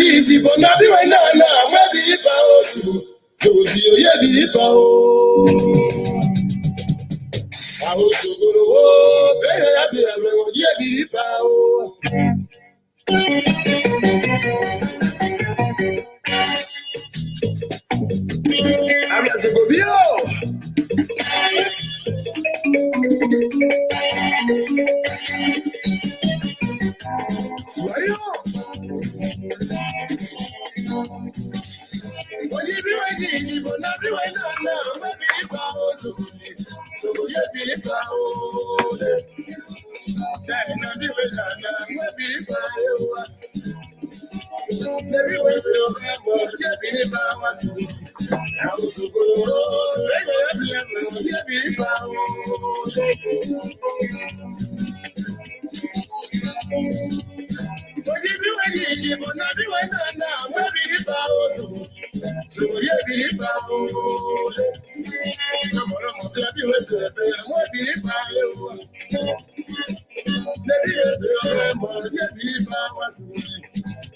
easy, but not be right now. Maybe if I was to you, yeah, be if I was to go to war, better be a little, yeah, be if I I'm just a go view. What you be ready, but not be right now. Maybe if I was to so yeah, be if I was not be right now. Maybe if I was maybe when you yeah, be if I was I was to go yeah, be if I was but you be ready, but not be right now. Maybe if I was so yeah, be if I was I'm gonna be with you, maybe if I was maybe if I was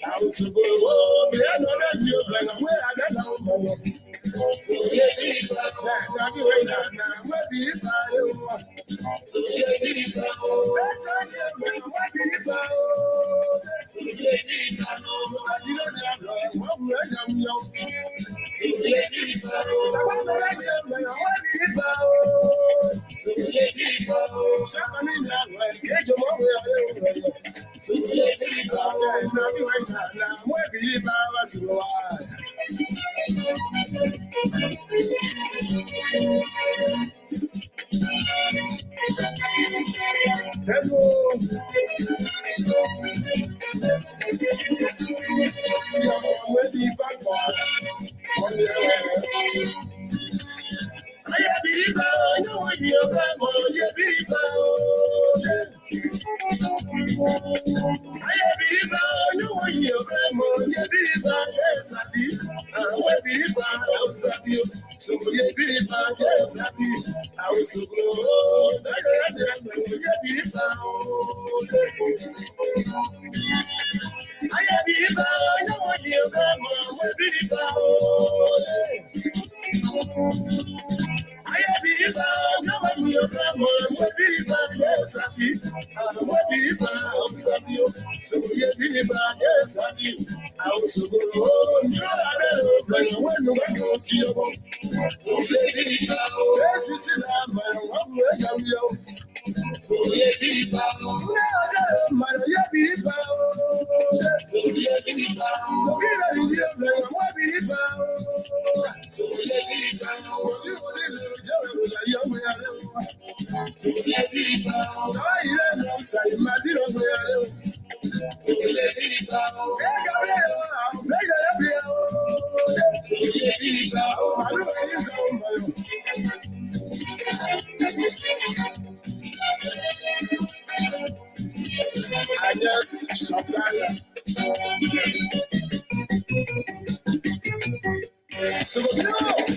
I was to go, oh, me, I know that you're going to wear that number. So, yeah, if I be right now, maybe if I was. So, yeah, if I was. Maybe if I was. So, yeah, if I was. I didn't have what we're young. So, yeah, if I was. I want to let you know, maybe if I was. So, yeah, if I was. Somebody that way, get your money. So, yeah, if I was. Maybe right now, maybe if I was. Hello. I believe I know you're right, you believe I believe I know you're right, you believe yes, I believe I believe I so you believe yes, I believe I was so good, you believe I believe I know you're right, you believe I believe no one will come on, what believe yes, I believe, what believe so you believe yes, I believe, I was so good, oh, you know, I don't know when you went to your home. So baby, yes, you see that man, what will I come you? So you believe, no, man, you believe, so you believe, what believe, so you believe, I just shut down. So no.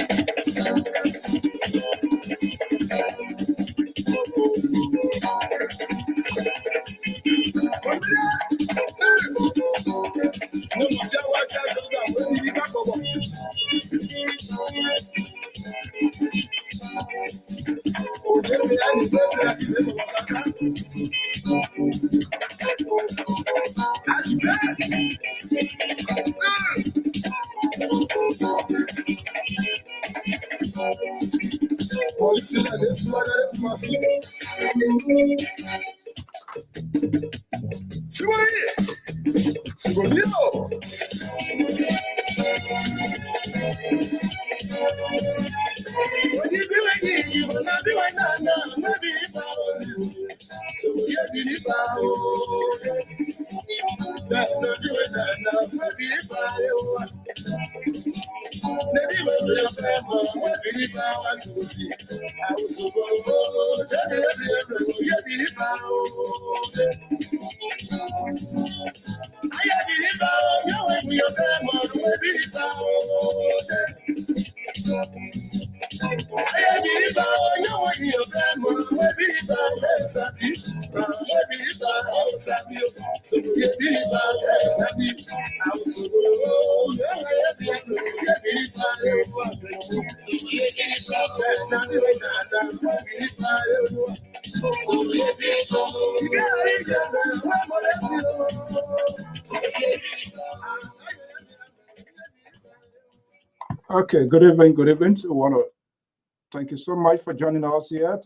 Okay, good evening, good evening. So, want to thank you so much for joining us here.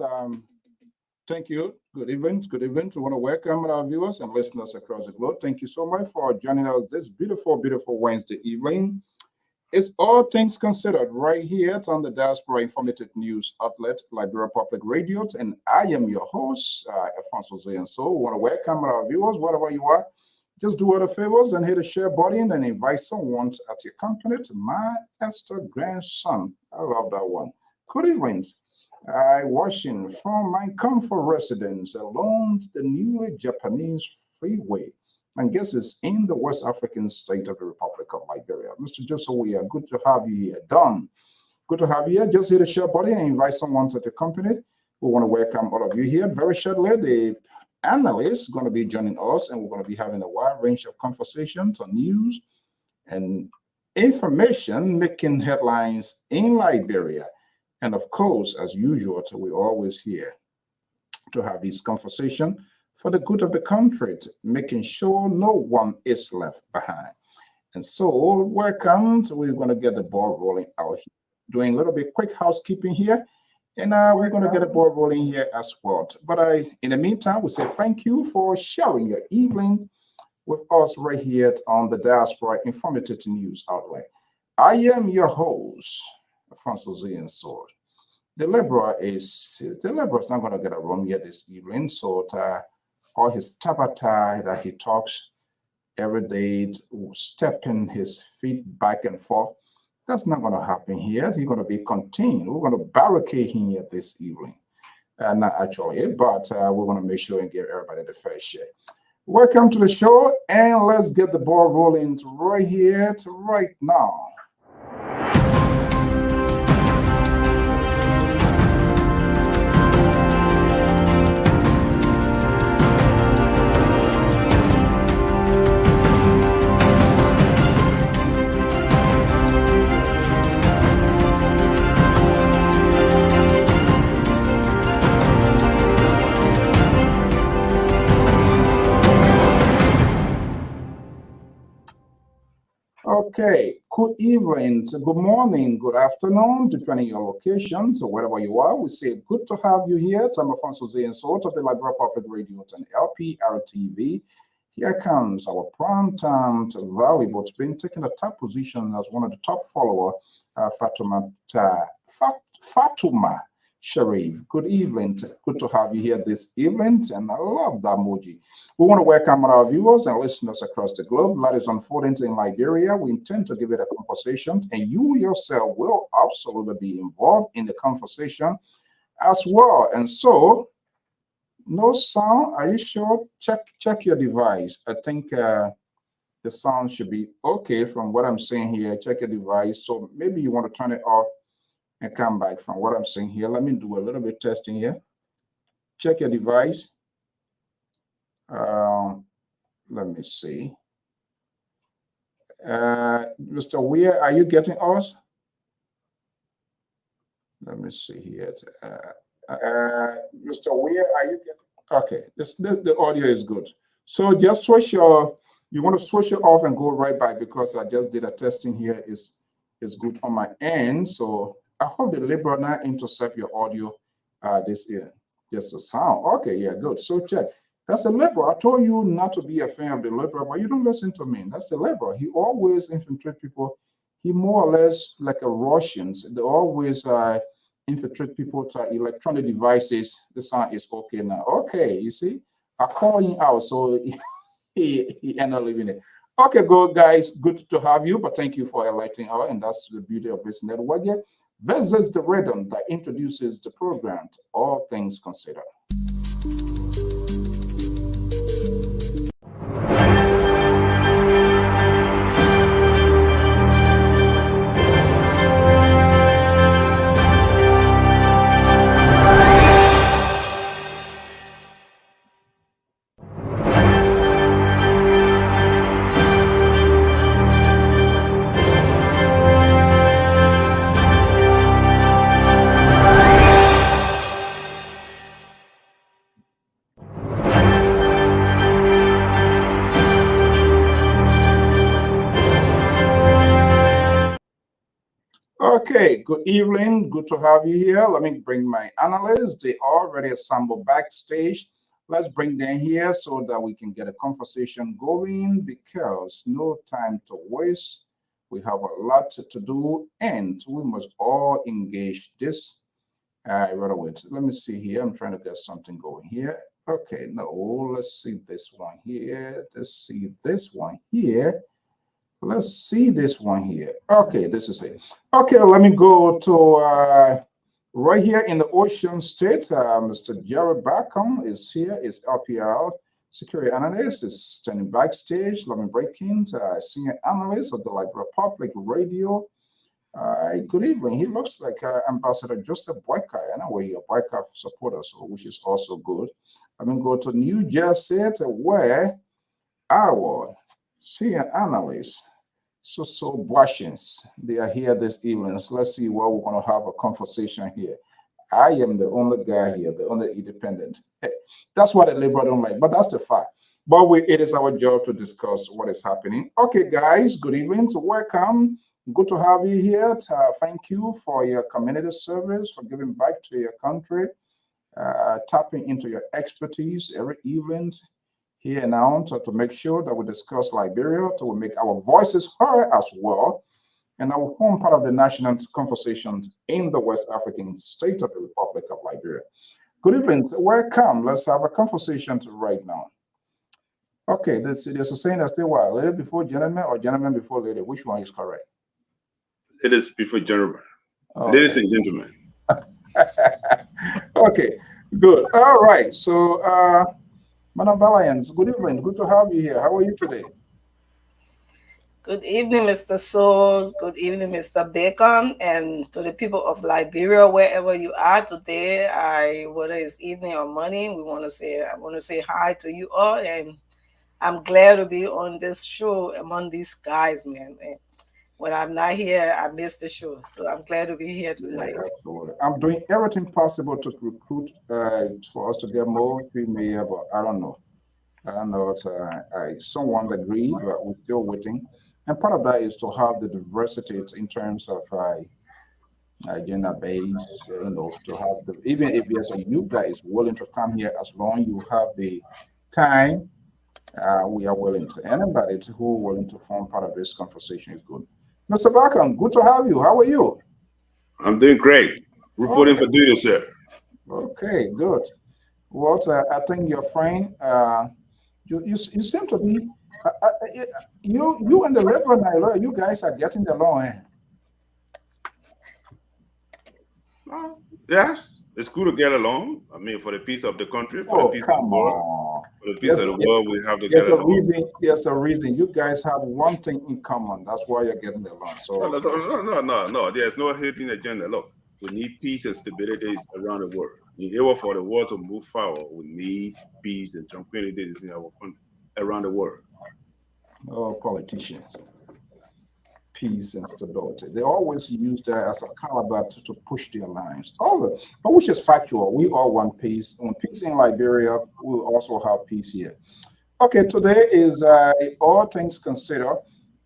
Thank you. Good evening. Good evening. We want to welcome our viewers and listeners across the globe. Thank you so much for joining us this beautiful, beautiful Wednesday evening. It's All Things Considered right here on the Diaspora Informative News outlet, Liberia Public Radio. And I am your host, Alfonso Zayan. So we want to welcome our viewers, wherever you are. Just do other favors and hit the share button and invite someone at your company to my Esther grandson. I love that one. Good evening. I watching from my comfort residence along the newly Japanese freeway. My guest is in the West African state of the Republic of Liberia. Mr. Joseph, we are good to have you here. Don, good to have you here. Just hit the share button and invite someone to the company. We want to welcome all of you here. Very shortly, the analysts going to be joining us, and we're going to be having a wide range of conversations on news and information making headlines in Liberia. And of course, as usual, so we're always here to have this conversation for the good of the country, making sure no one is left behind. And so, welcome. So we're going to get the ball rolling out here. Doing a little bit quick housekeeping here. And we're going to get the ball rolling here as well. But in the meantime, we say thank you for sharing your evening with us right here on the Diaspora Informative News outlet. I am your host, Alfonso Zayan Sword. The Liberal is not going to get a room here this evening. So all his tabata that he talks every day, stepping his feet back and forth, that's not going to happen here. He's going to be contained. We're going to barricade him here this evening. Not actually, but we're going to make sure and give everybody the fair share. Welcome to the show, and let's get the ball rolling right here to right now. Okay, good evening, good morning, good afternoon, depending on your location. So wherever you are, we say good to have you here. I'm Alfonso Zayan Sword of the Liberia Public Radio and LPRTV. Here comes our prime time to valuable. It's been taking the top position as one of the top follower, Fatuma Sharif. Good evening. Good to have you here this evening, and I love that emoji. We want to welcome our viewers and listeners across the globe. That is unfolding in Liberia. We intend to give it a conversation, and you yourself will absolutely be involved in the conversation as well. And so, no sound. Are you sure? Check your device. I think the sound should be okay from what I'm saying here. Check your device. So maybe you want to turn it off and come back from what I'm saying here. Let me do a little bit testing here. Check your device. Let me see. Mr. Weir, are you getting us? Let me see here. Mr. Weir, are you getting? Okay, the audio is good. So just switch you want to switch it off and go right back, because I just did a testing here. Is good on my end. So I hope the Libra not intercept your audio this year. Just the sound. Okay, yeah, good. So check. That's the Libra. I told you not to be a fan of the Libra, but you don't listen to me. That's the Libra. He always infiltrate people. He more or less like a Russians. They always infiltrate people to electronic devices. The sound is okay now. Okay, you see, I call him out, so he ended up leaving it. Okay, good guys. Good to have you, but thank you for enlightening us, and that's the beauty of this network. This is the rhythm that introduces the program to All Things Considered. Okay, good evening. Good to have you here. Let me bring my analysts. They already assembled backstage. Let's bring them here so that we can get a conversation going because no time to waste. We have a lot to do and we must all engage this right away. So let me see here. I'm trying to get something going here. Okay, no, let's see this one here. Let's see this one here. Let's see this one here. Okay, this is it. Okay, let me go to right here in the Ocean State. Mr. Jared Backham is here, is LPR security analyst, is standing backstage. Let me break in. Senior analyst of the Liberia Public Radio. Good evening. He looks like Ambassador Joseph Boyka, anyway, a Boyka supporter, so which is also good. Let me go to New Jersey, where our senior analyst so Washings, they are here this evening. So let's see what we're going to have a conversation here. I am the only guy here, the only independent. That's what the liberal don't like, but that's the fact. But it is our job to discuss what is happening. Okay, guys, good evening. So welcome. Good to have you here. Thank you for your community service, for giving back to your country, tapping into your expertise every evening here now to make sure that we discuss Liberia, to make our voices heard as well, and I will form part of the national conversations in the West African state of the Republic of Liberia. Good evening, welcome. Let's have a conversation right now. Okay, there's a saying that say what? Lady before gentleman or gentleman before lady? Which one is correct? Ladies before gentlemen. Ladies Okay. and gentlemen. Okay, good. All right. So, Madam Valiant, good evening. Good to have you here. How are you today? Good evening, Mr. Soul. Good evening, Mr. Bacon, and to the people of Liberia, wherever you are today. Whether it's evening or morning, I want to say hi to you all, and I'm glad to be on this show among these guys, man. And when I'm not here, I miss the show, so I'm glad to be here Yeah, tonight. absolutely. I'm doing everything possible to recruit for us to get more female, but I don't know. I don't know. It's someone agreed, but we're still waiting. And part of that is to have the diversity in terms of gender base, to have even if there's a youth that is willing to come here, as long you have the time, we are willing to. Anybody who willing to form part of this conversation is good. Mr. Barkham, good to have you. How are you? I'm doing great. Reporting Okay, for duty, sir. okay, good. Well, I think your friend, you seem to be, you and the Reverend, you guys are getting along. Eh? Yes, it's good to get along. I mean, for the peace of the country, for the Oh, peace of the come world, on. for the peace Yes, of the world, we have to get there's a along. reason. There's a reason. You guys have one thing in common. That's why you're getting along. No, So, no, no, no, no, no. There's no hidden agenda. Look, we need peace and stability around the world. In order for the world to move forward, we need peace and tranquility in our country, around the world. oh, politicians, peace and stability. They always use that as a caliber to push their lines. All of it, but which is factual. We all want peace. When peace in Liberia, we will also have peace here. Okay, today is all things considered.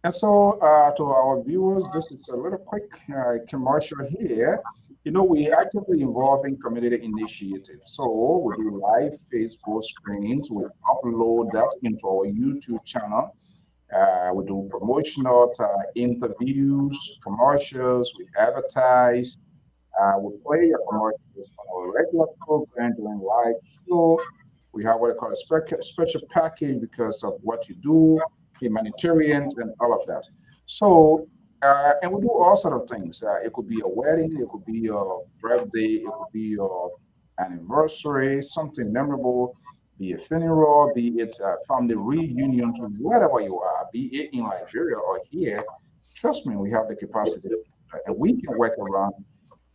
And so, to our viewers, this is a little quick commercial here. We actively involve in community initiatives. So, we do live Facebook screenings, we upload that into our YouTube channel. We do promotional interviews, commercials, we advertise, we play your commercials on our regular program during live show. We have what I call a special package because of what you do, humanitarian, and all of that. So, and we do all sort of things. It could be a wedding, it could be your birthday, it could be your anniversary, something memorable, be it funeral, be it family reunion, to wherever you are, be it in Liberia or here. Trust me, we have the capacity, and we can work around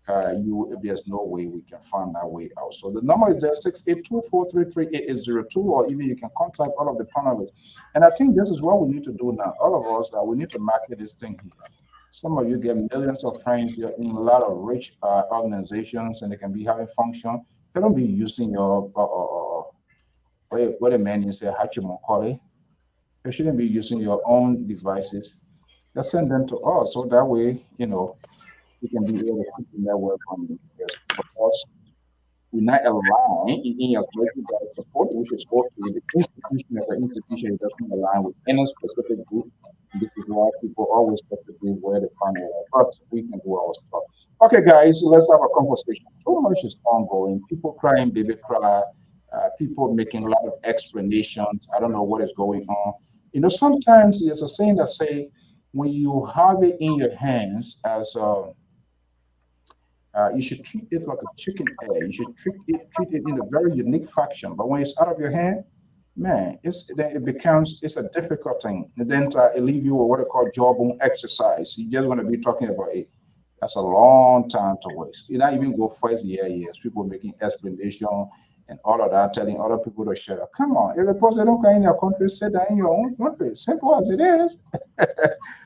if there's no way we can find that way out. So the number is there 682-433-8802, or even you can contact all of the panelists. And I think this is what we need to do now. All of us, we need to market this thing here. Some of you get millions of friends. They're in a lot of rich organizations, and they can be having function. They don't be using your what a man is a hachimokore. They shouldn't be using your own devices. Just send them to us, so that way, we can be able to keep the network running. Yes, because we're not aligned in as much as that support, which is okay. The institution as an institution doesn't align with any specific group. This is why people always have to be where they find it. But we can do our stuff. Okay, guys, let's have a conversation. Too much is ongoing. People crying, baby cry. People making a lot of explanations. I don't know what is going on. Sometimes there's a saying that say, when you have it in your hands as you should treat it like a chicken egg. You should treat it in a very unique fashion. But when it's out of your hand, man, then it becomes it's a difficult thing. And then it leave you with what I call jawbone exercise. You're just going to be talking about it. That's a long time to waste. You not even go first year, years. People making explanation and all of that, telling other people to shut up. Come on, if a person don't come in your country, say that in your own country. Simple as it is.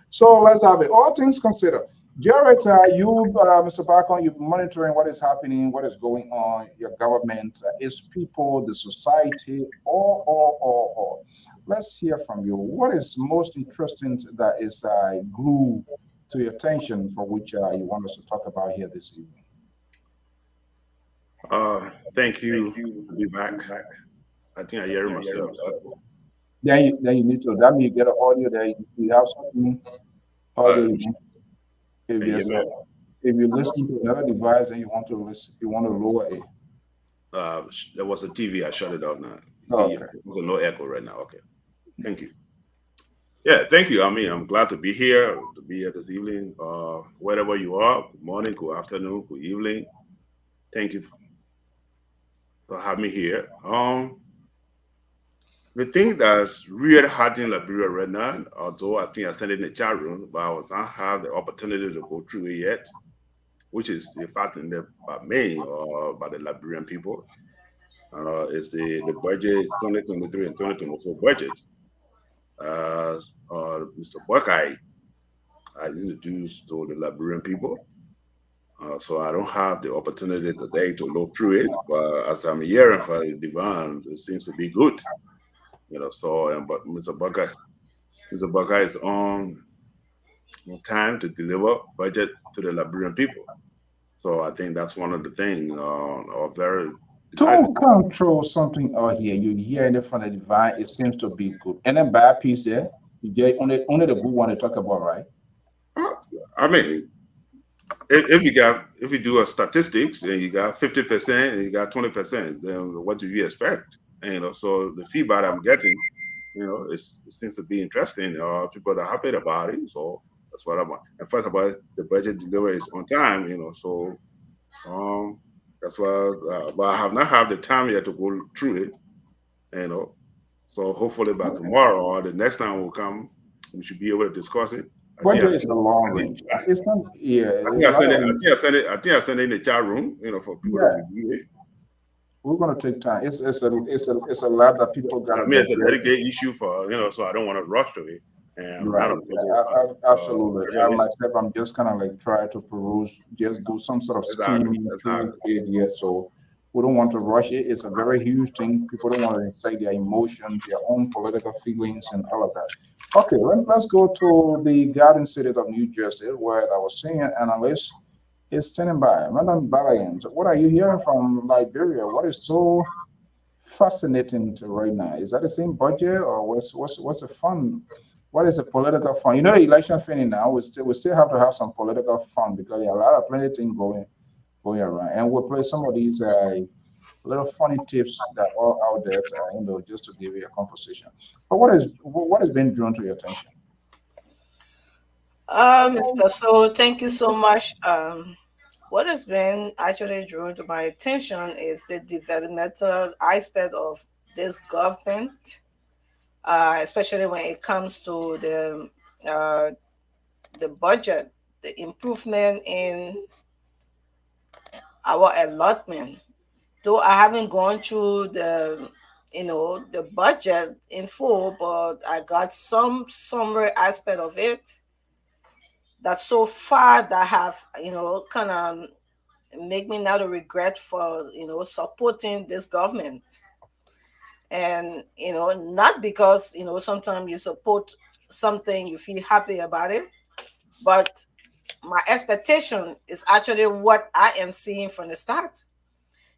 So let's have it. All things considered. Jared, Mr. Barkon, you're monitoring what is happening, what is going on, your government, is people, the society, or. Let's hear from you. What is most interesting that is glued to your attention for which you want us to talk about here this evening? Thank you. I'll be back. I think I hear myself. Then you need to, that means you get an audio there. You have something audio. Uh, If can you hear there's me? if you listen to another device and you want to lower it. There was a TV. I shut it off now. Okay. No echo right now. Okay. Thank you. Yeah, thank you. I mean, I'm glad to be here this evening. Wherever you are, good morning, good afternoon, good evening. Thank you for having me here. The thing that's really hard in Liberia right now, although I think I said it in the chat room, but I was not have the opportunity to go through it yet, which is the fact in the by me or by the Liberian people. It's the budget 2023 and 2024 budget. Uh, Mr. Buckeye I introduced to the Liberian people. So I don't have the opportunity today to look through it, but as I'm hearing for the demand, it seems to be good. So but Mr. Buckeye is on time to deliver budget to the Liberian people. So I think that's one of the things are very Don't excited. control something out here. You hear it from the divine, it seems to be good. And then bad piece there, you get only the good one to talk about, right? Uh, I mean, if you do a statistics and you got 50% and you got 20%, then what do you expect? And, so the feedback I'm getting, it seems to be interesting. People are happy about it, so that's what I want. And first of all, the budget delivery is on time, so um, that's why. But I have not had the time yet to go through it, you know. So hopefully by tomorrow or the next time will come, we should be able to discuss it. I think I Budget is sent a it. long range. It's not, yeah, I a think I lot sent it. of, I think I sent it in the chat room, for people to yeah, review it. we're going to take time. It's a lot that people got I to mean, it's a digest. dedicated issue for so I don't want to rush to it, and I'm not Right. on Yeah, absolutely. budget I list. myself, I'm just kind of like try to peruse, just do some sort of Exactly, skimming through exactly. it here. So we don't want to rush it. It's a very huge thing. People don't want to incite their emotions, their own political feelings, and all of that. Okay, let's go to the Garden City of New Jersey, where our senior analyst is standing by. Madam Balayan, what are you hearing from Liberia? What is so fascinating to right now? Is that the same budget, or what's the fun? What is a political fund? The election thing now. We still have to have some political fund because there are a lot of plenty things going around, and we'll play some of these little funny tips that are out there, just to give you a conversation. But what has been drawn to your attention? Mr. So, thank you so much. What has been actually drawn to my attention is the developmental aspect of this government, especially when it comes to uh, the budget, the improvement in our allotment. Though I haven't gone through the budget in full, but I got some summary aspect of it that so far that have kind of make me not a regret for supporting this government. And not because sometimes you support something, you feel happy about it, but my expectation is actually what I am seeing from the start.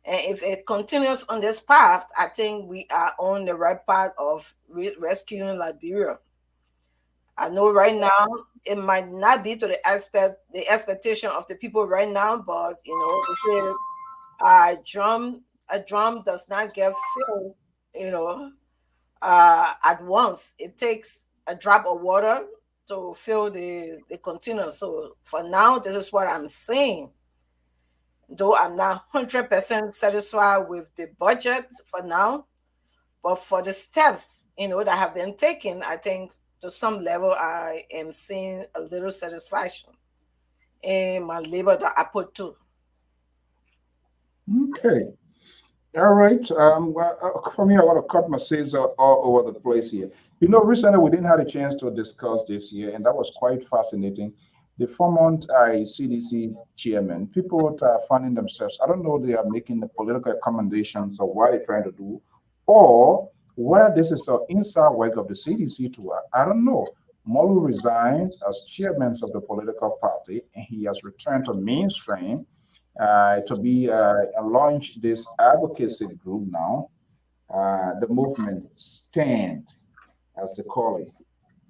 And if it continues on this path, I think we are on the right path of rescuing Liberia. I know right now it might not be to the expectation of the people right now, but they say a drum does not get filled, you know, at once. It takes a drop of water to fill the container. So for now, this is what I'm saying. Though I'm not 100% satisfied with the budget for now, but for the steps, that have been taken, I think to some level I am seeing a little satisfaction in my labor that I put to. Okay. All right. For me, I want to cut my Caesar all over the place here. Recently we didn't have a chance to discuss this here, and that was quite fascinating. The former CDC chairman, people are finding themselves, I don't know, they are making the political accommodations of what they're trying to do, or whether this is an inside work of the CDC too. I don't know. Molu resigns as chairman of the political party, and he has returned to mainstream to be launch this advocacy group now, the movement Stand, as they call it.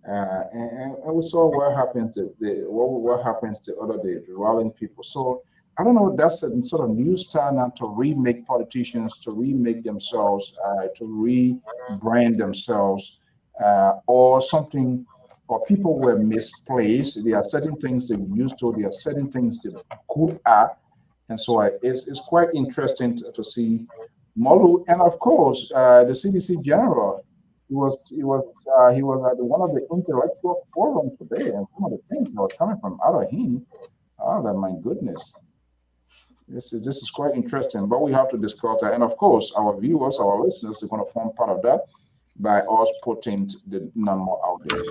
And we saw what happens to what happens to other the rallying people. So I don't know. That's a sort of new style now to remake politicians, to remake themselves, to rebrand themselves, or something. Or people were misplaced. There are certain things they used to. There are certain things they good at, and so it's quite interesting to see Molu, and of course the CDC general. He was at one of the intellectual forum today, and some of the things that were coming from out of him. Oh, that my goodness, this is quite interesting. But we have to discuss that, and of course, our viewers, our listeners, are going to form part of that by us putting the number out there.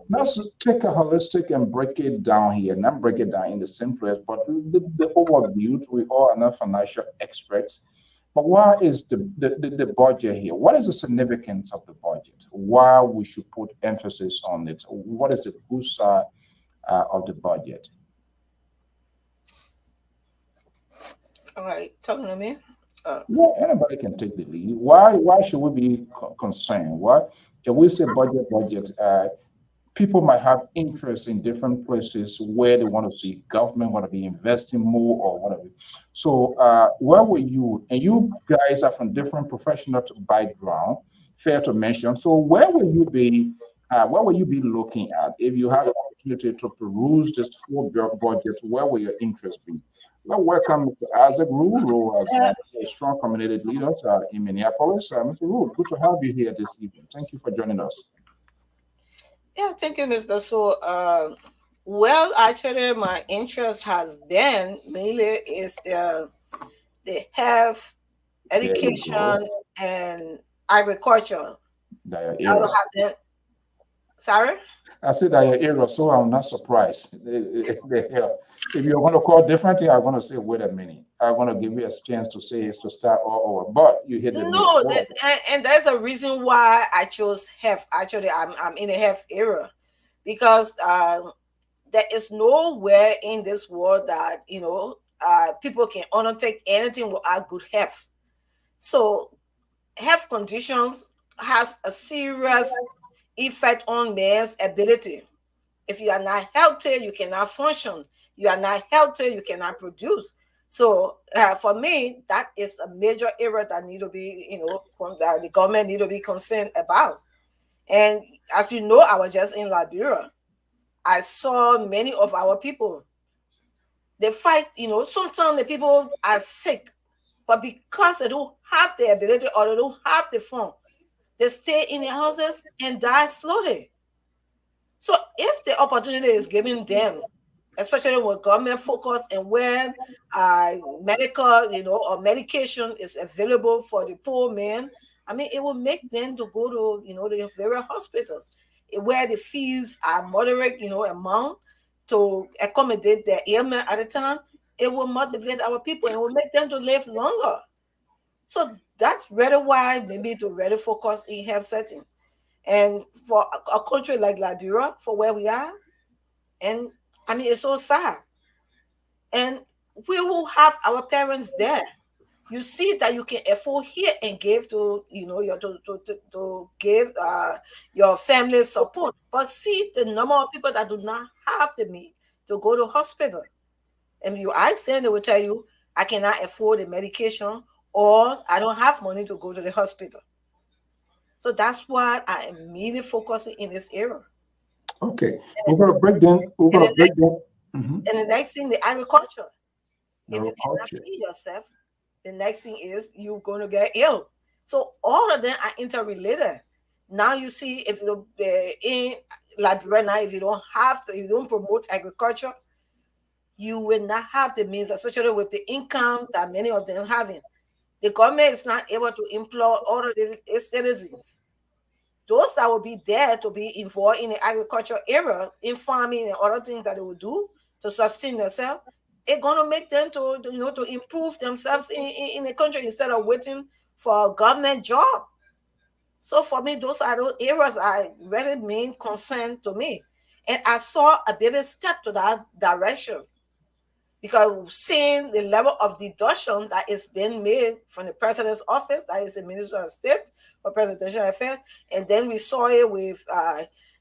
Let's take a holistic and break it down here, not break it down in the simplest, but the overview. We all are not financial experts. But what is the budget here? What is the significance of the budget? Why we should put emphasis on it? What is the good side of the budget? All right, talking to me. Yeah, anybody can take the lead. Why should we be concerned? What if we say budget? People might have interest in different places where they want to see government want to be investing more or whatever. So, where were you? And you guys are from different professional background. Fair to mention. So, where will you be? Where will you be looking at if you had an opportunity to peruse this full budget? Where will your interest be? Well, welcome, Mr. Isaac Rule, who has a strong community leader in Minneapolis. Mr. Rule, good to have you here this evening. Thank you for joining us. Yeah, thank you, Mr. So, well, actually, my interest has been mainly is the health, There you go. education, and agriculture. That I your will era. have been sorry. I said that your era, so I'm not surprised. If you're going to call differently, I'm going to say, wait a minute. I'm going to give you a chance to say it's to start all over. But you hit the nail. No, Go ahead. and there's a reason why I chose health. Actually, I'm in a health era because there is nowhere in this world that people can undertake anything without good health. So health conditions has a serious effect on man's ability. If you are not healthy, you cannot function. You are not healthy, you cannot produce. So for me, that is a major area that need to be, that the government need to be concerned about. And as you know, I was just in Liberia. I saw many of our people. They fight. Sometimes the people are sick, but because they don't have the ability or they don't have the fund, they stay in their houses and die slowly. So if the opportunity is given them, especially when government focus and when medical, or medication is available for the poor man, I mean, it will make them to go to, the various hospitals where the fees are moderate, amount to accommodate their ailment at a time. It will motivate our people and will make them to live longer. So that's really why maybe to really focus in health setting. And for a country like Liberia, for where we are, and I mean, it's so sad. And we will have our parents there. You see that you can afford here and give to, your to give your family support. But see the number of people that do not have the means to go to hospital. And you ask them, they will tell you, I cannot afford the medication, or I don't have money to go to the hospital. So that's what I am really focusing in this area. Okay, we're gonna break down. We're And gonna the break next down. Mhm. and the next thing, the agriculture. If you cannot Agriculture. feed yourself, the next thing is you're going to get ill. So all of them are interrelated. Now you see, if you in Liberia now, if you don't have to, you don't promote agriculture, you will not have the means, especially with the income that many of them having. The government is not able to employ all of the citizens. Those that will be there to be involved in the agriculture area, in farming and other things that they will do to sustain themselves, it's gonna make them to improve themselves in the country instead of waiting for a government job. So for me, those are those areas are really main concern to me. And I saw a baby step to that direction, because seeing the level of deduction that is being made from the president's office, that is the Minister of State for Presidential Affairs, and then we saw it with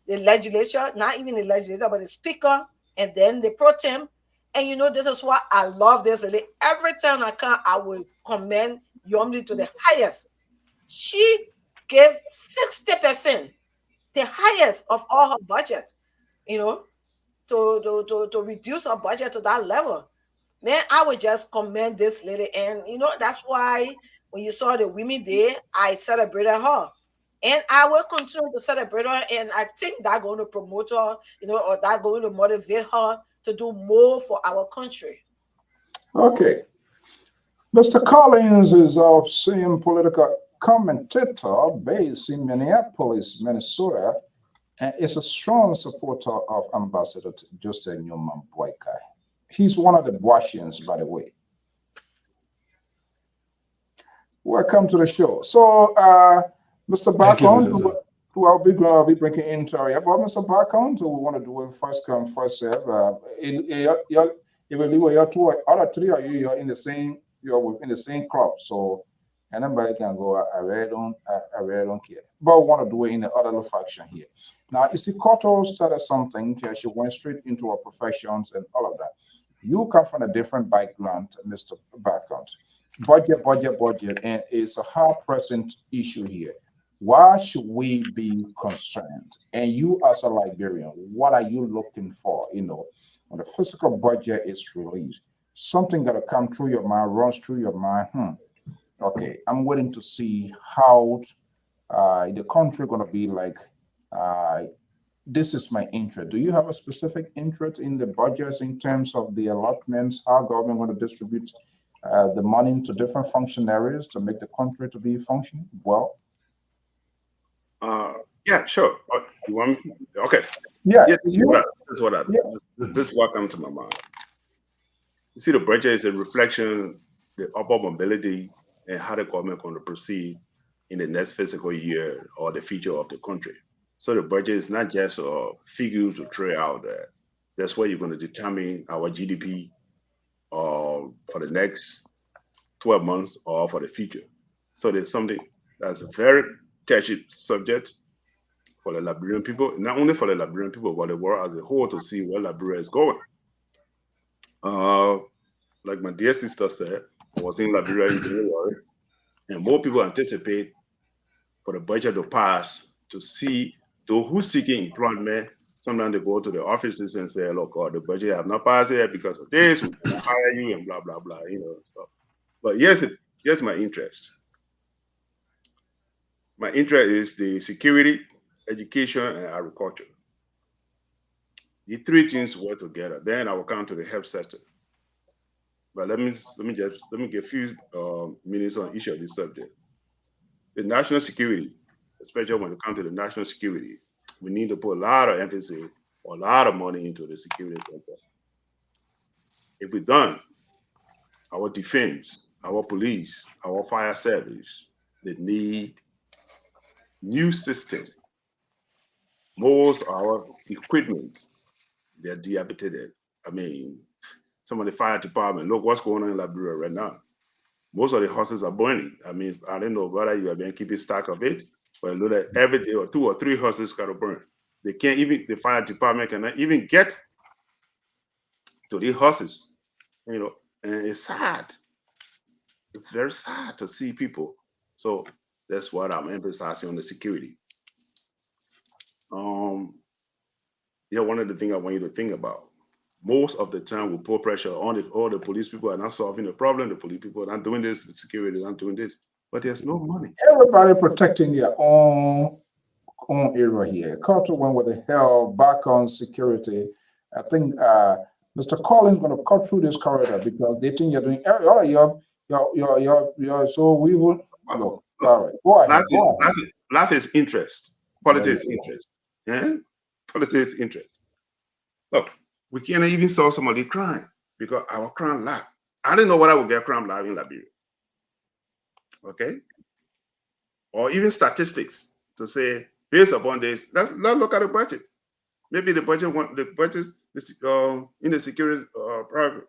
the legislature, not even the legislature, but the speaker, and then the pro tem. And this is why I love this lady. Every time I can, I will commend Yomli to the highest. She gave 60%, the highest of all her budget, you know, to reduce her budget to that level. Man, I would just commend this lady. And that's why when you saw the Women Day, I celebrated her. And I will continue to celebrate her. And I think that going to promote her, or that going to motivate her to do more for our country. Okay, Mr. Collins is our senior political commentator based in Minneapolis, Minnesota, and is a strong supporter of Ambassador Joseph Newman Boyka. He's one of the Boasians, by the way. Welcome to the show. So, Mr. Thank you, Barkon, Mr. Sir. who I'll be bringing into our but Mr. Barkon, so we want to do it first come, first serve. If you're two other three of you, you're within the same crop. So, and anybody can go, I really don't care. But we want to do it in the other faction here. Now, you see, Koto started something, she went straight into her professions and all of that. You come from a different background, Mr. Barkon. Budget, and it's a hard present issue here. Why should we be concerned? And you, as a Liberian, what are you looking for? When the physical budget is released, something that will come through your mind, runs through your mind. Okay, I'm waiting to see how the country going to be like. Uh, this is my interest. Do you have a specific interest in the budgets in terms of the allotments, how government going to distribute the money to different function areas to make the country to be functioning well? Yeah, sure. You want me? Okay. Yeah, Yeah, this is you. Yeah. this is what comes to my mind. You see, the budget is a reflection the upper mobility and how the government going to proceed in the next fiscal year or the future of the country. So the budget is not just figures to throw out there. That's where you're going to determine our GDP for the next 12 months or for the future. So there's something that's a very touchy subject for the Liberian people, not only for the Liberian people, but the world as a whole to see where Liberia is going. Uh, like my dear sister said, I was in Liberia in January, and more people anticipate for the budget to pass to see those who seeking employment. Sometimes they go to the offices and say, "Look, the budget have not passed yet because of this. We cannot hire you and blah blah blah," stuff. But yes, my interest. My interest is the security, education, and agriculture. The three things work together. Then I will come to the health sector. But let me get a few minutes on each of these subjects. The national security, especially when it comes to the national security, we need to put a lot of emphasis or a lot of money into the security sector. If we don't, our defense, our police, our fire service, they need new system. Most of our equipment, they're dilapidated. I mean, some of the fire department. Look what's going on in Liberia right now. Most of the horses are burning. I mean, I don't know whether you have been keeping stock of it, but look at every day or 2 or 3 horses got to burn. They can't even, the fire department cannot even get to the horses, you know, and it's sad. It's very sad to see people. So that's what I'm emphasizing on the security. Yeah, one of the things I want you to think about. Most of the time, we put pressure on all the police people are not solving the problem. The police people are not doing this. The security are not doing this. But there's no money. Everybody protecting their own area here. Culture went with the hell back on security. I think Mr. Collins going to cut through this corridor because they think you're doing all right. You're so we will look. All right, go ahead. Life is interest. Politics is interest. Yeah, politics is interest. Look, we can't even solve some of the crime because our crime lab. I didn't know what I would get crime lab in Liberia. Okay, or even statistics to say based upon this. Let's look at the budget. Maybe the budget in the security program,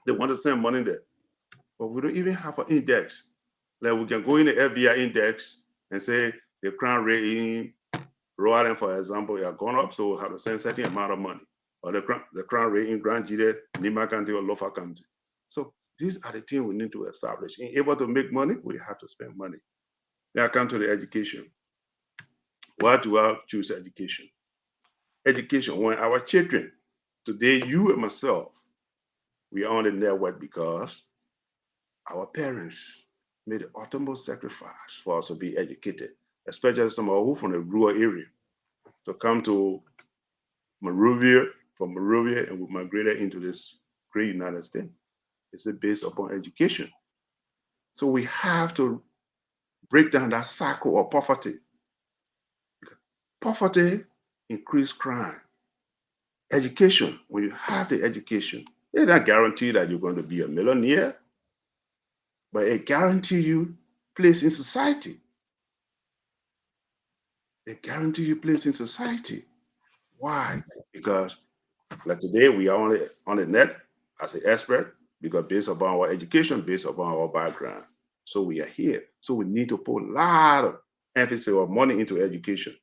they want to send money there, but we don't even have an index. Like we can go in the FBI index and say the crime rate in Rhode Island, for example, have gone up, so we have to send a certain amount of money. Or the crime rate in Grand Jide, Nima County, or Lofa County. So these are the things we need to establish. In able to make money, we have to spend money. Now I come to the education. Why do I choose education? Education, when our children, today, you and myself, we are on the network because our parents made the utmost sacrifice for us to be educated, especially some of who from the rural area, to come to Monrovia, from Monrovia, and we migrated into this great United States. It's based upon education. So we have to break down that cycle of poverty. Poverty increases crime. Education, when you have the education, it's not guaranteed that you're going to be a millionaire, but it guarantees you place in society. It guarantees you place in society. Why? Because like today, we are on the net as an expert because based upon our education, based upon our background. So we are here. So we need to put a lot of emphasis or money into education.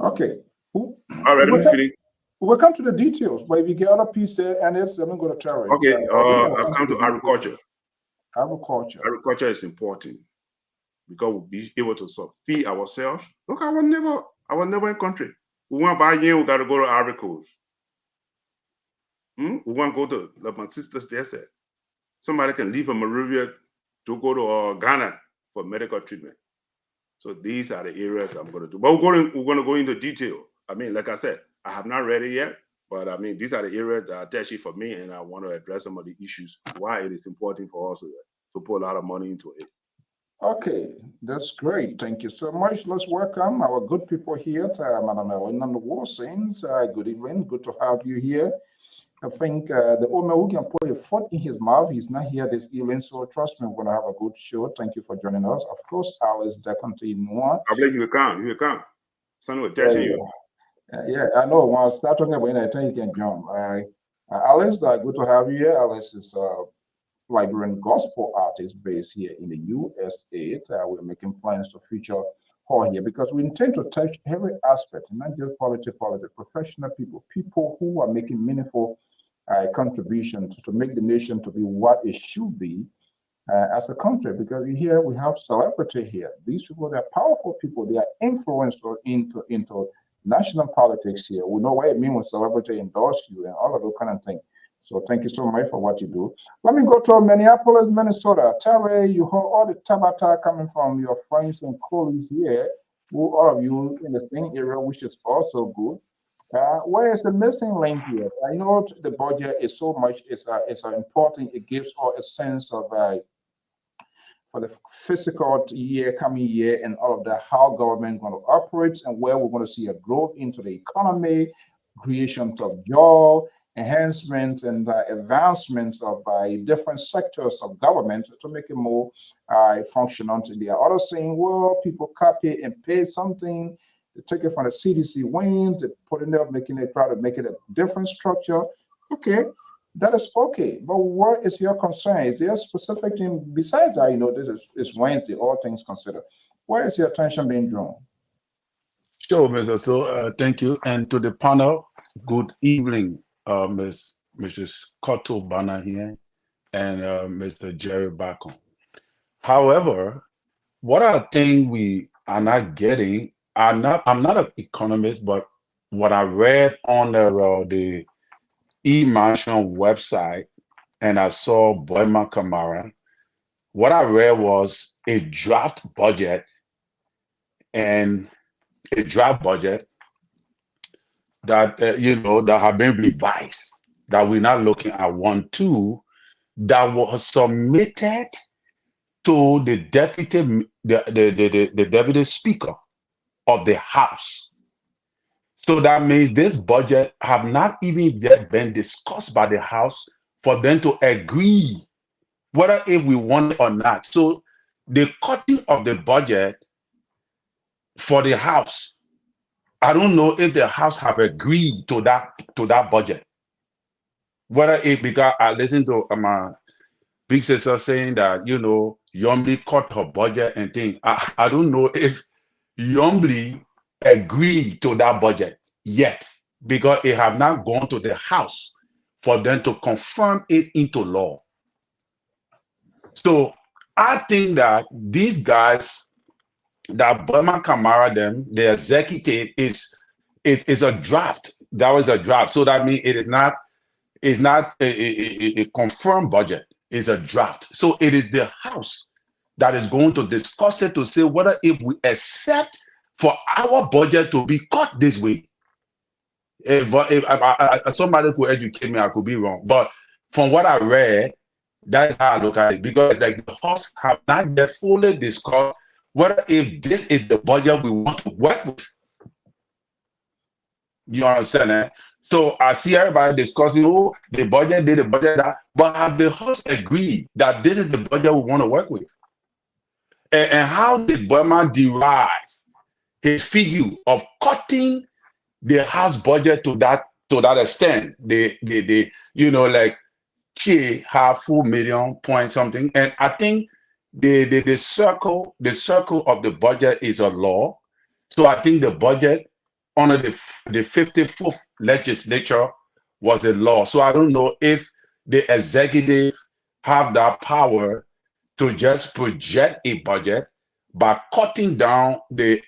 Okay. All right, let me finish. We'll come to the details, but if you get other piece there, and I'm going to tell it. Okay, I'll come to agriculture. Agriculture is important because we'll be able to feed ourselves. Look, our neighboring country. We want to buy yen, we got to go to Ivory Coast. We want to go to, like my sisters there said, somebody can leave from Monrovia to go to Ghana for medical treatment. So these are the areas I'm going to do. But we're going to go into detail. I mean, like I said, I have not read it yet, but I mean, these are the areas that are touchy for me, and I want to address some of the issues, why it is important for us to put a lot of money into it. Okay, that's great. Thank you so much. Let's welcome our good people here, Madam Elena Warsins. Good evening. Good to have you here. I think the old man who can put a foot in his mouth, he's not here this evening, so trust me, we're going to have a good show. Thank you for joining us. Of course, Alice Deconte Noir. I believe you will come. Someone will touch you. Yeah, I know. When I start talking about it, I think you can jump. Alice, good to have you here. Alice is a Liberian gospel artist based here in the USA. We're making plans to feature her here because we intend to touch every aspect, not just politics, professional people who are making meaningful contributions to make the nation to be what it should be as a country. Because here we have celebrity here. These people, they're powerful people. They are influenced into national politics here. We know what it means when celebrity endorse you and all of those kind of things. So thank you so much for what you do. Let me go to Minneapolis, Minnesota. Terry, you heard all the tabata coming from your friends and colleagues here, who all of you in the same area, which is also good. Where is the missing link here? I know the budget is so much, it's important. It gives all a sense of for the fiscal year, coming year, and all of that, how government going to operate and where we're going to see a growth into the economy, creation of job, enhancement and advancements of different sectors of government to make it more functional. They are also saying, well, people copy and pay something, they take it from the CDC wing, they put it up, try to make it a different structure. Okay, That is okay. But what is your concern? Is there a specific thing besides that? This is Wednesday, all things considered. Where is your attention being drawn? Sure, Mr. So, thank you. And to the panel, good evening, Mrs. Cotto Banner here and Mr. Jerry Bacon. However, what I think we are not getting, I'm not an economist, but what I read on the e-mansion website and I saw Boyma Kamara, what I read was a draft budget and a draft budget that that have been revised, that we're not looking at 1-2, that was submitted to the deputy speaker of the House. So that means this budget have not even yet been discussed by the House for them to agree whether if we want it or not. So the cutting of the budget for the House, I don't know if the House have agreed to that budget. Whether it, because I listened to my big sister saying that Yombi cut her budget and things. I don't know if Yombi agreed to that budget yet, because it have not gone to the House for them to confirm it into law. So I think that these guys, that Burma Kamara, the executive, is a draft. That was a draft. So that means it is not a confirmed budget. It's a draft. So it is the House that is going to discuss it to say whether if we accept for our budget to be cut this way. If somebody could educate me, I could be wrong. But from what I read, that's how I look at it. Because like the House have not yet fully discussed whether if this is the budget we want to work with. You understand that? So I see everybody discussing, the budget did, the budget that, but have the House agreed that this is the budget we want to work with? And how did Burma derive his figure of cutting the House budget to that extent? They like Che have 4 million point something. And I think the circle of the budget is a law. So I think the budget under the 54th legislature was a law. So I don't know if the executive have that power to just project a budget by cutting down the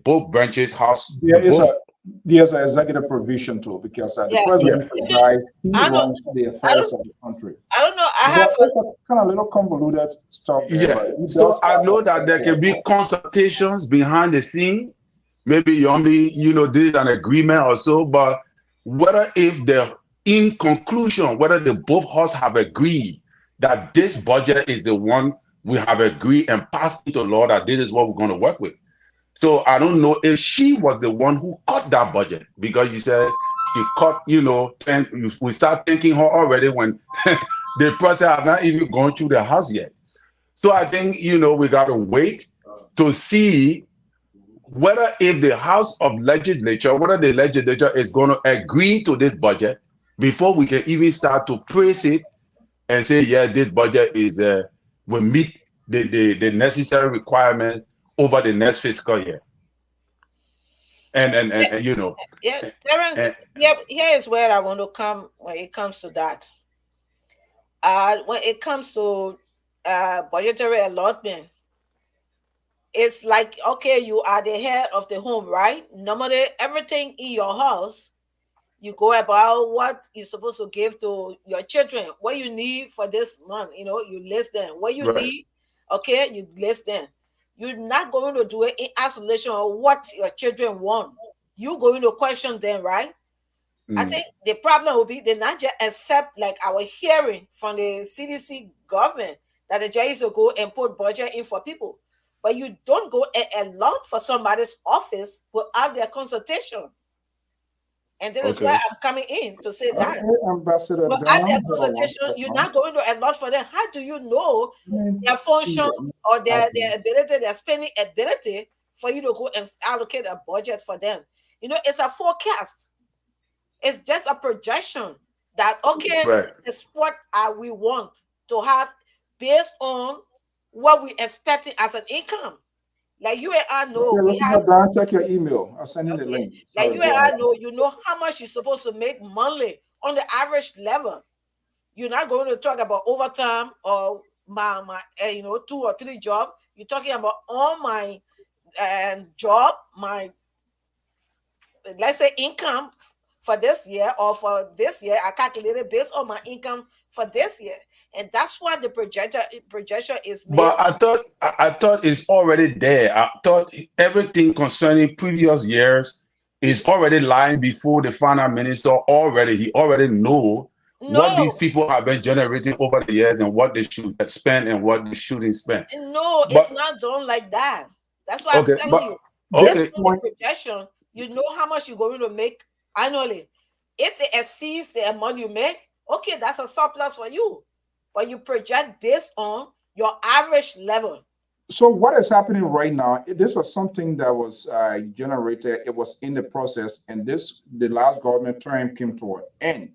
both branches House. There's an executive provision too, because the president he runs the affairs of the country. I don't know. I have kind of little convoluted stuff there. Yeah. So I know that there can be consultations behind the scene. Maybe Yombi, this is an agreement or so, but whether if in conclusion, whether the both houses have agreed that this budget is the one we have agreed and passed into law, that this is what we're going to work with. So I don't know if she was the one who cut that budget, because you said she cut, and we start thanking her already when the process have not even gone through the House yet. So I think, we got to wait to see whether if the House of Legislature, whether the legislature is going to agree to this budget before we can even start to praise it and say, yeah, this budget is will meet the necessary requirement over the next fiscal year. And Terence, here is where I want to come when it comes to that. When it comes to budgetary allotment, it's like, okay, you are the head of the home, right? Normally, everything in your house, you go about what you're supposed to give to your children, what you need for this month, you list them. What you need, okay, you list them. You're not going to do it in isolation of what your children want. You're going to question them, right? I think the problem will be they not just accept like our hearing from the CDC government that the judges will go and put budget in for people. But you don't go and allot for somebody's office without their consultation. And this is where I'm coming in to say that. Ambassador, without their consultation, you're not going to allot for them. How do you know their function or their ability, their spending ability for you to go and allocate a budget for them? It's a forecast. It's just a projection. that okay, Right. this is what we want to have based on what we expecting as an income. Like you and I know, Okay, we listen, have Don, check your email. I'll send you the okay, link. like Sorry, you and go I ahead. know, you know how much you're supposed to make monthly on the average level. You're not going to talk about overtime or my 2 or 3 job. You're talking about all my job, my let's say income for this year or for this year. I calculated based on my income for this year, and that's what the projection is made. But I thought it's already there. I thought everything concerning previous years is already lying before the final minister already. He already know what these No, people have been generating over the years and what they should spend and what they shouldn't spend. no, it's But not done like that. That's why I'm okay, telling but you. Based okay, This on the point, projection, you know how much you're going to make annually. If it exceeds the amount you make, okay, that's a surplus for you. But you project based on your average level. so what is happening right now? This was something that was generated. It was in the process, and the last government term came to an end,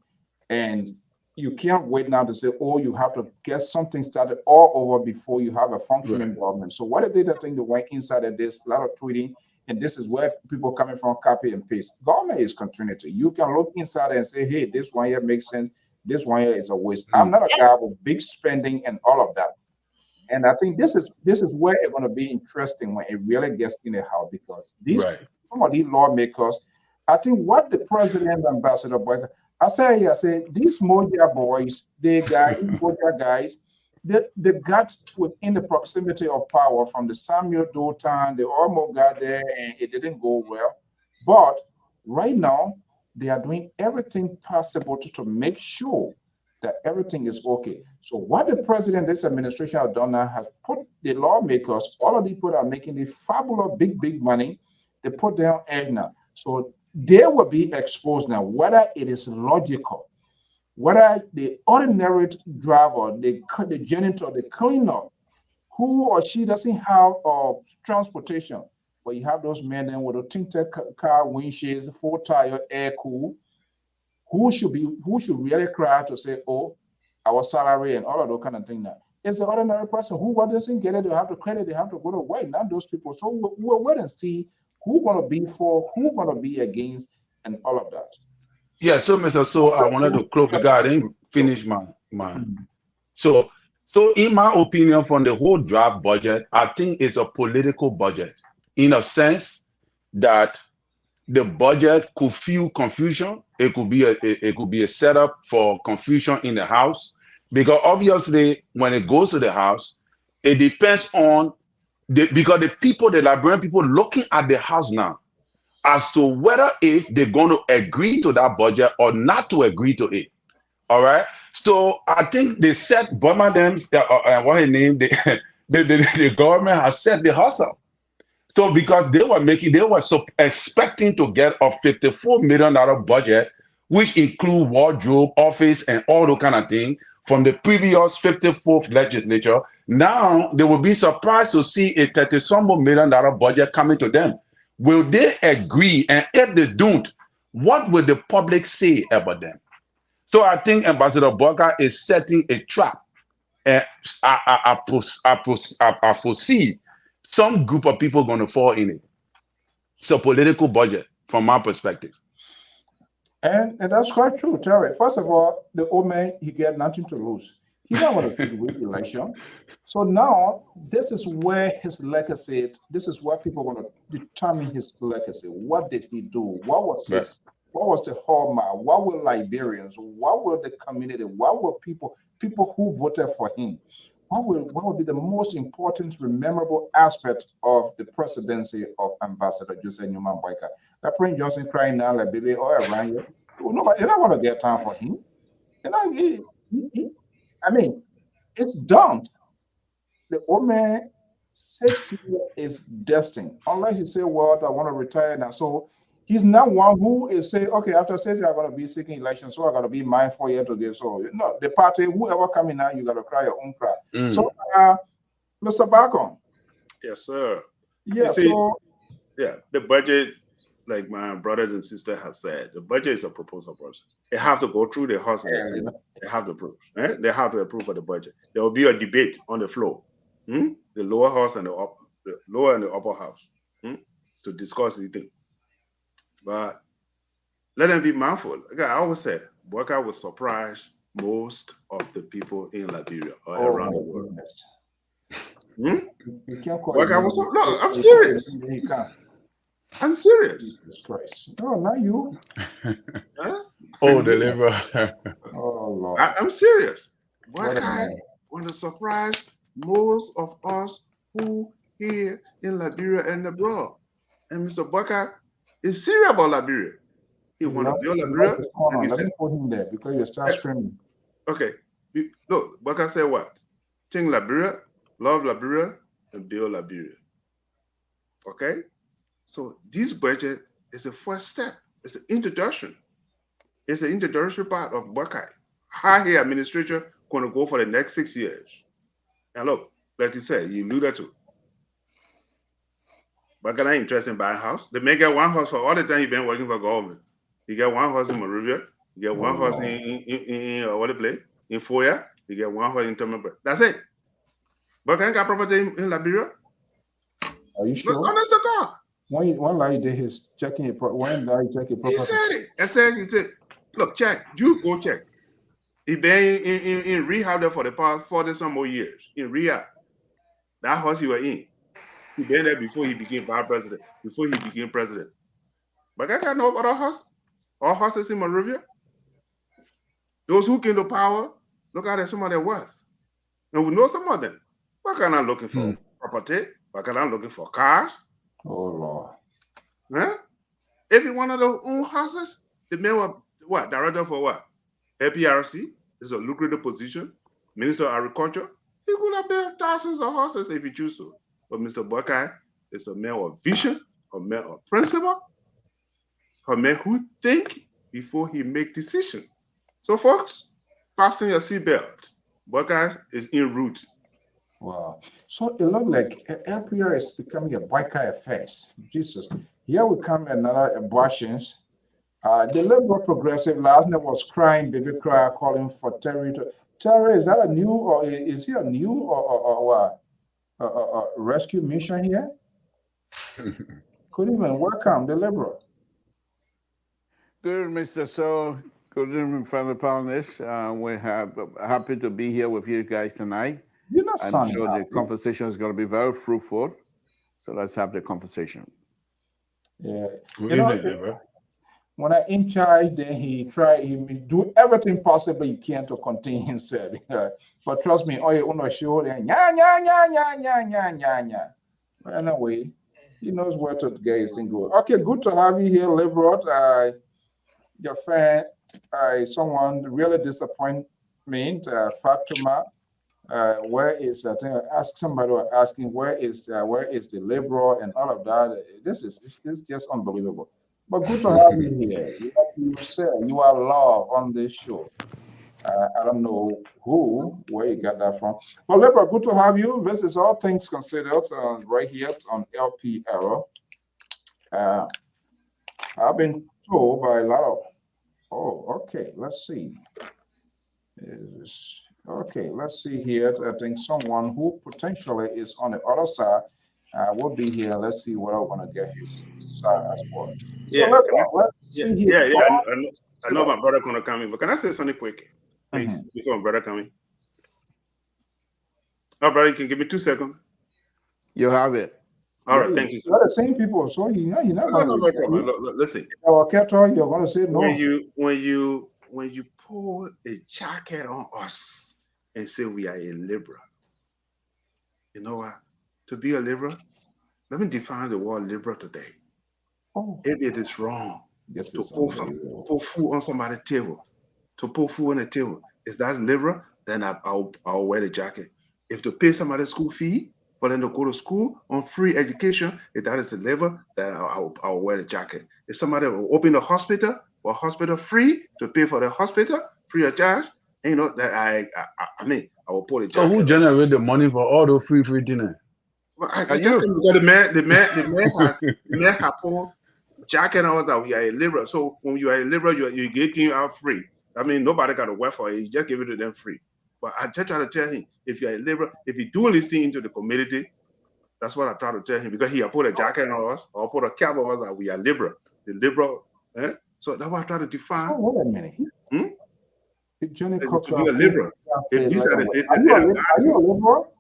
and you can't wait now to say, "Oh, you have to get something started all over before you have a right. functioning government." So what they did, I think they went inside of this, a lot of tweeting, and this is where people coming from, copy and paste. Government is continuity. You can look inside and say, "Hey, this one here makes sense. This one here is a waste." I'm Mm, not a guy Yes. with big spending and all of that. And I think this is where it's going to be interesting when it really gets in the house because these right. some of these lawmakers, I think what the president ambassador boy, I say these Moja boys, these Moja guys, they got within the proximity of power from the Samuel Dotan, they almost got there and it didn't go well. But right now, they are doing everything possible to make sure that everything is okay. So what the president, this administration have done now has put the lawmakers, all of the people that are making the fabulous big money, they put them on edge now. So they will be exposed now, whether it is logical, whether the ordinary driver, the janitor, the cleaner, who or she doesn't have transportation, but you have those men then with a tinted car windshields, full tire, air cool, who should really cry to say, oh, our salary and all of those kind of things now. It's the ordinary person who what doesn't get it, they have to credit, they have to go to work, not those people. So we'll wait and see who gonna be for, who gonna be against, and all of that. Yeah, so Mr. So I wanted to close because I didn't finish my so so in my opinion, from the whole draft budget, I think it's a political budget in a sense that the budget could feel confusion. It could be a setup for confusion in the House because obviously when it goes to the House, it depends on because the Liberian people looking at the House now as to whether if they're going to agree to that budget or not to agree to it. All right. So I think they set Burma what his name, the government has set the hustle. So because they were expecting to get a $54 million budget, which include wardrobe, office, and all those kind of things from the previous 54th legislature. Now they will be surprised to see a $30-some million budget coming to them. Will they agree? And if they don't, what will the public say about them? So I think Ambassador Boga is setting a trap. And I foresee some group of people going to fall in it. It's a political budget from my perspective. And that's quite true, Terry. First of all, the old man, he get nothing to lose. He's not going to seek re-election. So now this is where his legacy, this is where people are going to determine his legacy. What did he do? Right. What was the hallmark? What were Liberians? What were the community? What were people who voted for him? What would be the most important, memorable aspect of the presidency of Ambassador Joseph Newman Boyka? That Prince Johnson crying now like baby or around you. Nobody, they're not going to get time for him. They're not, I mean, it's done. The old man 60 is destined. Unless you say, well, I want to retire now. So he's not one who is saying, okay, after 60, I'm going to be seeking election, so I got to be mine 4 years to get. So, no, the party, whoever coming now, you got to cry your own cry. So, Mr. Bacon. Yes, sir. Yeah, You see, so. yeah, the budget like my brothers and sisters have said, the budget is a proposal process. It have to go through the House and the Senate. They have to approve. They have to approve for the budget. There will be a debate on the floor, the lower house and the lower and the upper house, to discuss the thing. But let them be mindful. Like I always say, Boyka will surprise most of the people in Liberia or around the world. You can't call Boyka was no, I'm serious. I'm serious. Jesus Christ. No, not you. Huh? Oh, deliver. Oh, Lord. I'm serious. What a Boyka man. want to surprise most of us who here in Liberia and abroad. And Mr. Boyka is serious about Liberia. He want to build Liberia. Like Let me put him there because you start screaming. Okay. Look, Boyka said what? Think Liberia, love Liberia, and build Liberia. Okay? So this budget is a first step. It's an introduction. It's an introductory part of Boyka. How his administration going to go for the next 6 years. And look, like you said, you alluded to. Boyka not interested in buying a house. They may get one house for all the time he's been working for government. You get one house in Monrovia. You get one house in what the place? In Foya. You get one house in Tomabra. That's it. Boyka ain't got property in Liberia. Are you sure? Honest to God. When like did his checking it? When did he check it properly? He said it. He said, look, check. You go check. He been in rehab there for the past 40 some more years. In rehab. That house you were in. He been there before he became vice president. Before he became president. But I got no other house. All houses in Monrovia. Those who came to power, look at some of their worth. And we know some of them. Why can't I looking for property? Why can't I looking for cars? Oh, Lord. Huh? Every one of those own houses, the man was what? Director for what? APRC is a lucrative position. Minister of Agriculture. He could have built thousands of houses if he choose to. But Mr. Boyka is a man of vision, a man of principle, a man who think before he make decision. So folks, fasten your seatbelt. Boyka is en route. Wow. So it looks like LPR is becoming a Boyka affair. Jesus. Here we come another abortions. The Liberal Progressive last night was crying, baby cry, calling for territory. Terry, is that a new or is he a new or rescue mission here? Good evening. Welcome, the Liberal. Good, Mr. So. Good evening, fellow panelists. We're happy to be here with you guys tonight. You're not I'm sure the conversation is going to be very fruitful. So let's have the conversation. Yeah. When I in charge, then he do everything possible he can to contain himself. But trust me, you want to show them, But anyway, he knows where to get his thing going. Okay, good to have you here, Liberal. Your friend, someone really disappointed me, Fatuma. Where is I think I asked somebody asking where is the Liberal and all of that. This is it's just unbelievable. But good to have you here. Like you said, you are love on this show. I don't know where you got that from. But Liberal, good to have you. This is All Things Considered right here on LP Arrow. I've been told by a lot of. Oh, okay. Let's see. Okay, let's see here. I think someone who potentially is on the other side will be here. Let's see what I want to get his side as well. So let's see here. I know my brother gonna come in, but can I say something quick, please, before my brother come in? Oh, brother, you can give me 2 seconds. You have it. All right, thank you. You're the same people, so you're not going to listen. Our cattle, you're going to say no. When you pull a jacket on us and say we are a liberal, you know what? To be a liberal, let me define the word liberal today. Oh, if it is wrong to put food on somebody's table, to put food on the table, if that's liberal, then I'll wear the jacket. If to pay somebody's school fee for them to go to school on free education, if that is the liberal, then I'll wear the jacket. If somebody will open a hospital or hospital free to pay for the hospital free of charge, you know that I will put a jacket. So who generate the money for all those free dinner? Well, I just because the man has pulled jacking us that we are a liberal. So when you are a liberal, you're getting out free. I mean, nobody got to work for it. You just give it to them free. But I just try to tell him, if you're a liberal, if you do listen into the community, that's what I try to tell him, because he put a jacket on us or put a cap on us that we are liberal. The liberal. So that's what I try to define. Oh, wait a minute. Johnny To Cochran, be a liberal. If these are are you a liberal?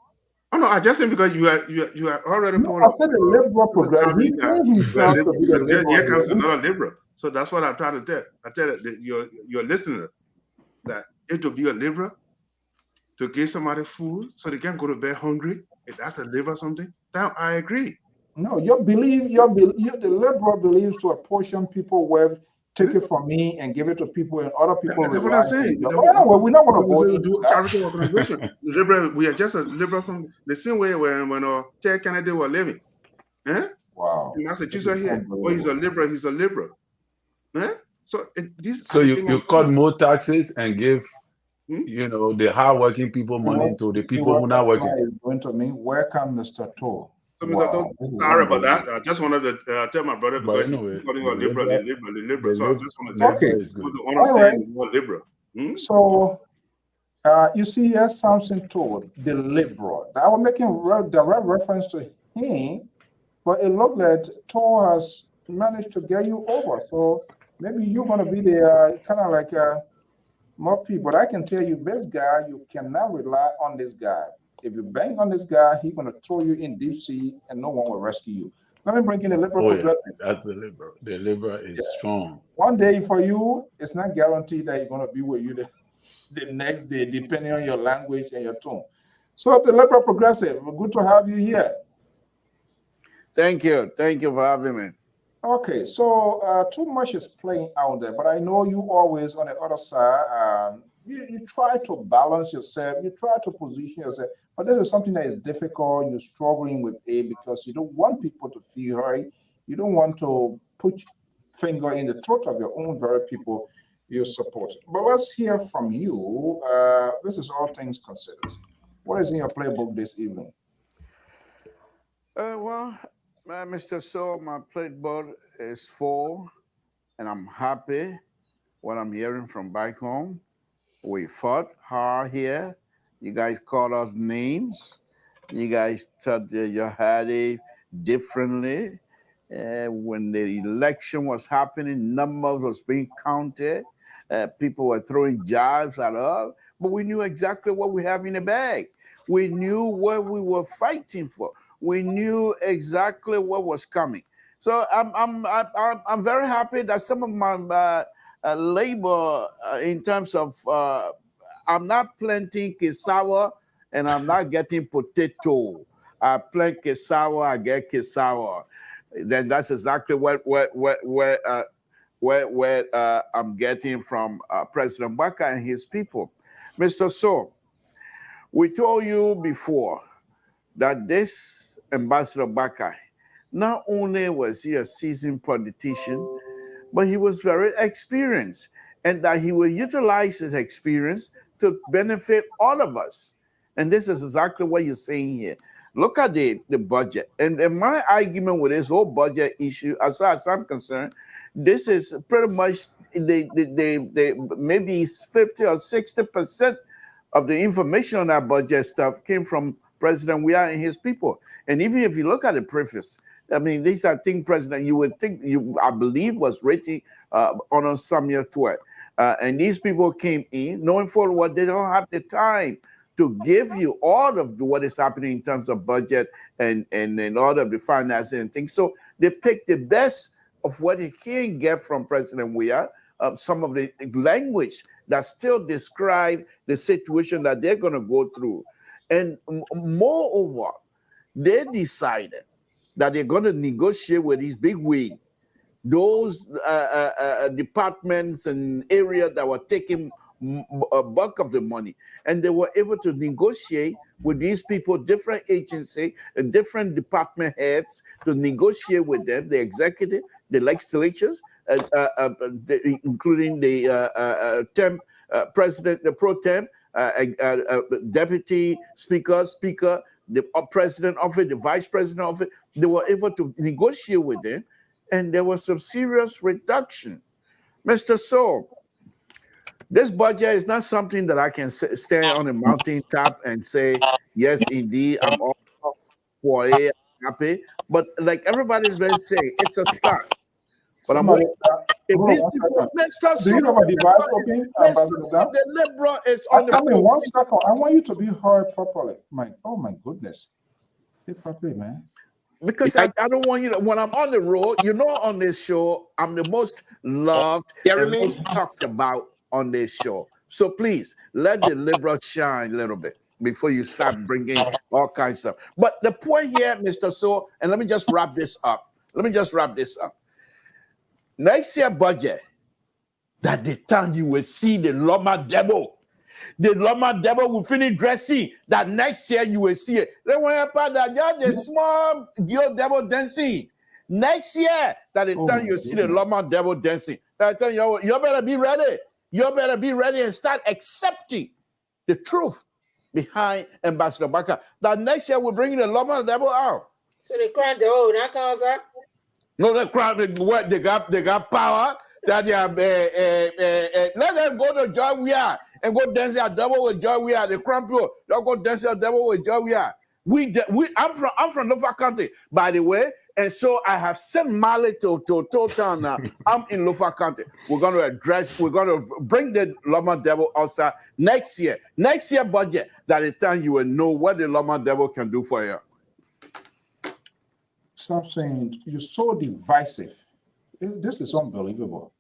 Oh no, I just said because you are already No, put I up. said a liberal progressive. He claimed himself to be a liberal. Here comes another liberal. So that's what I try to tell. I tell your listener that it will be a liberal to give somebody food so they can go to bed hungry. If that's a liberal something, then I agree. No, the liberal believes to apportion people wealth, take it from me and give it to people, and other people That's what I'm rely on saying. you. But anyway, we're not going to go We into do that. charity organization. Liberal, we are just a liberal. Something the same way when Ted Kennedy was living. Wow. In Massachusetts here, he's a liberal. He's a liberal. So So you cut more taxes and give, the hardworking people money to the people who are not working. Going to me, welcome, Mr. Toll. So, Mr. Toll, sorry about that. I just wanted to tell my brother, because he's calling a liberal. So I just want to tell you, more liberal. So, you see, yes, Samson Toll, the liberal. I was making direct reference to him, but it looked like Toll has managed to get you over. So maybe you're going to be the kind of like Murphy. But I can tell you, this guy, you cannot rely on this guy. If you bang on this guy, he's going to throw you in deep sea, and no one will rescue you. Let me bring in the liberal progressive. That's the liberal. The liberal is strong. One day for you, it's not guaranteed that he's going to be with you the next day, depending on your language and your tone. So the liberal progressive, good to have you here. Thank you. Thank you for having me. Okay, so too much is playing out there, but I know you always on the other side. You try to balance yourself, you try to position yourself, but this is something that is difficult. You're struggling with it because you don't want people to feel hurt. You don't want to put finger in the throat of your own very people you support. But let's hear from you. This is all things considered. What is in your playbook this evening? Mr. So, my playbook is full, and I'm happy what I'm hearing from back home. We fought hard here. You guys called us names. You guys thought that you had it differently. When the election was happening, numbers was being counted. People were throwing jabs at us, but we knew exactly what we have in the bag. We knew what we were fighting for. We knew exactly what was coming. So I'm very happy that some of my labor in terms of I'm not planting cassava and I'm not getting potato. I plant cassava, I get cassava. Then that's exactly what I'm getting from President Baka and his people. Mr. So, we told you before that this Ambassador Baka, not only was he a seasoned politician, but he was very experienced, and that he will utilize his experience to benefit all of us. And this is exactly what you're saying here. Look at the budget. And my argument with this whole budget issue, as far as I'm concerned, this is pretty much the maybe 50 or 60% of the information on that budget stuff came from President Weah and his people. And even if you look at the preface, I mean, these are things President you would think I believe was written on Samuel 12. And these people came in knowing full well they don't have the time to give you all of what is happening in terms of budget and all of the financing and things. So they picked the best of what they can get from President Weah, some of the language that still describe the situation that they're going to go through. And moreover, they decided that they're going to negotiate with these big wigs, those departments and areas that were taking a bulk of the money, and they were able to negotiate with these people, different agency, different department heads, to negotiate with them, the executive, the legislatures, including the temp president, the pro temp, deputy speaker, the president of it, the vice president of it. They were able to negotiate with them and there was some serious reduction. Mr. So, this budget is not something that I can stand on a mountaintop and say, yes, indeed, I'm all for it, happy. But like everybody's been saying, it's a start. But I'm Somebody, waiting. If hold on these one people, second. Mr. Do you So, have a device open, Mr. Ambassador So, Dan? the liberal is I on the come in 1 second. I want you to be heard properly. Oh my goodness. Say properly, man. because I don't want you to, when I'm on the road, on this show, I'm the most loved and Jeremy, most talked about on this show. So please let the liberals shine a little bit before you start bringing all kinds of stuff. But the point here, Mr. So, and let me just wrap this up. Next year budget, that the time you will see the Loma Debo. The Loma Debo will finish dressing. That next year you will see it. Then when you part that just the small girl Debo dancing. Next year, that the time you see the Loma Debo dancing. That time you better be ready. You better be ready and start accepting the truth behind Ambassador Baka. That next year we're bringing the Loma Debo out. So they crying the road, that comes up. No, the crowd, what they got power. That they are, let them go to Joy We Are and go dance at double with Joy We Are. The crown people, they'll go dance at double with Joy We Are. I'm from Lofa County, by the way, and so I have sent Mali to Town now. I'm in Lofa County. We're going to bring the Loma Devil outside next year. Next year budget, that the time you will know what the Loma Devil can do for you. Stop saying you're so divisive. This is unbelievable.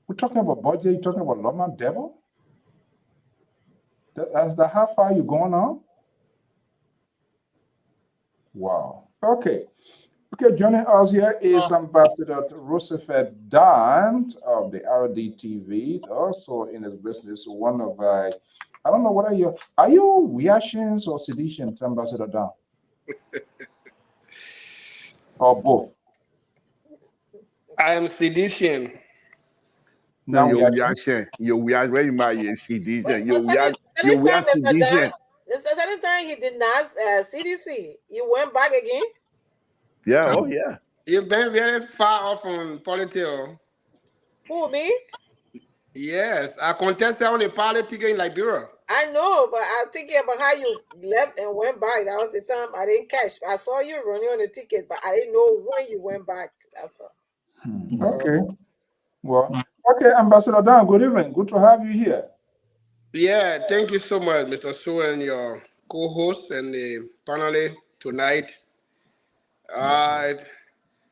We're talking about budget. You're talking about Loma Devil. That's how far you going on? Wow. Okay. Joining us here is Ambassador Roosevelt Dant of the RDTV, also in his business, one of I don't know what are you reactions or seditions, Ambassador Dant? Or both? I am sedition. No, you reaction. We are very much sedition. We are sedition. The second time he did not CDC. You went back again? Yeah, oh yeah. You've been very far off from politics. Who, me? Yes, I contested on the party ticket in Liberia. I know, but I'm thinking about how you left and went back. That was the time I didn't catch. I saw you running on the ticket, but I didn't know when you went back. That's all. Okay. Well, okay, Ambassador Dan, good evening. Good to have you here. Yeah, thank you so much, Mr. Su, and your co-host and the panel tonight.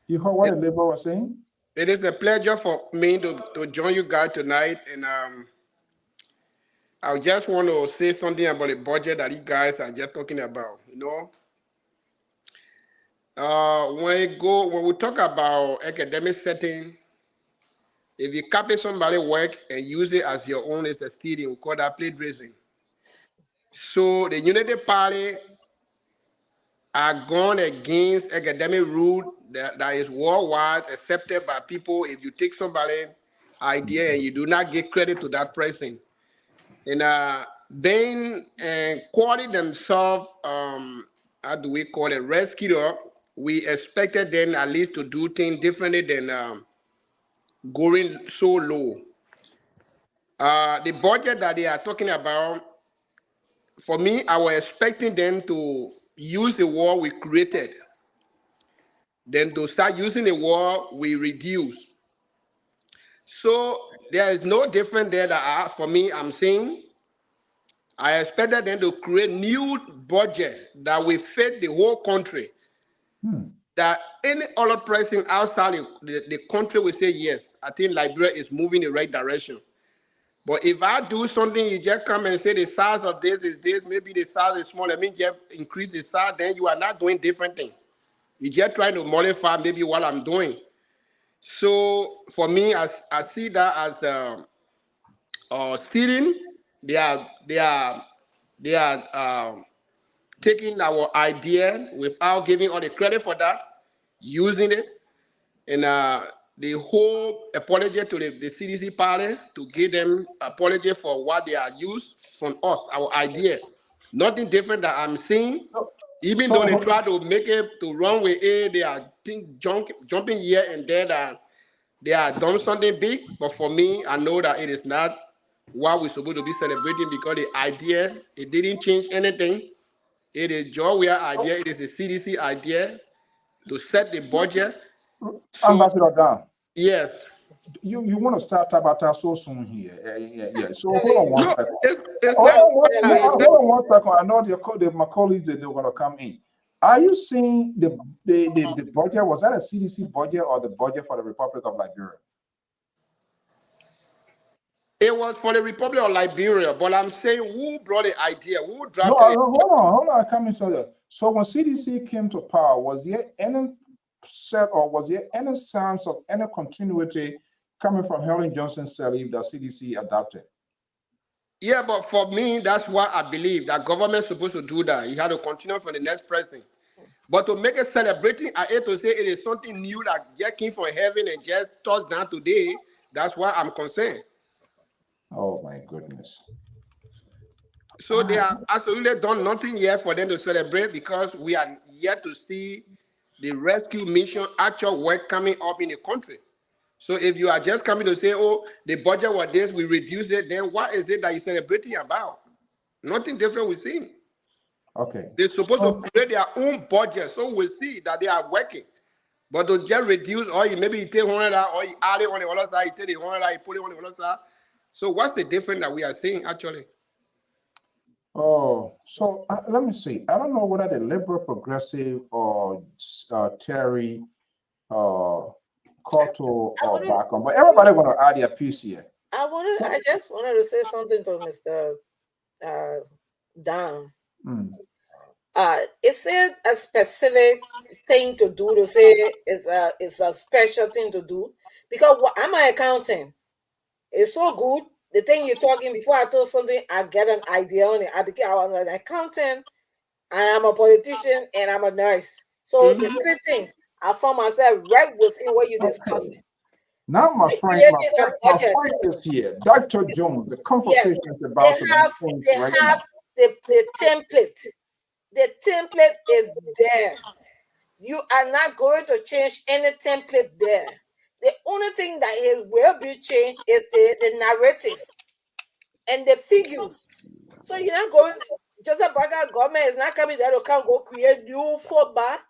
You heard what the Labour was saying? It is a pleasure for me to join you guys tonight, and I just want to say something about the budget that you guys are just talking about. When we talk about academic setting, if you copy somebody's work and use it as your own, it's a stealing. We call that plagiarism. So the Unity Party are gone against academic rule that is worldwide accepted by people. If you take somebody's idea and you do not give credit to that person, and then calling themselves, how do we call it, rescuer, we expected them at least to do things differently than going so low. The budget that they are talking about, for me, I was expecting them to use the word we created, then to start using the word we reduce. So there is no difference there that for me, I'm saying, I expected them to create new budget that will fit the whole country. That any other person outside the country will say, yes, I think Liberia is moving in the right direction. But if I do something, you just come and say the size of this is this, maybe the size is small, let me just increase the size, then you are not doing different things. You're just trying to modify maybe what I'm doing. So for me, I see that as stealing. They are taking our idea without giving all the credit for that, using it, and the whole apology to the CDC party to give them apology for what they are used from us, our idea. Nothing different that I'm seeing. Even though they try to make it to run with it, they are jumping here and there that they are done something big. But for me, I know that it is not what we're supposed to be celebrating because the idea, it didn't change anything. It is Georgia idea. It is the CDC idea to set the budget. So, Ambassador Dan, yes. you want to start Tabata so soon here? Yeah. So hold on one No, second. it's Hold not. on one second. I know my colleagues they're going to come in. Are you seeing the budget? Was that a CDC budget or the budget for the Republic of Liberia? It was for the Republic of Liberia, but I'm saying who brought the idea? Who No, drafted it? hold on. I come into that. So when CDC came to power, was there any set or was there any sense of any continuity coming from Helen Johnson's leave that CDC adopted? Yeah, but for me, that's what I believe, that government's supposed to do that. You have to continue for the next president. But to make it celebrating, I hate to say it is something new that just came from heaven and just touched down today. That's why I'm concerned. Oh my goodness. So they are absolutely done nothing yet for them to celebrate because we are yet to see the rescue mission actual work coming up in the country. So if you are just coming to say, oh, the budget was this, we reduced it, then what is it that you're celebrating about? Nothing different we see. Okay. They're supposed to create their own budget, so we see that they are working. But to just reduce, or maybe you take 100 out, or you add it on the other side, you take the 100 out, you put it on the other side. So what's the difference that we are seeing actually? Oh, so let me see. I don't know whether the liberal, progressive, or Terry, Cotto, or Bacon, but everybody going to add their piece here. I just wanted to say something to Mr. Dan. Is it a specific thing to do to say it's a special thing to do? Because I'm an accountant. It's so good. The thing you're talking before I told something, I get an idea on it. I was an accountant, I am a politician, and I'm a nurse. So the three things, I found myself right within what you're discussing. Now, my friend is here. Dr. Jones, the conversation is about they have the template. The template is there. You are not going to change any template there. The only thing that will be changed is the narrative and the figures. So you're not going, Joseph Baga government is not coming there to come go create new format.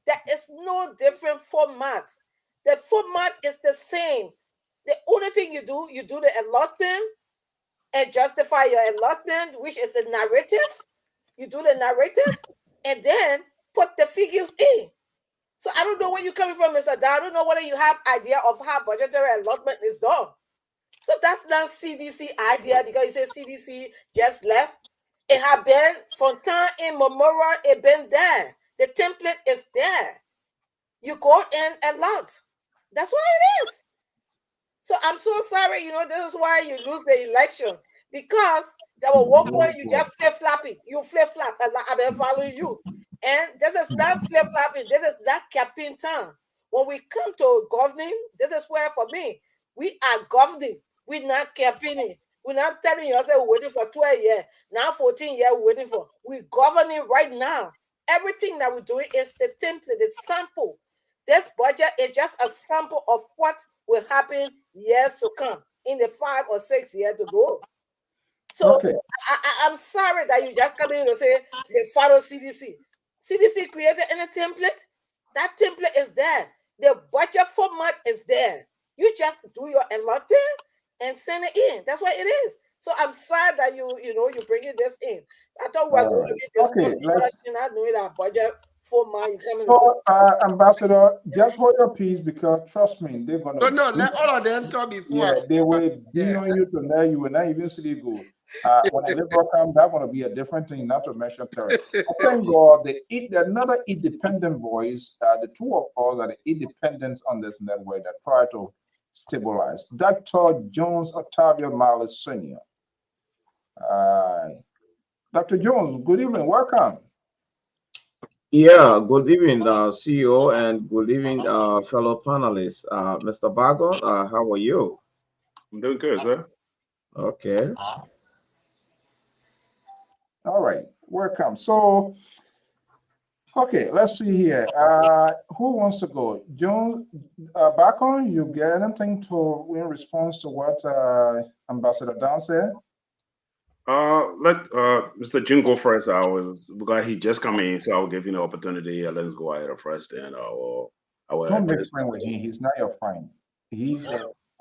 There is no different format. The format is the same. The only thing you do the allotment and justify your allotment, which is the narrative. You do the narrative and then put the figures in. So I don't know where you're coming from, Mr. Da. I don't know whether you have idea of how budgetary allotment is done. So that's not CDC idea because you said CDC just left. It had been from time immemorial, it been there. The template is there. You go in and lot. That's what it is. So I'm so sorry, this is why you lose the election. Because there was one point you get flip-flopping. You flip-flop. I've been following you. And this is not flip-flopping. This is not capping time. When we come to governing, this is where for me, we are governing. We're not campaigning. We're not telling you, we're waiting for 12 years. Now 14 years we're waiting for. We're governing right now. Everything that we're doing is the template, the sample. This budget is just a sample of what will happen years to come in the 5 or 6 years to go. So I'm sorry that you just come in to say they follow CDC. CDC created any template. That template is there. The budget format is there. You just do your allotment and send it in. That's what it is. So I'm sad that you're bringing this in. I thought we were going to be discussing not knowing our budget format. So, Ambassador, just hold your peace because trust me, they're gonna. No, let all of them talk before. Yeah, they will be on you to know you will not even see it go. When a liberal comes, that's going to be a different thing, not to mention terror. Thank God, another independent voice. The two of us are the independents on this network that try to stabilize. Dr. Jones Octavio Miles Sr. Dr. Jones, good evening. Welcome. Yeah, good evening, CEO, and good evening, fellow panelists. Mr. Bagon, how are you? I'm doing good, sir. Okay. All right, welcome. So Okay, let's see here. Who wants to go? John, back on, you get anything to in response to what Ambassador Dan said? Let Mr. Jim go first. Because he just come in, so I will give you an opportunity. Let us go ahead first, and I will Don't make address. friends with him. He's not your friend. He's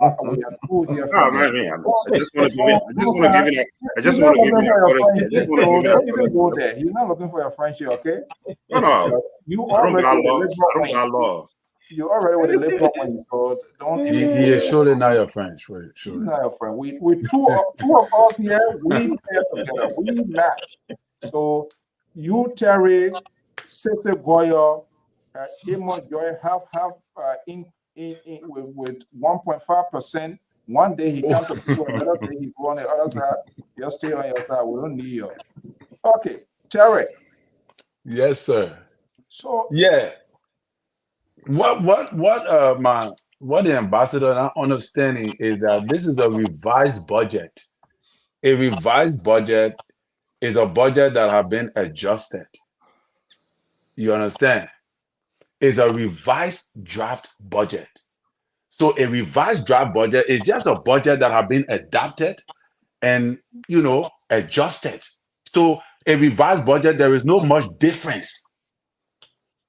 we are two here Oh from man, him. I just want to give it. I just want to give it. I He's just not want to give looking it for a your courtesy. I friendship, just want to so give it a don't even go courtesy. there. He's not looking for your friendship, okay? No, no, You I don't already got with the law. liberal I don't wing. got law. You already with the liberal wing, so don't even He go is there. surely not your friend. He's Surely. not your friend. We two of us here, we pair together, we match. So you, Terry, Cece Goyo, Amos Joy have in with 1.5%. One day he come to people, another day he go on the other side. You stay on your side. We don't need you. Okay, Terry. Yes, sir. So Yeah. What the ambassador not understanding is that this is a revised budget. A revised budget is a budget that have been adjusted. You understand? It's a revised draft budget. So a revised draft budget is just a budget that have been adapted and adjusted. So a revised budget, there is no much difference.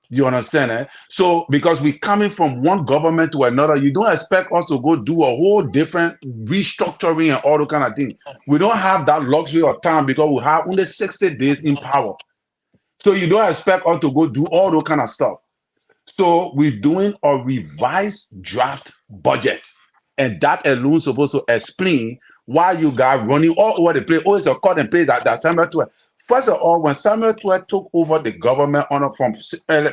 You understand, eh? So because we coming from one government to another, you don't expect us to go do a whole different restructuring and all the kind of things. We don't have that luxury of time because we have only 60 days in power. So you don't expect us to go do all those kind of stuff. So we're doing a revised draft budget. And that alone is supposed to explain why you guys running all over the place. Oh, it's a cut and paste that Samuel 12. First of all, when Samuel 12 took over the government from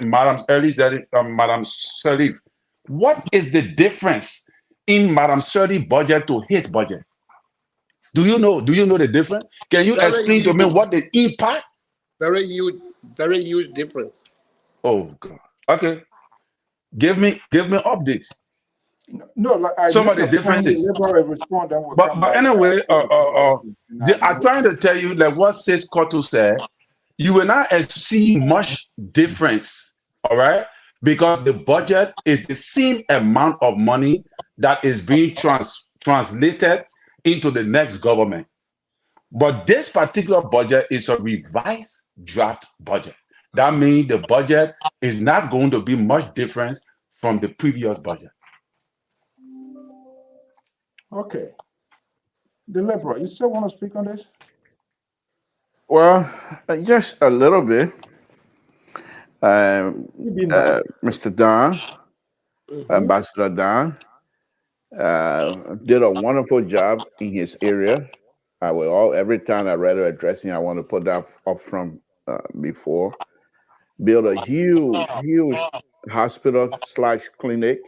Madam Sharif, what is the difference in Madam Sharif's budget to his budget? Do you know the difference? Can you Very explain to me huge, what the impact? very huge difference. Oh God. Okay. Give me updates. no, like I Some make of the a point, the differences. liberal will respond, then we'll But come but back. anyway, I'm trying to tell you like what Sis Cotto said. You will not see much difference, all right? Because the budget is the same amount of money that is being translated into the next government. But this particular budget is a revised draft budget. That means the budget is not going to be much difference from the previous budget. Okay. The liberal, you still want to speak on this? Well, just a little bit. You've been back. Mr. Don, Ambassador Don, did a wonderful job in his area. Every time I read her addressing, I want to put that up from before. Built a huge hospital / clinic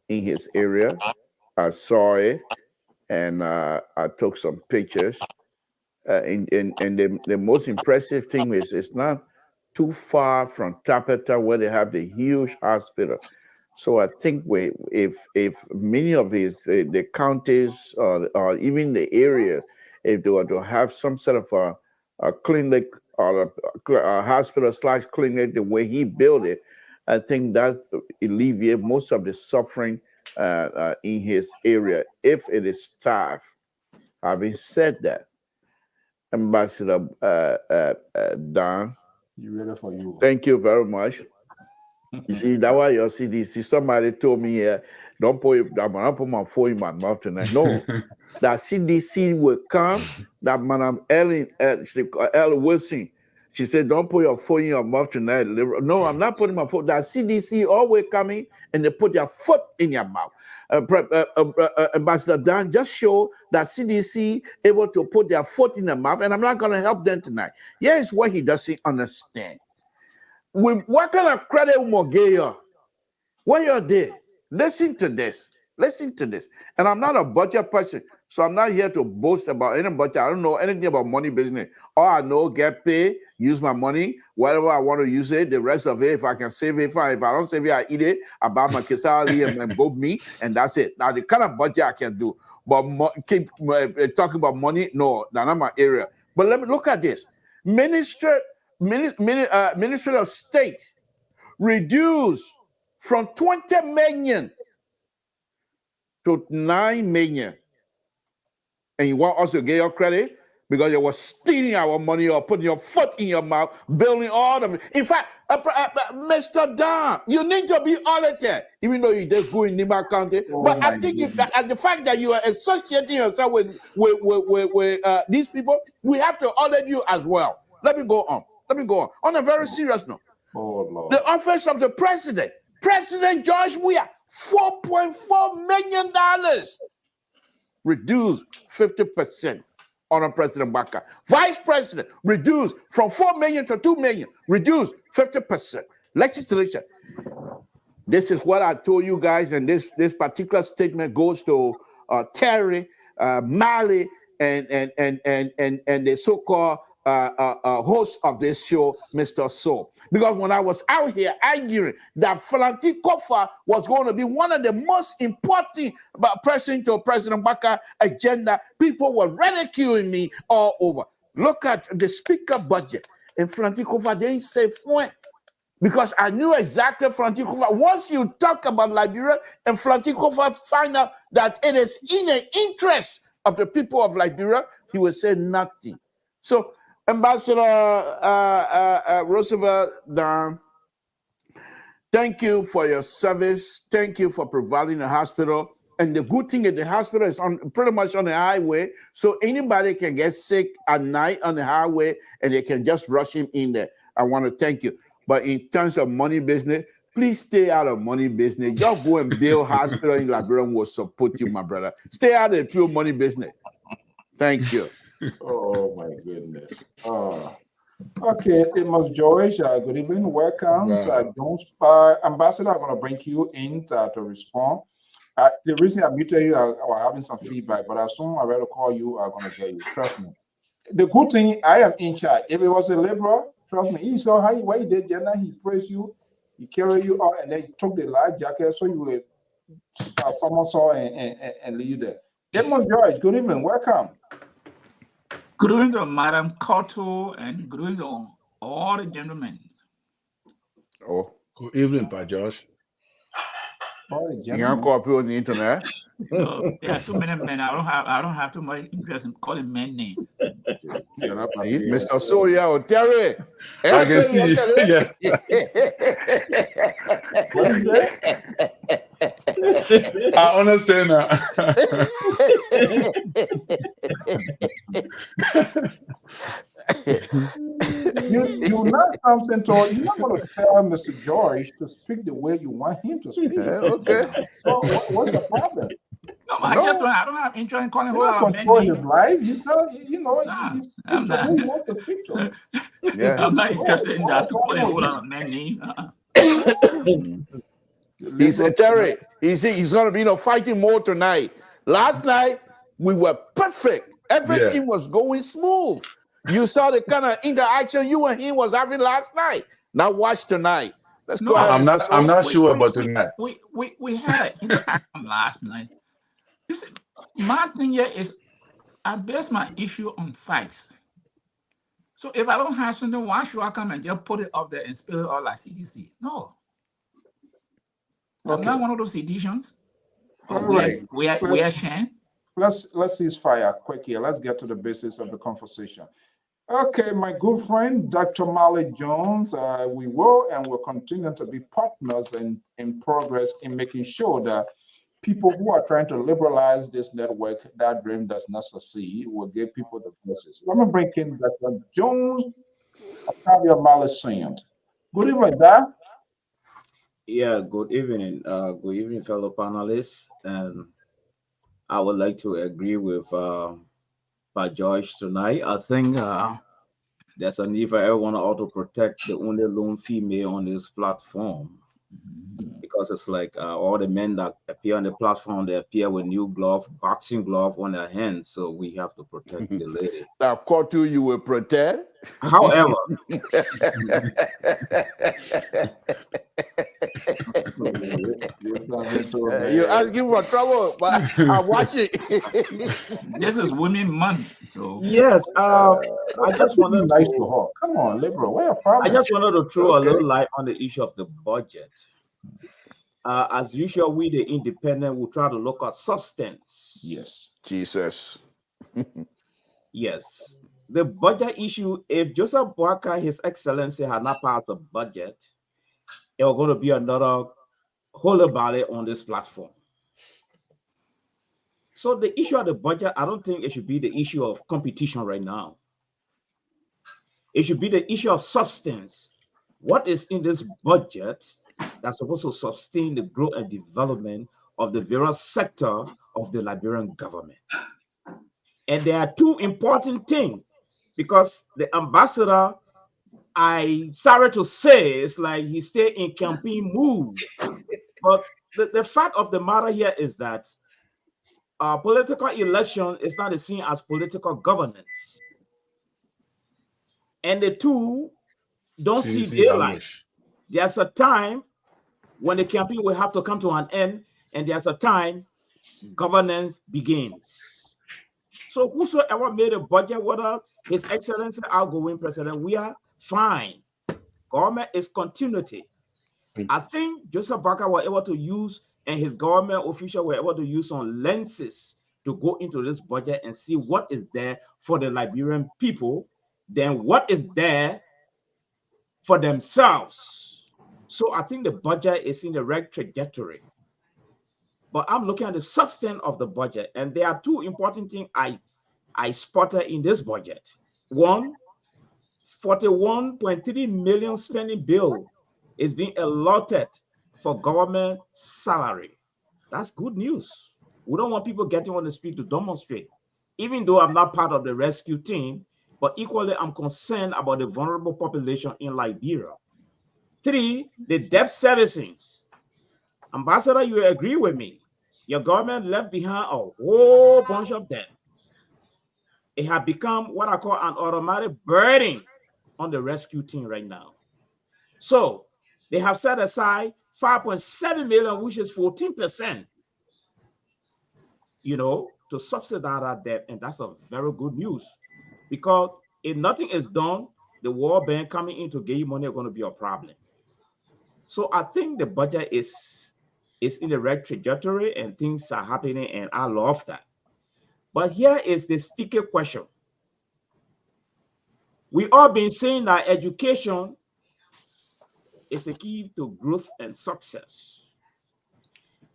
in his area. I saw it, and I took some pictures. And the most impressive thing is it's not too far from Tapeta where they have the huge hospital. So I think if many of the counties or even the areas, if they were to have some sort of a clinic or a hospital / clinic the way he built it, I think that alleviate most of the suffering in his area if it is staffed. Having said that, Ambassador Don, You ready for you? thank you very much. You see, that's why your CDC, somebody told me, don't put my phone in my mouth tonight. No, that CDC will come, that Madam Ellen Wilson, she said, don't put your phone in your mouth tonight. No, I'm not putting my phone. That CDC always coming and they put their foot in your mouth. Ambassador Dan just show that CDC able to put their foot in their mouth, and I'm not going to help them tonight. Here's what he doesn't understand. What kind of credit will give you? When you're there, listen to this. Listen to this. And I'm not a budget person, so I'm not here to boast about any budget. I don't know anything about money business. All I know, get paid, use my money, whatever I want to use it. The rest of it, if I can save it, fine. If I don't save it, I eat it. I buy my kesali and goat meat, and that's it. Now, the kind of budget I can do. But keep talking about money, no, that's not my area. But let me look at this. Minister Ministry of State reduced from 20 million to 9 million. And you want us to get your credit because you were stealing our money or putting your foot in your mouth, building all of it. In fact, Mr. Don, you need to be audited, even though you just go in Nima County. But I think the fact that you are associating yourself with these people, we have to audit you as well. Let me go on. On a very serious note. Oh, Lord. The office of the president, President George Weah, $4.4 million. Reduced 50% on President Baka. Vice President reduced from 4 million to 2 million, reduced 50%. Legislature. This is what I told you guys, and this particular statement goes to Terry, Mali, and the so-called host of this show, Mr. So. Because when I was out here arguing that Falanti Kofa was going to be one of the most important person to President Baka agenda, people were ridiculing me all over. Look at the speaker budget. And Falanti Kofa didn't say point. Because I knew exactly Falanti Kofa. Once you talk about Liberia and Falanti Kofa find out that it is in the interest of the people of Liberia, he will say nothing. So Ambassador Roosevelt, Don, thank you for your service. Thank you for providing a hospital. And the good thing is the hospital is pretty much on the highway, so anybody can get sick at night on the highway, and they can just rush him in there. I want to thank you. But in terms of money business, please stay out of money business. Y'all go and build hospital in Liberia will support you, my brother. Stay out of the pure money business. Thank you. Oh my goodness. Okay, Amos George, good evening, welcome. Ambassador, I'm going to bring you in to respond. The reason I muted you, I was having some feedback, but as soon as I ready to call you, I'm going to get you. Trust me. The good thing, I am in charge. If it was a liberal, trust me, he saw how what he did, Jenna, he praised you, he carried you out, and then he took the life jacket so you were someone saw and leave you there. Amos George, good evening, welcome. Good evening to Madam Cotto and good evening to all the gentlemen. Oh, good evening, Pa Josh. You can't call people on the internet. No, there are too many men. I don't have too much interest in calling men names. Mr. Soya or Terry. I can see. Yeah. I understand now. You not something to you're not going to tell Mr. George to speak the way you want him to speak. Okay. So what's the problem? No, I don't have interest in calling whole lot of men his names. life. He's not, he speaks the way he wants to speak to him. Yeah. I'm not interested in that to call a whole lot of men names. He said, Terry, he's going to be in a fighting mode tonight. Last night, we were perfect. Everything was going smooth. You saw the kind of interaction you and him was having last night. Now watch tonight. Let's go ahead. I'm not sure about tonight. We had an interaction last night. My thing here is I base my issue on facts. So if I don't have something, why should I come and just put it up there and spill it all like CDC? No. I'm not one of those editions. All right. We are Shan. Let's cease fire quick here. Let's get to the basis of the conversation. Okay, my good friend, Dr. Malik Jones, we will and will continue to be partners in progress in making sure that people who are trying to liberalize this network, that dream does not succeed, will give people the voices. Let me bring in Dr. Jones, Octavia Malik Sand. Good evening, Doc. Yeah, good evening. Good evening, fellow panelists. And I would like to agree with by George tonight. I think there's a need for everyone to auto protect the only lone female on this platform, because it's like all the men that appear on the platform, they appear with new glove, boxing glove on their hands. So we have to protect the lady. Now, Kotu, you will protect. However, You're asking for trouble, but I'm watching. This is Women Month, so yes, I just wanted nice to to. her. Come on, liberal. What a I problem. just wanted to throw a Okay. little light on the issue of the budget. As usual, we the independent will try to look at substance. Yes. Jesus. Yes. The budget issue, if Joseph Boakai, His Excellency, had not passed a budget, it was going to be another whole ballot on this platform. So the issue of the budget, I don't think it should be the issue of competition right now. It should be the issue of substance. What is in this budget that's supposed to sustain the growth and development of the various sector of the Liberian government? And there are two important things, because the ambassador, I sorry to say, it's like he stay in campaign mood. But the fact of the matter here is that political election is not the same as political governance. And the two don't see daylight. There's a time when the campaign will have to come to an end, and there's a time governance begins. So whosoever made a budget, whether His Excellency outgoing president, we are fine. Government is continuity. I think Joseph Barker was able to use, and his government official were able to use some lenses to go into this budget and see what is there for the Liberian people, then what is there for themselves. So I think the budget is in the right trajectory. But I'm looking at the substance of the budget, and there are two important things I spotted in this budget. One, 41.3 million spending bill is being allotted for government salary. That's good news. We don't want people getting on the street to demonstrate. Even though I'm not part of the rescue team, but equally I'm concerned about the vulnerable population in Liberia. Three, the debt servicing. Ambassador, you agree with me. Your government left behind a whole bunch of debt. It has become what I call an automatic burden on the rescue team right now. So they have set aside 5.7 million, which is 14%, to subsidize that debt. And that's a very good news, because if nothing is done, the World Bank coming in to give you money is going to be a problem. So I think the budget is in the right trajectory and things are happening, and I love that. But here is the sticky question. We all been saying that education is the key to growth and success.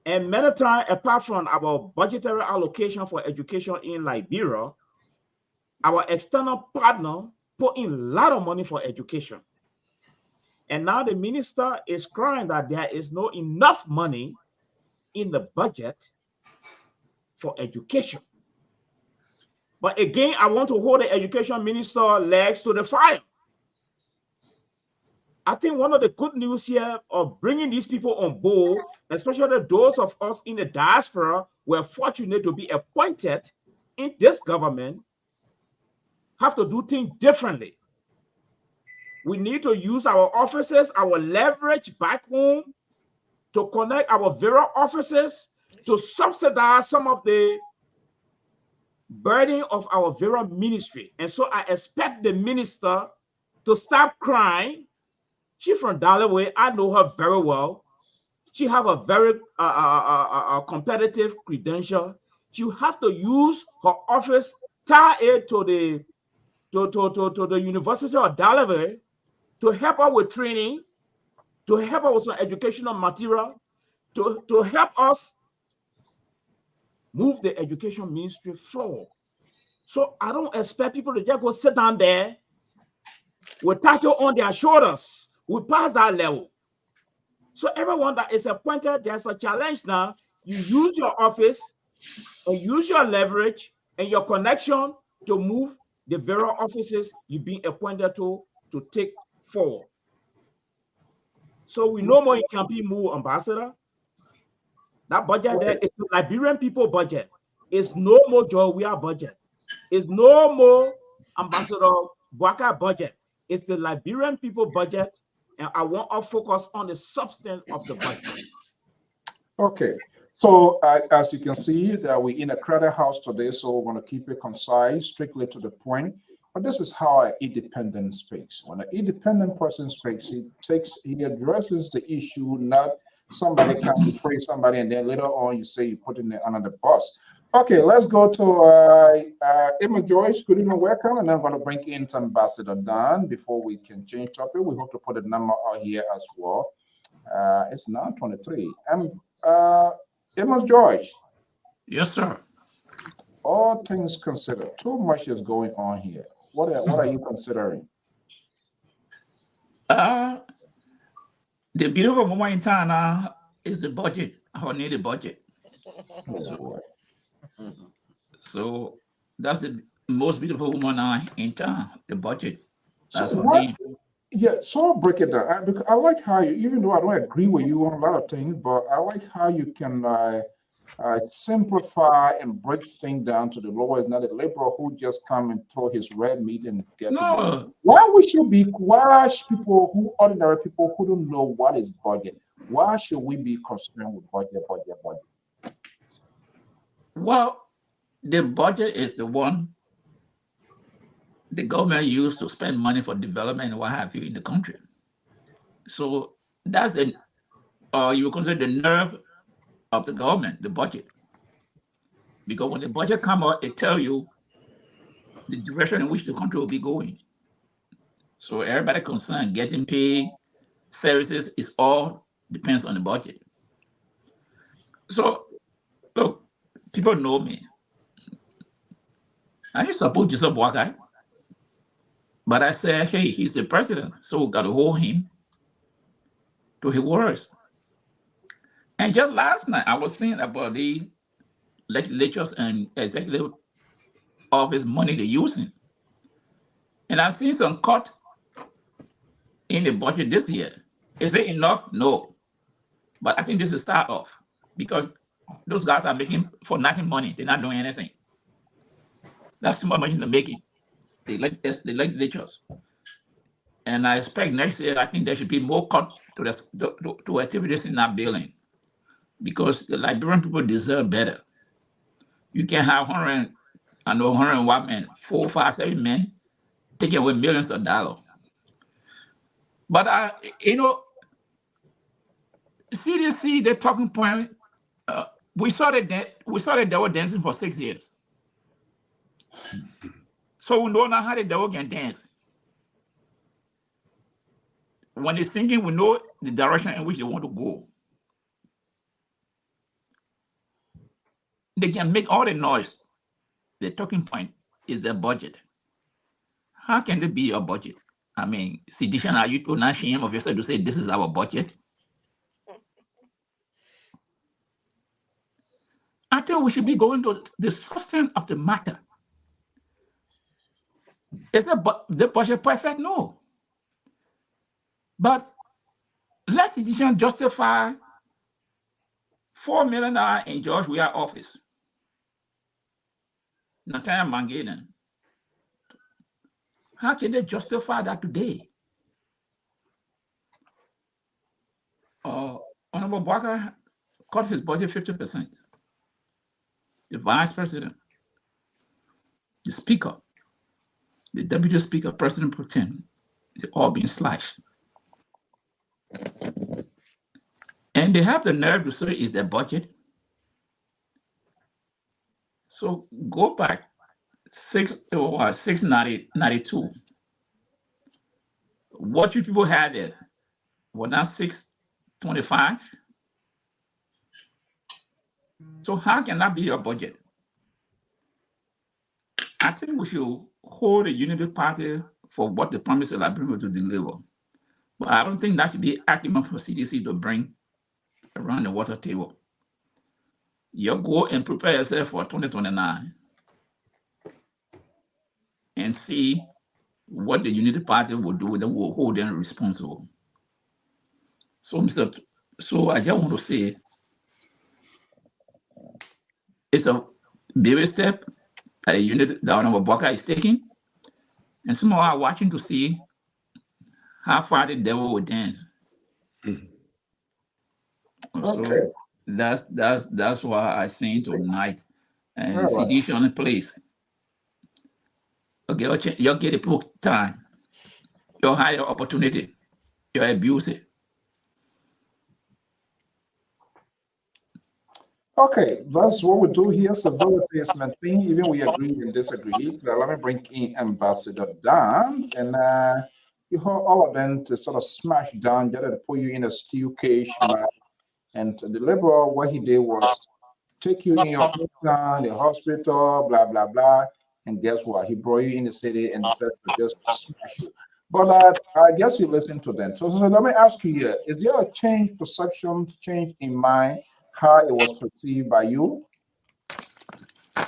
And many times, apart from our budgetary allocation for education in Liberia, our external partner put in a lot of money for education. And now the minister is crying that there is not enough money in the budget for education. But again, I want to hold the education minister legs to the fire. I think one of the good news here of bringing these people on board, especially those of us in the diaspora, were fortunate to be appointed in this government, have to do things differently. We need to use our offices, our leverage back home, to connect our various offices to subsidize some of the burden of our various ministry. And so I expect the minister to stop crying. She's from Dallaway. I know her very well. She have a very competitive credential. She have to use her office, tie it to the University of Dallaway to help her with training, to help her with some educational material, to help us move the education ministry forward. So I don't expect people to just go sit down there with title on their shoulders. We pass that level. So everyone that is appointed, there's a challenge now. You use your office and use your leverage and your connection to move the various offices you've been appointed to take forward. So we no more it can be more, Ambassador. That budget there is the Liberian people budget. It's no more Joawea budget. It's no more Ambassador Bwaka budget. It's the Liberian people budget, and I want to focus on the substance of the budget. Okay. So as you can see, that we're in a crowded house today, so we're going to keep it concise, strictly to the point. But this is how an independent speaks. When an independent person speaks, he addresses the issue, not somebody comes to praise somebody and then later on you say you put in another bus. Okay, let's go to Emma Joyce. Good evening, welcome. And I'm going to bring in Ambassador Don before we can change topic. We hope to put a number out here as well. It's now 23. Emma George. Yes, sir. All things considered, too much is going on here. What are you considering? The beautiful moment in time now is the budget. Our needed budget. So that's the most beautiful woman now in town. The budget. That's her name. Yeah, so I'll break it down. Because I like how you, even though I don't agree with you on a lot of things, but I like how you can simplify and break things down to the lowest. Not a liberal who just come and throw his red meat and get. No. Why people who ordinary people who don't know what is budget? Why should we be concerned with budget? Well, the budget is the one the government used to spend money for development and what have you in the country. So that's the you consider the nerve of the government, the budget. Because when the budget comes out, it tells you the direction in which the country will be going. So everybody concerned, getting paid, services, is all depends on the budget. So look, people know me. I ain't supposed to support guy. But I said, hey, he's the president, so we got to hold him to his words. And just last night, I was saying about the legislatures and executive office money they're using. And I've seen some cut in the budget this year. Is it enough? No. But I think this is a start off because those guys are making for nothing money. They're not doing anything. That's too much money they're making. They legislatures. And I expect next year, I think there should be more cut to activities in that building because the Liberian people deserve better. You can have 100 what men, 4, 5, 7 men taking away millions of dollars. But CDC, the talking point, we started devil dancing for 6 years. So we know now how the devil can dance. When they're singing, we know the direction in which they want to go. They can make all the noise. The talking point is their budget. How can it be your budget? I mean, Sidishan, are you not ashamed of yourself to say this is our budget? I think we should be going to the substance of the matter. Is the budget perfect? No. But let Sidishan justify $4 million in George Weah office. Natalia Mangaden. How can they justify that today? Honorable Barker cut his budget 50%. The vice president, the speaker, the deputy speaker, President Pro Tem, they're all being slashed. And they have the nerve to say it's their budget. So go back 692. What you people had there? Well, now 625. So how can that be your budget? I think we should hold the Unity Party for what they promised the Liberians to deliver. But I don't think that should be an argument for CDC to bring around the water table. You go and prepare yourself for 2029 and see what the Unity Party will do. Then we'll hold them responsible. So, so I just want to say it's a baby step that the unit that Honorable Baka is taking, and some are watching to see how far the devil will dance. Okay. So that's why I sing tonight, and All right. sedition in place. Okay, you get a book time, your higher opportunity, you abuse it. Okay, that's what we do here. Civility is maintained, even we agree and disagree. Let me bring in Ambassador Dan, and you heard all of them to sort of smash down, just to put you in a steel cage match. And the liberal, what he did was take you in your hometown, the hospital, blah blah blah. And guess what? He brought you in the city and decided to just smash you. But I guess you listen to them. So let me ask you here: is there a change perception, change in mind, how it was perceived by you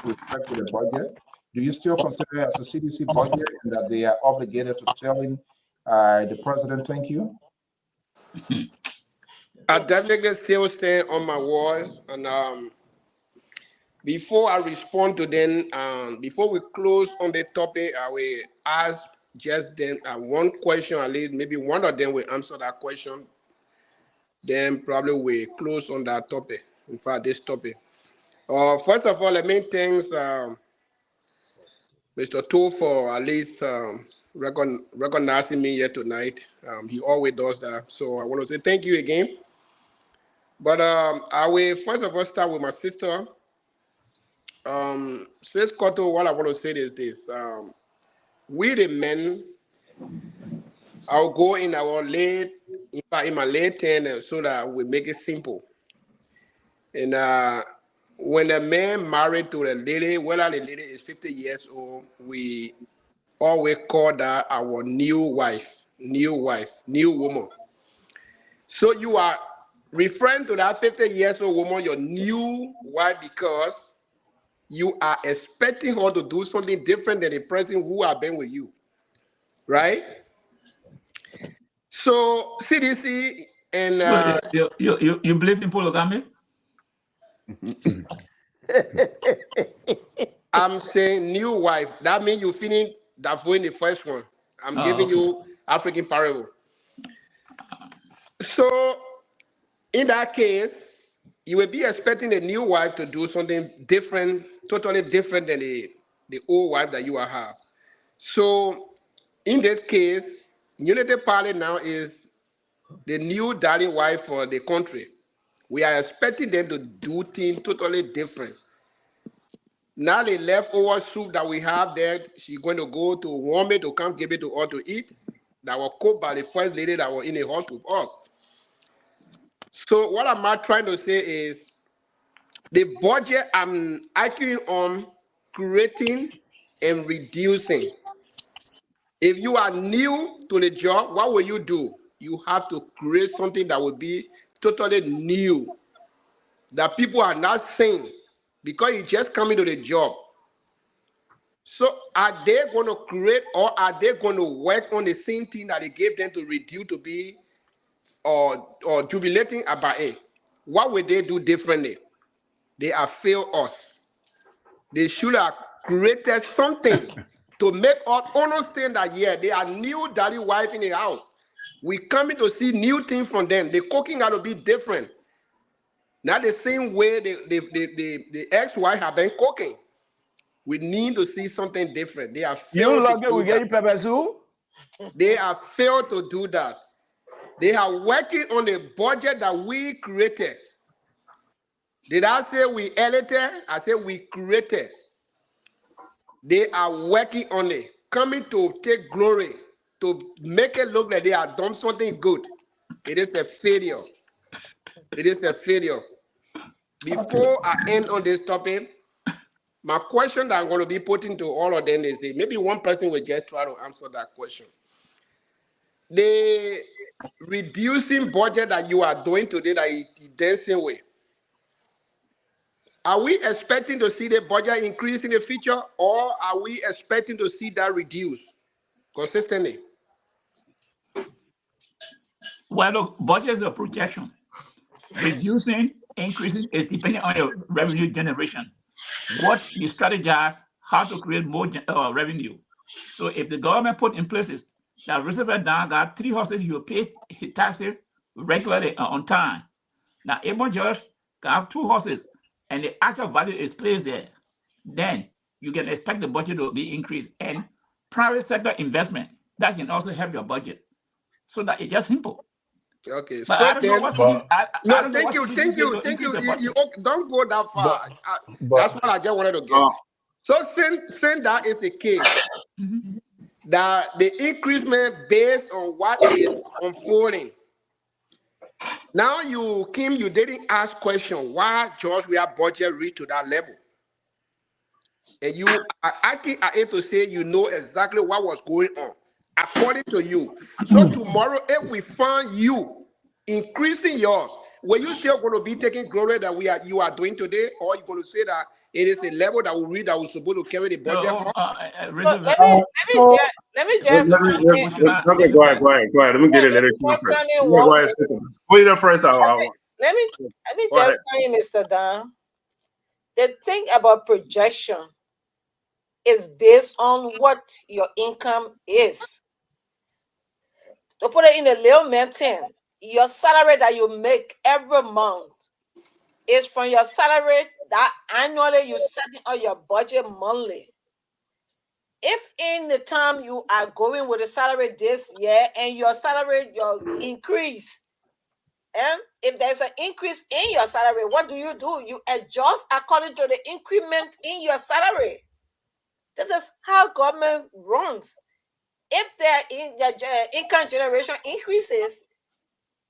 with respect to the budget? Do you still consider it as a CDC budget and that they are obligated to telling the president thank you? I definitely still stand on my words, and before I respond to them, before we close on the topic, I will ask just then one question at least. Maybe one of them will answer that question. Then probably we close on that topic. In fact, this topic. First of all, let me thank Mr. Toh for at least recognizing me here tonight. He always does that. So I want to say thank you again. But I will first of all start with my sister. Sis Koto, what I want to say is this. We the men, I'll go in our late, in fact, in my late 10s so that we make it simple. And when a man married to a lady, whether the lady is 50 years old, we always call that our new wife, new woman. So you are referring to that 50 years old woman, your new wife, because you are expecting her to do something different than the person who have been with you, right? So CDC and So you believe in polygamy? I'm saying new wife. That means you finish that for in the first one. I'm giving Okay. you African parable. So in that case, you will be expecting a new wife to do something different, totally different than the old wife that you will have. So in this case, Unity Party now is the new darling wife for the country. We are expecting them to do things totally different. Now the leftover soup that we have there, she's going to go to warm it to come give it to us to eat. That was cooked by the first lady that was in the house with us. So what I'm not trying to say is the budget I'm arguing on creating and reducing. If you are new to the job, what will you do? You have to create something that will be totally new, that people are not saying because you just come into the job. So are they going to create or are they going to work on the same thing that they gave them to reduce to be or jubilating about it? What will they do differently? They have failed us. They should have created something to make us understand that, yeah, they are new daddy wife in the house. We coming to see new things from them. The cooking got to be different. Not the same way the ex-wife have been cooking. We need to see something different. They have failed to do that. pepper soup. They have failed to do that. They are working on a budget that we created. Did I say we edited? I said we created. They are working on it, coming to take glory, to make it look like they have done something good. It is a failure. It is a failure. Before I end on this topic, my question that I'm going to be putting to all of them is that maybe one person will just try to answer that question. The reducing budget that you are doing today that you dancing with, are we expecting to see the budget increase in the future or are we expecting to see that reduce consistently? Well, look, budget is a projection. Reducing, increasing is depending on your revenue generation. What you strategize, how to create more revenue. So if the government put in places that Roosevelt down got 3 horses, you pay taxes regularly on time. Now, Abel Judge can have 2 horses and the actual value is placed there. Then you can expect the budget to be increased. And private sector investment, that can also help your budget. So that it's just simple. Okay, But so I don't know then, what cities. I no, don't know thank what you, cities you thank did you, to thank increase you. the You budget. don't go that far. but That's what I just wanted to get. So since that is the case, Mhm. that the increasement based on what is unfolding. Now you, Kim, you didn't ask question why George we are budget reach to that level. And you I think are able to say you know exactly what was going on, according to you. So tomorrow, if we find you increasing yours, were you still going to be taking glory that you are doing today, or you going to say that it is a level that we read that we're supposed to carry the budget So, up? So Roosevelt, let me just Let me, come in. okay, go ahead, go ahead. Let me get a Let little me to just first. come in Yeah, one go way. ahead. Wait there first. Let me Go ahead. just come in, Mr. Dan. The thing about projection is based on what your income is. To put it in a layman term, your salary that you make every month is from your salary that annually you setting on your budget monthly. If in the time you are going with a salary this year and your salary your increase, and if there's an increase in your salary, what do? You adjust according to the increment in your salary. This is how government runs. If their income generation increases,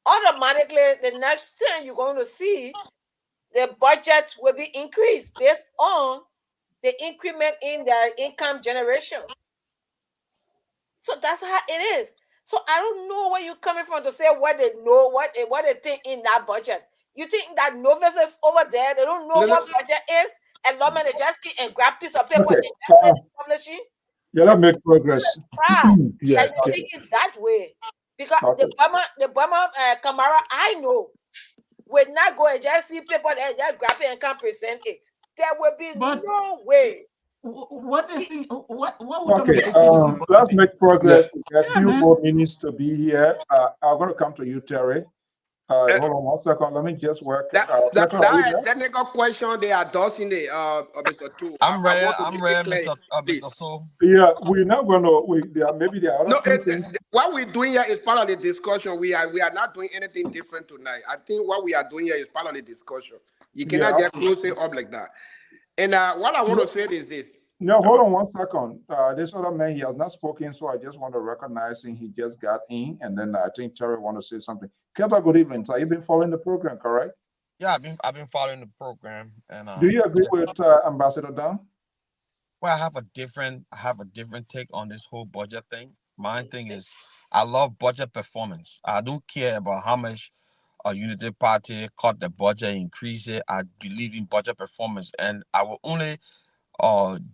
automatically the next thing you're going to see, the budget will be increased based on the increment in their income generation. So that's how it is. So I don't know where you're coming from to say what they know, what they think in that budget. You think that novices over there, they don't know No, no. what budget is, and lawmen they just keep and grab piece of paper Okay. and just say publishing. Yeah, let's make progress. Pride yeah, that you think it that way. Because Okay. the Burma Camara I know will not go and just see paper and just grab it and come present it. There will be but no way. what is the what we talking Okay. about STDC Let's budget? make progress. We got a Yeah, few man. more minutes to be here. I'm going to come to you, Terry. Uh, Hold on 1 second. Let me just work. that Petra, are you that there? technical question they are dodging the Mr. Two. I'm I ready. want to I'm make it ready, clear, Mr. please. So. Yeah, we're not going to. Maybe there are No, other few things. what we're doing here is part of the discussion. We are not doing anything different tonight. I think what we are doing here is part of the discussion. You cannot Yeah. just close it up like that. And what I want to say is this. No, hold on 1 second. This other man, he has not spoken, so I just want to recognize him. He just got in, and then I think Terry want to say something. Kenta, good evening. So you've been following the program, correct? Yeah, I've been following the program, and Do you agree with Ambassador Dunn? well, I have a different take on this whole budget thing. My thing is, I love budget performance. I don't care about how much a Unity Party cut the budget, increase it. I believe in budget performance, and I will only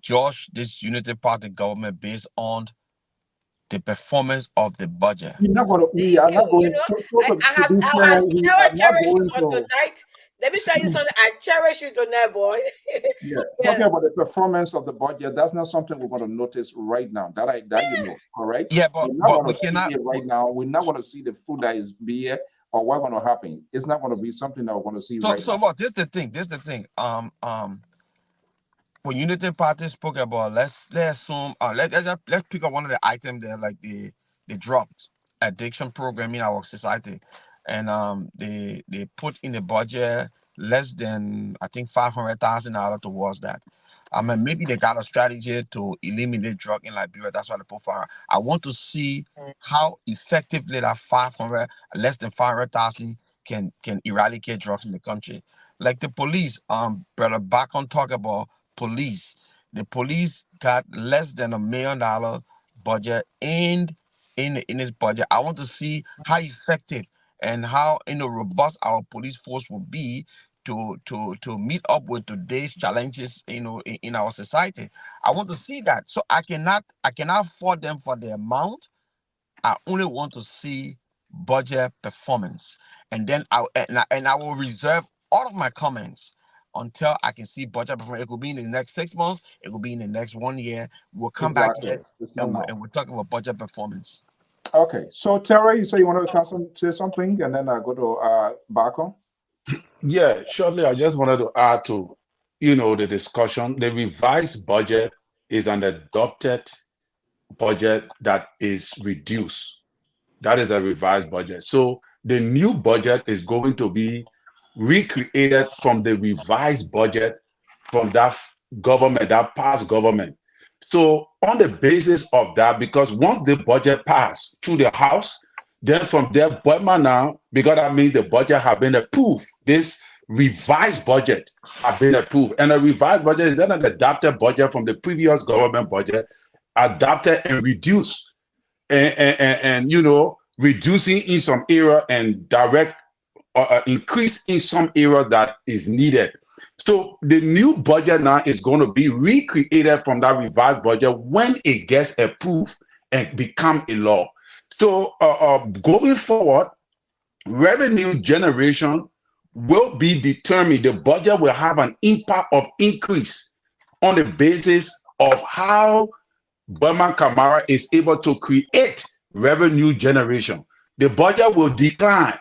judge this Unity Party government based on the performance of the budget. We are not going to be fair. We are not cherish you going for to. tonight. Let me tell you something. I cherish you tonight, boy. Yeah, talking about the performance of the budget, that's not something we're going to notice right now. That you know, correct? Yeah, We're not but going we to see cannot. it right now. We're not going to see the food that is beer or what's going to happen. It's not going to be something that we're going to see right So now. what? This the thing. When Unity Party spoke about let's assume let's pick up one of the items there, like the drug addiction program in our society, and they put in the budget less than I think $500,000 towards that. I mean, maybe they got a strategy to eliminate drug in Liberia. That's why they put 500. I want to see how effectively that 500 less than 500,000 can eradicate drugs in the country. Like the police, brother Bacon talk about police. The police got less than $1 million budget in its budget. I want to see how effective and how robust our police force will be to meet up with today's challenges in our society. I want to see that. So I cannot fault them for the amount. I only want to see budget performance, and then I will reserve all of my comments until I can see budget performance. It could be in the next 6 months, it could be in the next 1 year. We'll come back here and we'll talk about budget performance. Okay, so Terry, you say you wanted to say something, and then I go to Bako. Yeah, shortly, I just wanted to add to, the discussion. The revised budget is an adopted budget that is reduced. That is a revised budget. So the new budget is going to be recreated from the revised budget from that government, that past government. So on the basis of that, because once the budget passed through the House, then from there, Burma now, because that means the budget has been approved. This revised budget has been approved. And a revised budget is then an adapted budget from the previous government budget, adapted and reduced. And reducing in some area and direct increase in some area that is needed. So the new budget now is going to be recreated from that revised budget when it gets approved and become a law. So going forward, revenue generation will be determined. The budget will have an impact of increase on the basis of how Burma Camara is able to create revenue generation. The budget will decline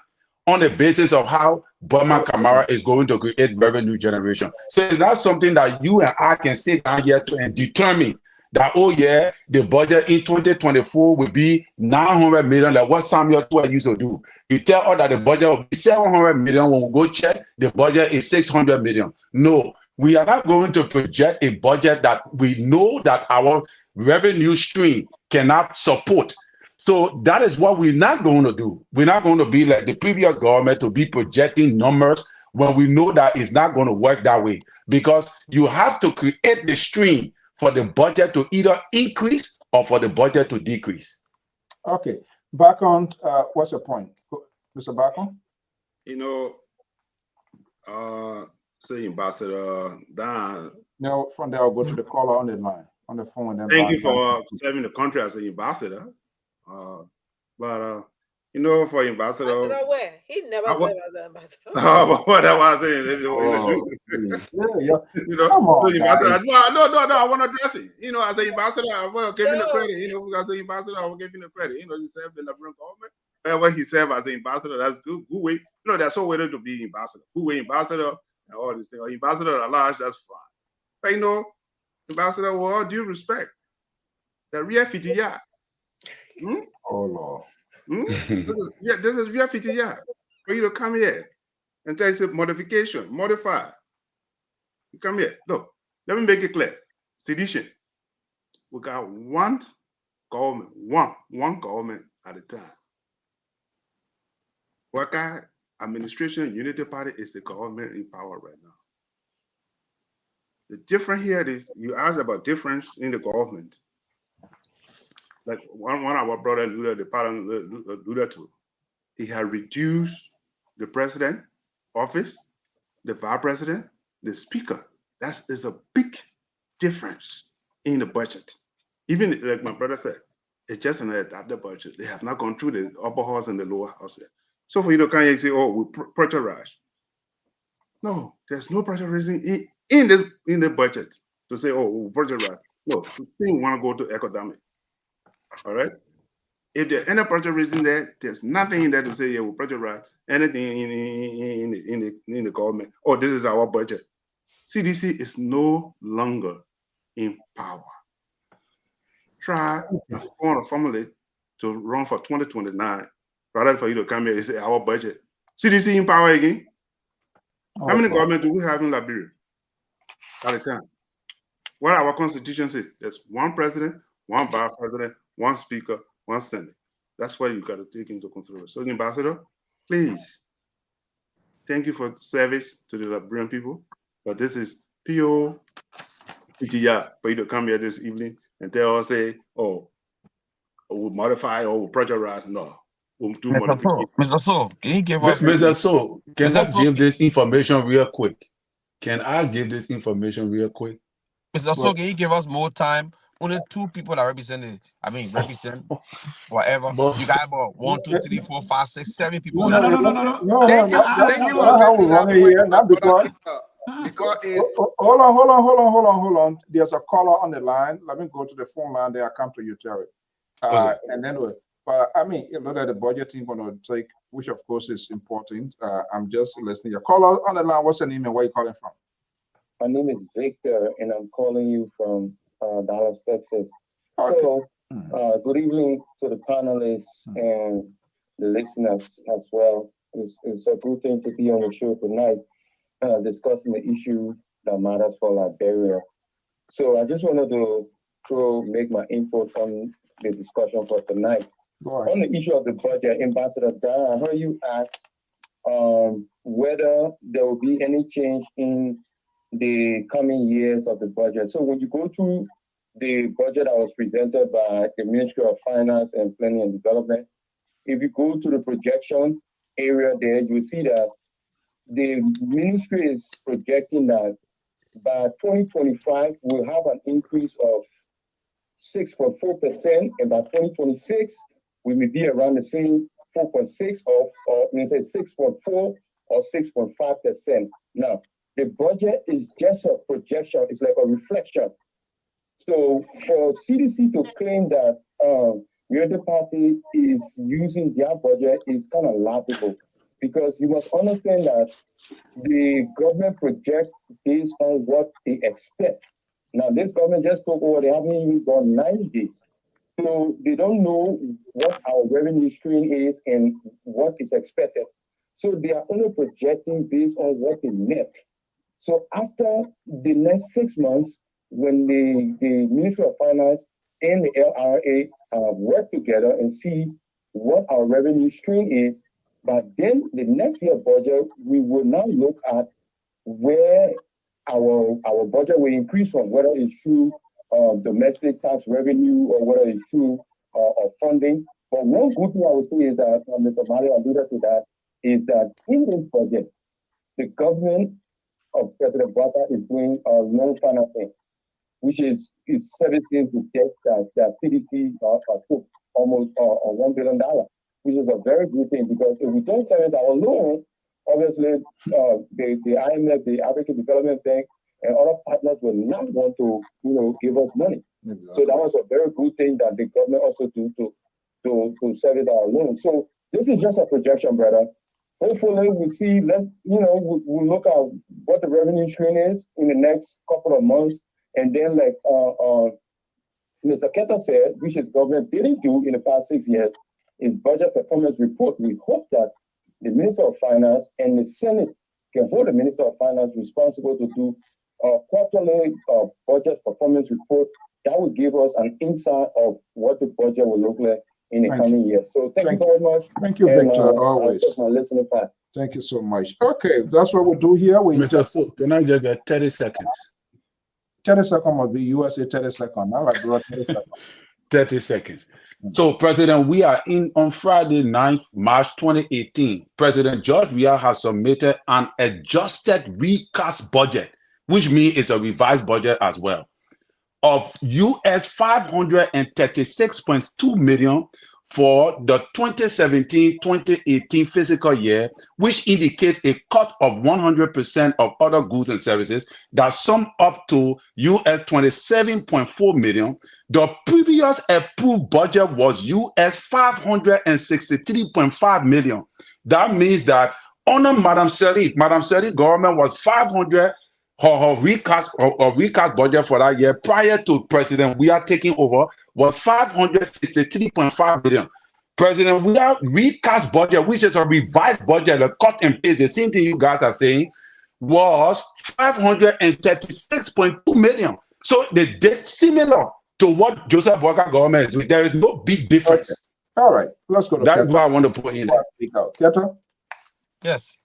on the basis of how Burma Camara is going to create revenue generation. So it's not something that you and I can sit down here and determine that, oh yeah, the budget in 2024 will be 900 million, like what Samuel Tuah used to do. You tell us that the budget will be 700 million. When we go check, the budget is 600 million. No, we are not going to project a budget that we know that our revenue stream cannot support. So that is what we're not going to do. We're not going to be like the previous government to be projecting numbers when we know that it's not going to work that way, because you have to create the stream for the budget to either increase or for the budget to decrease. Okay, back on, what's your point, Mr. Bako? Say Ambassador Dan. No, from there I'll go to the caller on the line, on the phone. And then thank you for serving the country as an ambassador. For ambassador. Ambassador where? He never served as an ambassador. What I was saying. Come on, ambassador, no, I want to address it. As an ambassador, I will give him the credit. As an ambassador, I will give him the credit. He served the Liberian government. Wherever he served as an ambassador, that's good. Good way. They're so waiting to be ambassador. Good way ambassador and all these things. Or ambassador at large, that's fine. But ambassador, with all due respect, the real FTR. Oh Lord. This is via FTR for you to come here and tell us modification, modify. You come here. Look, let me make it clear. Sedition. We got one government, one government at a time. Worker Administration Unity Party is the government in power right now. The difference here is you asked about difference in the government. Like one of our brother alluded to, he had reduced the president office, the vice president, the speaker. That is a big difference in the budget. Even like my brother said, it's just an adapted budget. They have not gone through the upper house and the lower house yet. So for you to come here and say, oh, we pressurize. No, there's no pressurizing in the budget to say, oh, we pressurize. No, we want to go to academic. All right. If there's any pressurizing there, there's nothing in there to say, yeah, we pressurize anything in the government. Oh, this is our budget. CDC is no longer in power. Try to form a formula to run for 2029, rather for you to come here and say our budget. CDC in power again. How many government do we have in Liberia at a time? What our constitution says, there's one president, one vice president, one speaker, one senate. That's what you got to take into consideration. So, Ambassador, please, thank you for the service to the Liberian people. But this is pure PTR for you to come here this evening and tell us, say, oh, we'll modify or we'll pressurize. No, we'll do modification. Mr. So, can you give us... Mr. So, can I give this information real quick? Can I give this information real quick? Mr. So, can you give us more time only 2 people that represent represent whatever. But You got about 1, 2, 3, 4, 5, 6, 7 people No, that no, no, represent. no, no, no. Thank you Hold for on. That's how we raising run that it point, here, my not brother because. Keeper, Uh, because it's Hold on. There's a caller on the line. Let me go to the phone line there. I come to you, Terry. okay. And anyway, but I mean, you know that the budgeting going to take, which of course is important. I'm just listening. Your caller on the line. What's your name and where you calling from? My name is Victor, and I'm calling you from Dallas, Texas. Okay. So, good evening to the panelists and the listeners as well. It's a good thing to be on the show tonight, discussing the issue that matters for Liberia. So, I just wanted to make my input on the discussion for tonight. Go ahead. On the issue of the budget, Ambassador Dan, I heard you ask whether there will be any change in the coming years of the budget. So when you go to the budget that was presented by the Ministry of Finance and Planning and Development, if you go to the projection area there, you see that the ministry is projecting that by 2025, we'll have an increase of 6.4%, and by 2026, we may be around the same 4.6 or we say 6.4 or 6.5%. Now, the budget is just a projection, it's like a reflection. So for CDC to claim that the other party is using their budget is kind of laughable, because you must understand that the government projects based on what they expect. Now, this government just took over, they haven't even gone 90 days. So they don't know what our revenue stream is and what is expected. So they are only projecting based on what they net. So after the next 6 months, when the Ministry of Finance and the LRA work together and see what our revenue stream is, but then the next year budget, we will now look at where our budget will increase from, whether it's through domestic tax revenue or whether it's through funding. But one good thing I would say is that, Mr. Mario alluded to that, is that in this budget, the government of President Bata is doing loan financing, which is services the debt that CDC took almost $1 billion, which is a very good thing, because if we don't service our loan, obviously the IMF, the African Development Bank, and other partners will not want to, give us money. Exactly. So that was a very good thing that the government also do to service our loans. So this is just a projection, brother. Hopefully we see, we'll look at what the revenue stream is in the next couple of months. And then like Mr. Keta said, which his government didn't do in the past 6 years, is budget performance report. We hope that the Minister of Finance and the Senate can hold the Minister of Finance responsible to do a quarterly budget performance report that will give us an insight of what the budget will look like in the coming years. So thank you very much. Thank you, Victor, always. I'll take my listening part. Thank you so much. Okay, that's what we'll do here. Mr. So, can I just get 30 seconds? 30 seconds must be USA 30 seconds. I like 30 seconds. 30 seconds. So, President, we are in on Friday, 9th March 2018. President George Weah has submitted an adjusted recast budget, which means it's a revised budget as well, of US $536.2 million for the 2017-2018 fiscal year, which indicates a cut of 100% of other goods and services that sum up to US $27.4 million. The previous approved budget was US $563.5 million. That means that under Madam Sharif government was 500. Her recast budget for that year prior to President Weah taking over was $563.5 billion. President Weah recast budget, which is a revised budget, a cut and paste, the same thing you guys are saying, was $536.2 million. So they did similar to what Joseph Boakai government is doing. There is no big difference. Okay. All right, let's go to That is what I want to put in there. Keta? Yes.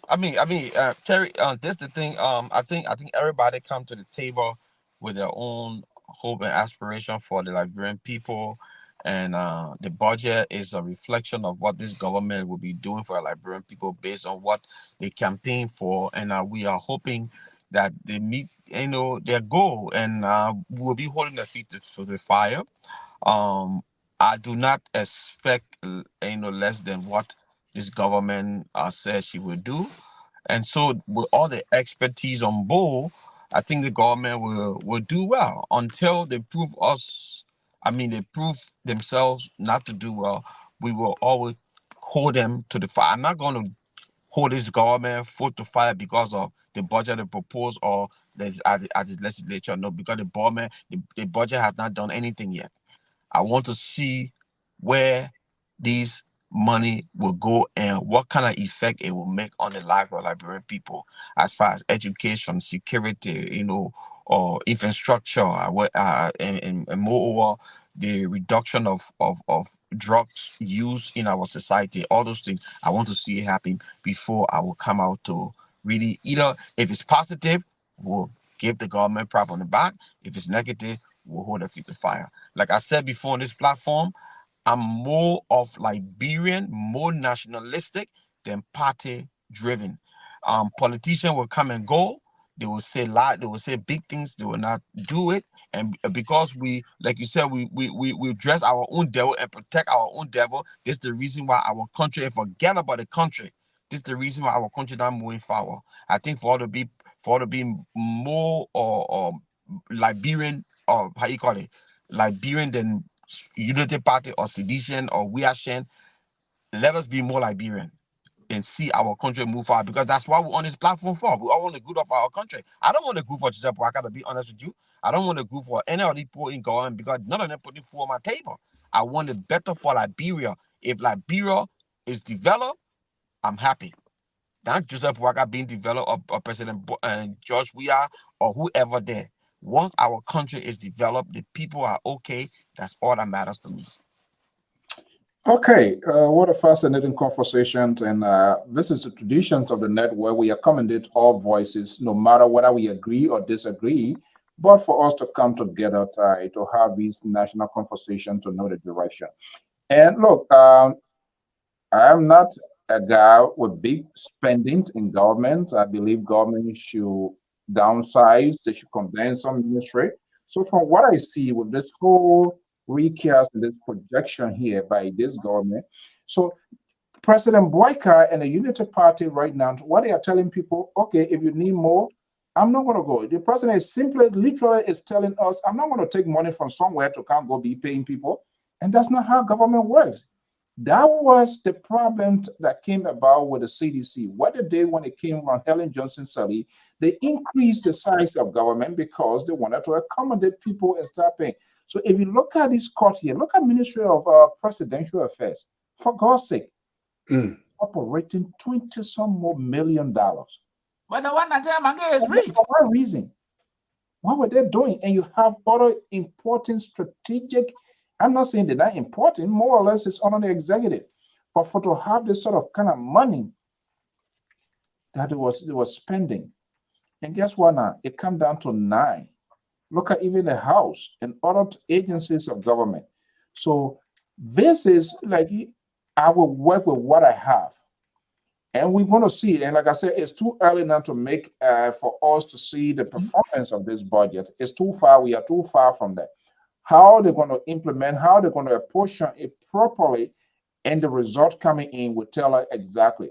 Terry, this the thing. I think everybody come to the table with their own hope and aspiration for the Liberian people, and the budget is a reflection of what this government will be doing for the Liberian people based on what they campaign for, and we are hoping that they meet, their goal, and we'll be holding their feet to the fire. I do not expect, less than what this government says she will do. And so, with all the expertise on board, I think the government will do well until they prove us. I mean, they prove themselves not to do well. We will always hold them to the fire. I'm not going to hold this government foot to fire because of the budget they propose or at the legislature. No, because the budget has not done anything yet. I want to see where these money will go and what kind of effect it will make on the life of Liberian people as far as education, security, or infrastructure, and moreover, the reduction of drugs use in our society. All those things I want to see it happen before I will come out to really, either if it's positive, we'll give the government prop on the back. If it's negative, we'll hold their feet to fire. Like I said before on this platform, I'm more of Liberian, more nationalistic than party driven. Politicians will come and go. They will say lie. They will say big things. They will not do it. And because we, like you said, we dress our own devil and protect our own devil. This is the reason why our country, and forget about the country. This is the reason why our country not moving forward. I think for all to be more or Liberian, or how you call it, Liberian than Unity Party or sedition or we are Shen, let us be more Liberian and see our country move forward, because that's what we're on this platform for. We all want the good of our country. I don't want the good for Joseph Waka, to be honest with you. I don't want the good for any of these people in government, because none of them putting food on my table. I want it better for Liberia. If Liberia is developed, I'm happy. Not Joseph Waka being developed, or President George Weah or whoever there. Once our country is developed, the people are okay. That's all that matters to me. Okay, what a fascinating conversation. And this is the traditions of the network. We accommodate all voices, no matter whether we agree or disagree, but for us to come together to have these national conversations to know the direction. And look, I am not a guy with big spending in government. I believe government should downsize, they should condense some ministry. So from what I see with this whole recast and this projection here by this government, so President Boyka and the Unity Party right now, what they are telling people, okay, if you need more, I'm not going to go. The president is simply, literally is telling us, I'm not going to take money from somewhere to come go be paying people. And that's not how government works. That was the problem that came about with the CDC. What they did when it came from Helen Johnson Sirleaf, they increased the size of government because they wanted to accommodate people and start paying. So if you look at this court here, look at Ministry of Presidential Affairs. For God's sake, operating 20 some more $1 million. But the one that tell is rich. For what reason? What were they doing? And you have other important strategic, I'm not saying they're not important, more or less it's under the executive. But for to have this sort of kind of money that it was spending. And guess what now? It come down to 9. Look at even the House and other agencies of government. So this is like, I will work with what I have. And we want to see, and like I said, it's too early now to make for us to see the performance of this budget. It's too far. We are too far from that. How they're going to implement, how they're going to apportion it properly, and the result coming in will tell us exactly.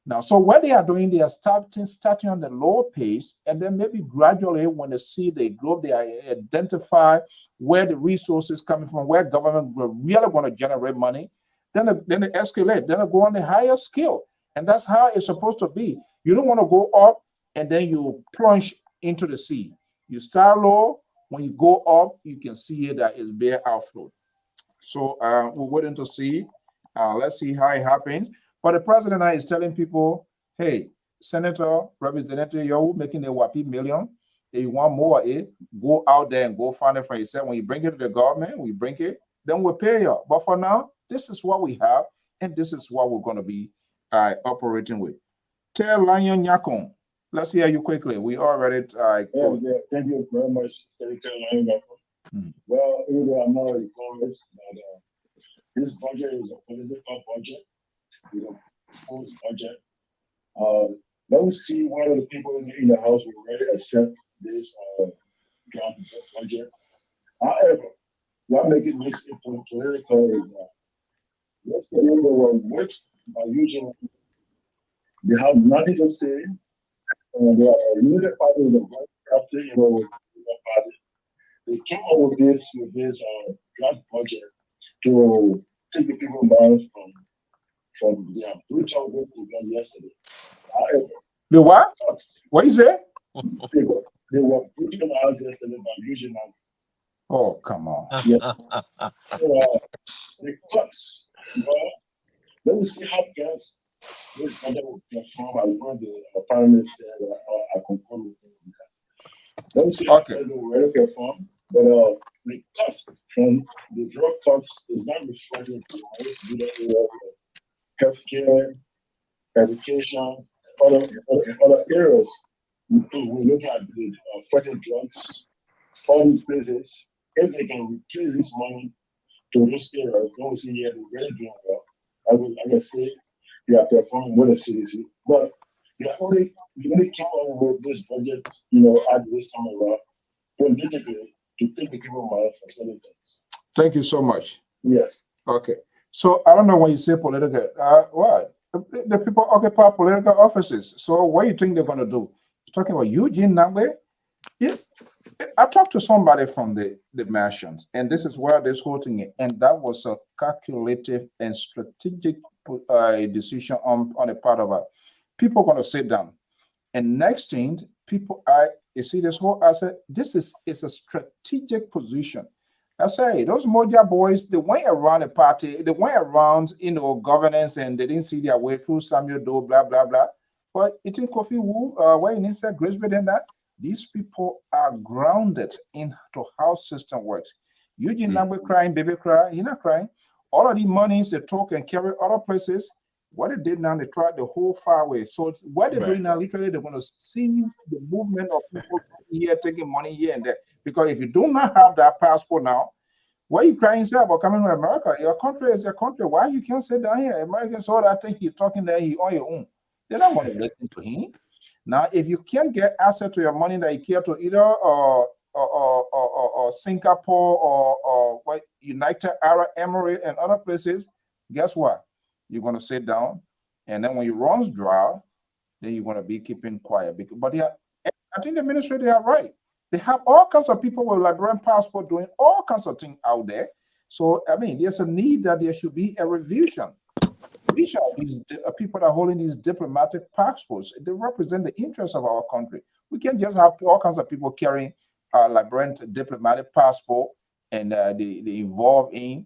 Now, so what they are doing, they are starting on the low pace, and then maybe gradually, when they see the growth, they identify where the resources coming from, where government will really going to generate money. Then they escalate. Then they go on the higher scale. And that's how it's supposed to be. You don't want to go up and then you plunge into the sea. You start low. When you go up, you can see that it's bare outflow. So we're waiting to see. Let's see how it happens. But the president is telling people, hey, Senator, Representative, you're making a whopping million. If you want more of it, go out there and go find it for yourself. When you bring it to the government, we bring it, then we'll pay you. But for now, this is what we have, and this is what we're going to be operating with. Tell Lion Yakon, let's hear you quickly. We already. Thank you very much, Senator Lion Yakon. Well, even though I'm not an economist, but this budget is a political budget, it's a proposed budget. let me see one of the people in the House will ready to accept this draft budget. However, what make it makes it political is that yesterday they were whipped by using they have nothing to say. They are neither party with the right after the party. They came up with this draft budget to take the people down from their brutal work they done yesterday. However, The what? What you say? they were brutalized yesterday by using them. Oh, come on. Yeah. The cuts, let me see how best this budget will perform as one of the panelists said, I concur with that. Let me see how best they will really perform, but the cuts from the drug cuts is not reflected to most other areas like healthcare, education, other areas. We look at the fighting drugs, all these places. If they can replace this money to those areas, don't see here they're really doing well. I will say they are performing with the CDC, but they only came up with this budget, at this time around politically to take the people money for certain things. Thank you so much. Yes. Okay. So I don't know when you say political. What? The people occupy political offices. So what do you think they're going to do? You're talking about Eugene Nangbe? Yes. I talked to somebody from the Martians, and this is where this whole thing is. And that was a calculative and strategic decision on the part of people going to sit down. And next thing, you see this whole, I said, this is a strategic position. I say those Moja boys, they went around the party, they went around, governance, and they didn't see their way through Samuel Doe, blah, blah, blah. But it in Kofi Wu, where in inside Grace than that, these people are grounded into how system works. Eugene Nangbe crying, baby cry, he not crying. All of the monies they talk and carry other places. What they did now, they tried the whole far away. So what they're doing now, literally, they're going to seize the movement of people here, taking money here and there. Because if you do not have that passport now, what are you crying about coming to America? Your country is your country. Why you can't sit down here? Americans all that think you're talking there on your own. They don't want to listen to him. Now, if you can't get access to your money that you care to either Singapore or United Arab Emirates and other places, guess what? You're going to sit down, and then when your runs dry, then you're going to be keeping quiet. But I think the ministry, they are right. They have all kinds of people with Liberian passport doing all kinds of things out there. So, I mean, there's a need that there should be a revision. These people that are holding these diplomatic passports, they represent the interests of our country. We can't just have all kinds of people carrying Liberian diplomatic passport and they involve in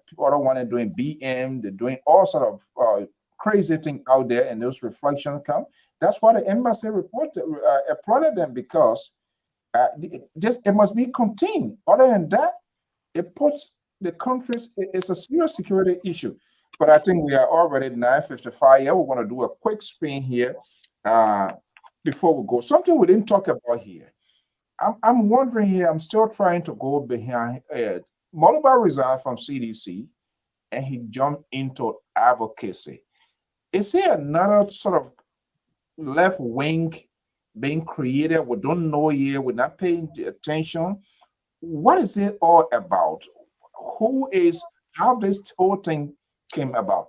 people don't want to doing BM, they're doing all sort of crazy thing out there, and those reflections come. That's why the embassy applauded them, because it must be contained. Other than that, it puts the countries, it's a serious security issue. But I think we are already 9:55 here. We're going to do a quick spin here before we go. Something we didn't talk about here. I'm wondering here, I'm still trying to go behind. Moluba resigned from CDC and he jumped into advocacy. Is there another sort of left wing being created? We don't know yet. We're not paying attention. What is it all about? How this whole thing came about?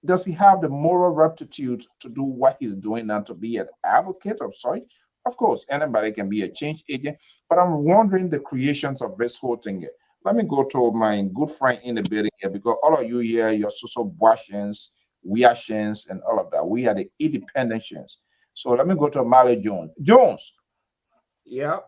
Does he have the moral rectitude to do what he's doing now, to be an advocate of sorts? Of course, anybody can be a change agent, but I'm wondering the creations of this whole thing here. Let me go to my good friend in the building here, because all of you here, you're so Boasians, we are Shans, and all of that. We are the independentians. So let me go to Mali Jones. Jones. Yeah.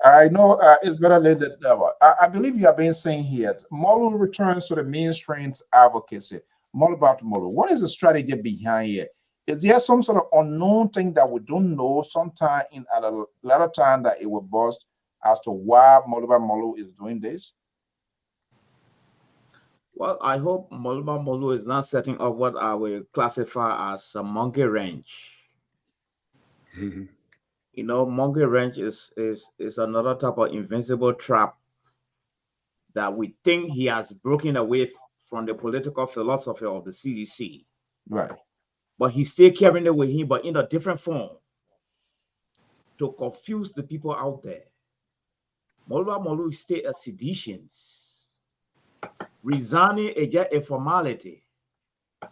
I know it's better late than never. I believe you have been saying here, Molu returns to the mainstream advocacy. More about Molu. What is the strategy behind it? Is there some sort of unknown thing that we don't know sometime at a later time that it will bust as to why Molu is doing this? Well, I hope Moluba Molu is not setting up what I will classify as a monkey wrench. Monkey wrench is another type of invincible trap that we think he has broken away from the political philosophy of the CDC. Right. but he's still carrying it with him, but in a different form to confuse the people out there. Molwa Molu is still a seditions. Resigning is just a formality.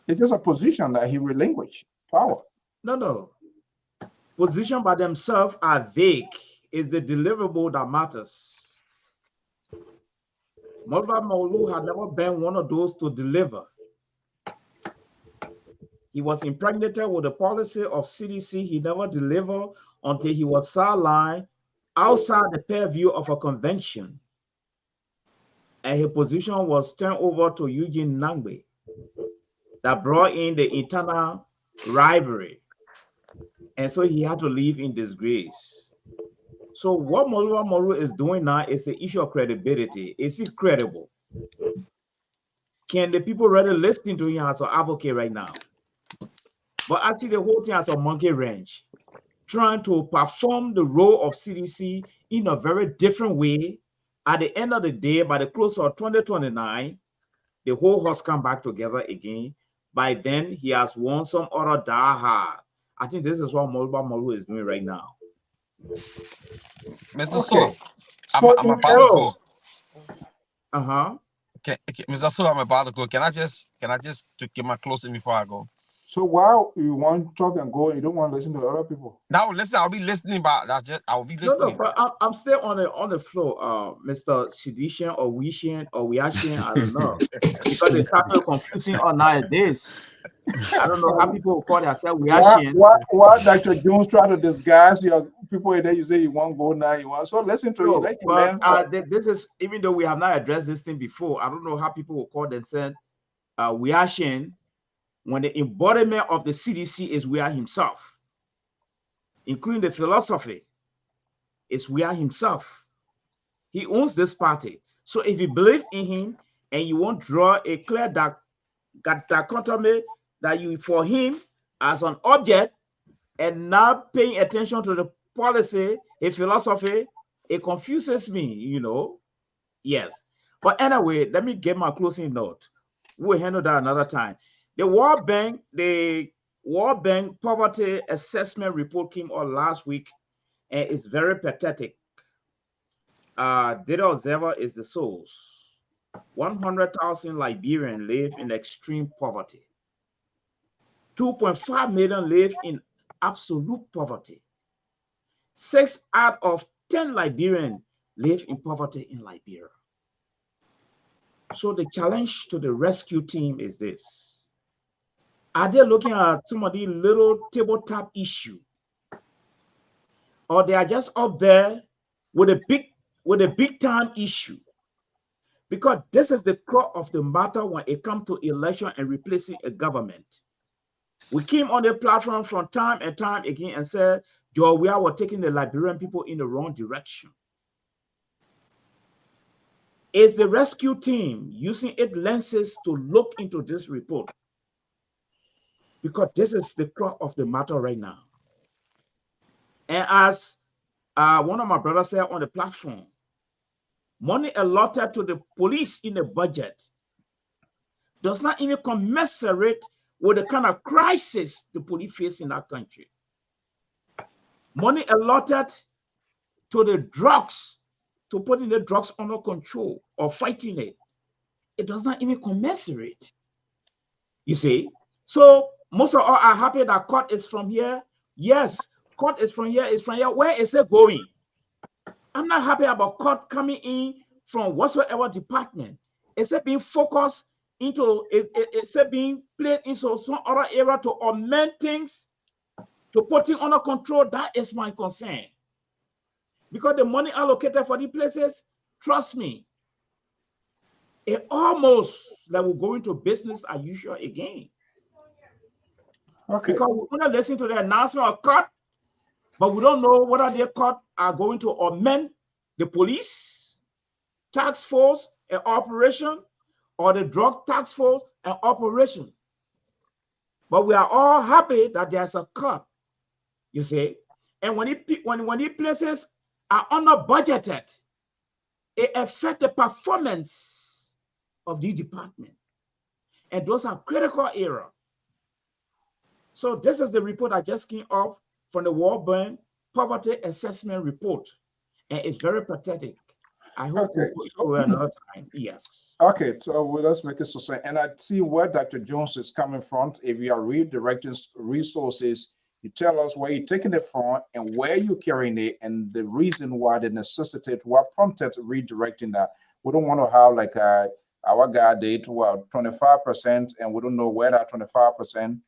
It's just a position that he relinquished power. No. Position by themselves are vague. It's the deliverable that matters. Molwa Molu had never been one of those to deliver. He was impregnated with the policy of CDC. He never delivered until he was sidelined outside the purview of a convention. And his position was turned over to Eugene Nangbe that brought in the internal rivalry. And so he had to leave in disgrace. So what Molwa Molu is doing now is the issue of credibility. Is he credible? Can the people really listen to him as an advocate right now? But I see the whole thing as a monkey wrench, trying to perform the role of CDC in a very different way. At the end of the day, by the close of 2029, the whole house come back together again. By then, he has won some other die hard. I think this is what Molwa Molu is doing right now. Mr. Okay. So So I'm in about to go. Okay, Mr. Soul, I'm about to go. Can I just to get my closing before I go? So while you want to talk and go, you don't want to listen to other people. No, listen. I'll be listening, but I'll be listening. No, but I'm still on the floor, Mr. Shidishan or Wishan or Wiashan, I don't know, because they started confusing all nowadays. I don't know how people will call themselves Wiashan. Why Dr. Jones try to disguise your people there? You say you want to go now, you want. So listen to you. Let you learn. This is, even though we have not addressed this thing before, I don't know how people will call themselves Wiashan when the embodiment of the CDC is Wia himself, including the philosophy, is Wia himself. He owns this party. So if you believe in him and you won't draw a clear dichotomy that you for him as an object and not paying attention to the policy, a philosophy, it confuses me, Yes. But anyway, let me get my closing note. We'll handle that another time. The World Bank Poverty Assessment Report came out last week, and it's very pathetic. Data Observer is the source. 100,000 Liberians live in extreme poverty. 2.5 million live in absolute poverty. 6 out of 10 Liberians live in poverty in Liberia. So the challenge to the rescue team is this. Are they looking at some of the little tabletop issue? Or they are just up there with a big time issue? Because this is the core of the matter when it comes to election and replacing a government. We came on the platform from time and time again and said, Joe, we are taking the Liberian people in the wrong direction. Is the rescue team using its lenses to look into this report? Because this is the core of the matter right now. And as one of my brothers said on the platform, money allotted to the police in the budget does not even commensurate with the kind of crisis the police face in that country. Money allotted to the drugs, to putting the drugs under control or fighting it, it does not even commensurate. You see? So most of all are happy that court is from here. Yes, court is from here, Where is it going? I'm not happy about court coming in from whatsoever department. Is it being focused into, is it being placed into some other area to amend things, to put it under control? That is my concern. Because the money allocated for the places, trust me, it almost like we're going to business as usual again. Okay. Because we're going to listen to the announcement of court, but we don't know whether the court are going to amend the police task force and operation or the drug task force and operation. But we are all happy that there's a cut, you see. And when the places are under budgeted, it affects the performance of the department. And those are critical areas. So this is the report I just came up from the World Bank Poverty Assessment Report, and it's very pathetic. I hope we'll Okay, go so through it another time. Yes. okay, so let's make it succinct. And I see where Dr. Jones is coming from. If you are redirecting resources, you tell us where you're taking it from and where you're carrying it, and the reason why, the necessity, what prompted redirecting that. We don't want to have like our guy did 25%, and we don't know where that 25%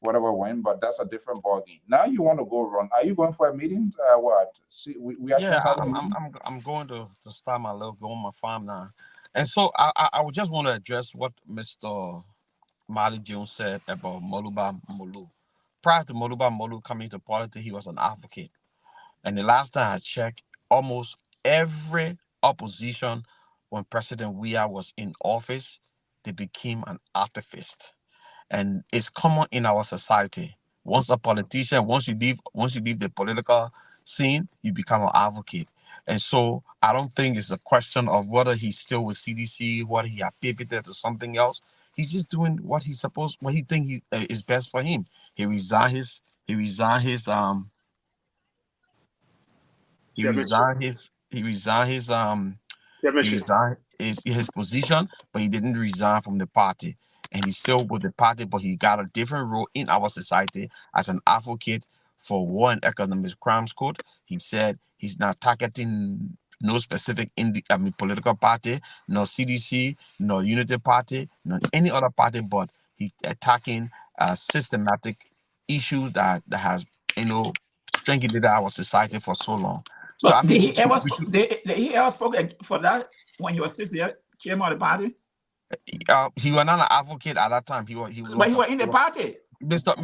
whatever went, but that's a different ballgame. Now you want to go run. Are you going for a meeting? What? See, we actually Yeah, have a I'm meeting. I'm going to start my little go on my farm now, and so I would just want to address what Mr. Mali Jones said about Moluba Molu. Prior to Moluba Molu coming to politics, he was an advocate, and the last time I checked, almost every opposition when President Weah was in office, they became an activist, and it's common in our society. Once a politician, once you leave the political scene, you become an advocate. And so I don't think it's a question of whether he's still with CDC, whether he had pivoted to something else. He's just doing what he's supposed, what he think is best for him. He resigned his, he resigned his, he Chairmanship. resigned his, he resigned his, he Chairmanship. resigned his position, but he didn't resign from the party. And he's still with the party, but he got a different role in our society as an advocate for war and economic crimes code. He said he's not targeting no specific political party, no CDC, no Unity Party, no any other party, but he's attacking systematic issues that has strangulated our society for so long. So But I mean, did he ever spoke for that when he was still there, chairman of the party? he was not an advocate at that time. He But he was was in the party. Why Mr.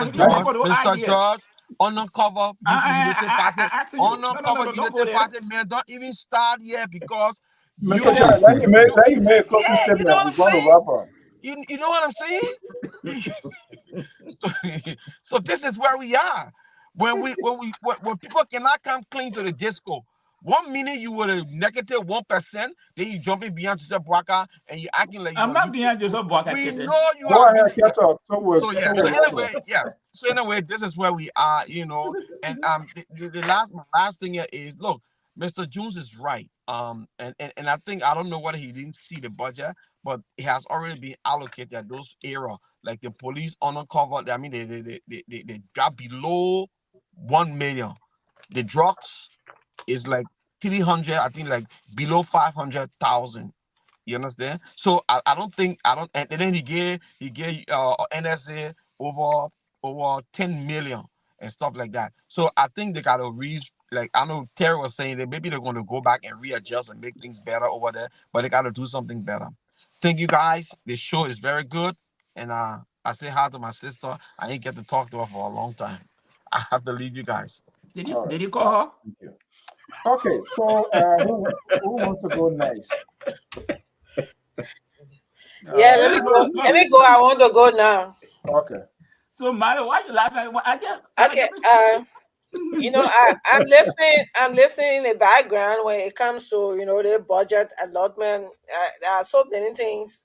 he coming up George, for those Mr. ideas? George, undercover Unity Party, I asked you. undercover No, don't go Unity there. Party, man. Don't even start here because you Mr. John, you let you make a closing you know statement. what We're I'm going to saying? wrap up. You know what I'm saying? So this is where we are. When people cannot come clean to the disco. 1 minute you were a -1%, then you jumping behind Joseph Boaka and you acting like I'm not behind Joseph Boaka, we Kete. know you Go have been. ahead, catch up. So yeah. So anyway, yeah. So anyway, this is where we are, And my last thing here is, look, Mr. Jones is right. And I think, I don't know whether he didn't see the budget, but it has already been allocated those area, like the police undercover. I mean, they drop below 1 million. The drugs is like 300. I think like below 500,000. You understand? So I don't think I don't and then he gave NSA over 10 million and stuff like that. So I think they gotta like I know Terry was saying that maybe they're gonna go back and readjust and make things better over there, but they gotta do something better. Thank you guys. This show is very good. And I say hi to my sister. I ain't get to talk to her for a long time. I have to leave you guys. Did you call her? Thank you. Okay, so who wants to go next? Yeah, let me go. Let me go. I want to go now. Okay. So, Mario, why you laughing? Okay. I'm listening. I'm listening in the background when it comes to the budget allotment. There are so many things,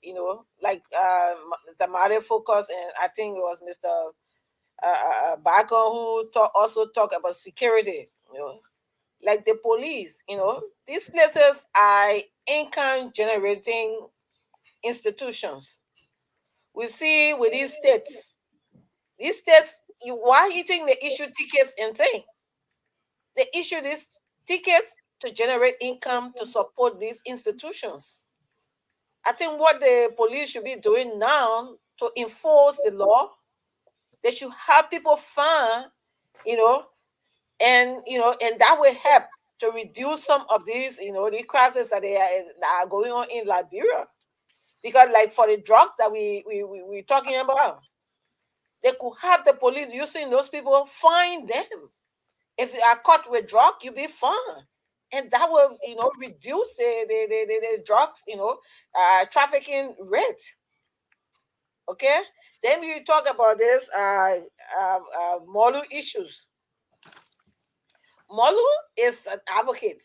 like Mr. Mario focus, and I think it was Mr. Bacon who also talk about security. Like the police. These places are income generating institutions. We see with these states. Why you think they issue tickets and thing? They issue these tickets to generate income to support these institutions. I think what the police should be doing now to enforce the law, they should have people fined, and that will help to reduce some of these, the crises that are going on in Liberia. Because, like, for the drugs that we're talking about, they could have the police using those people, find them. If you are caught with drug, you'll be fined. And that will, reduce the drugs, trafficking rate. Okay? Then you talk about this Molu issues. Molu is an advocate.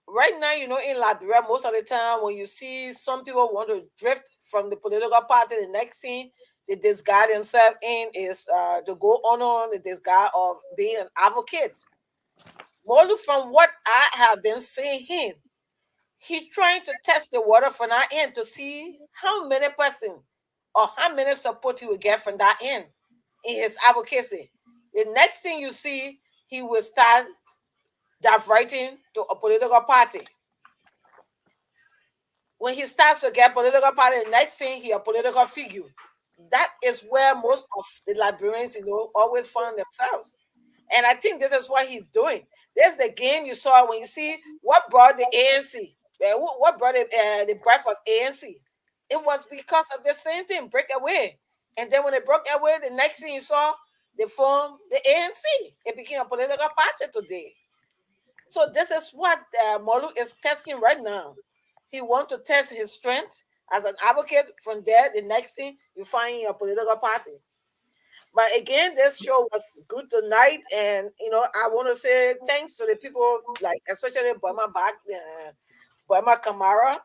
Right now, in Liberia, most of the time when you see some people want to drift from the political party, the next thing, the disguise himself in is to go on the disguise of being an advocate. More from what I have been seeing him, he's trying to test the water from that end to see how many person or how many support he will get from that end in his advocacy. The next thing you see, he will start diverting to a political party. When he starts to get political party, the next thing he a political figure. That is where most of the Liberians, always find themselves. And I think this is what he's doing. There's the game you saw when you see what brought the ANC, what brought the breath of ANC. It was because of the same thing, break away. And then when they broke away, the next thing you saw, they formed the ANC. It became a political party today. So this is what Molu is testing right now. He wants to test his strength as an advocate. From there, the next thing you find in a political party. But again, this show was good tonight, and I want to say thanks to the people, like especially Burma Kamara,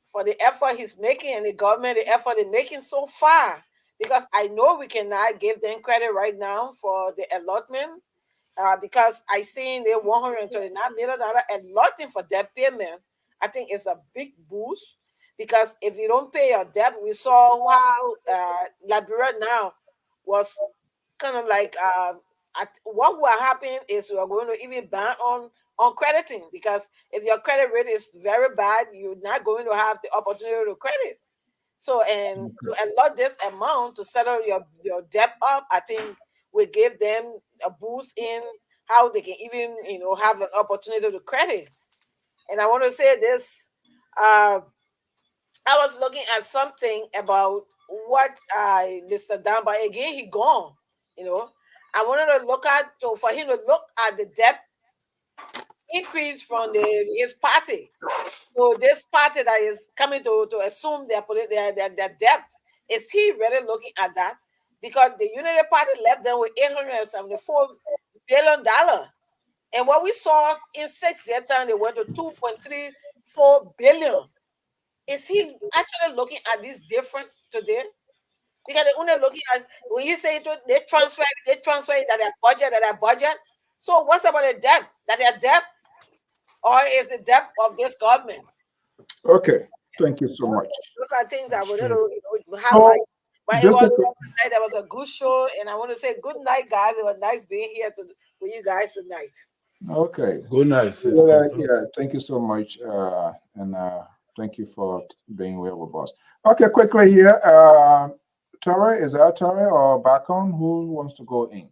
for the effort he's making, and the government, the effort they're making so far. Because I know we cannot give them credit right now for the allotment, because I seen the $129 million allotment for debt payment. I think it's a big boost, because if you don't pay your debt, we saw how Liberia now was kind of like what will happen is we are going to even ban on crediting, because if your credit rate is very bad, you're not going to have the opportunity to credit. So, and to allot this amount to settle your debt up, I think we give them a boost in how they can even have an opportunity to credit. And I want to say this. I was looking at something about what Mr. Dan, but again he gone. I wanted to look at for him to look at the debt increase from his party. So this party that is coming to assume their debt, is he really looking at that? Because the Unity Party left them with $874 billion. And what we saw in 6 years time, they went to $2.34 billion. Is he actually looking at this difference today? Because they're only looking at, when you say they transfer that their budget. So what's about the debt? That their debt, or is the debt of this government? Okay, thank you so much. Those are things I would So, highlight. But it was a good show, and I want to say good night, guys. It was nice being here with you guys tonight. Okay. Good night, sister. Yeah, thank you so much, and thank you for being here with us. Okay, quickly here, Tara, is that Tara or Bacon? Who wants to go in?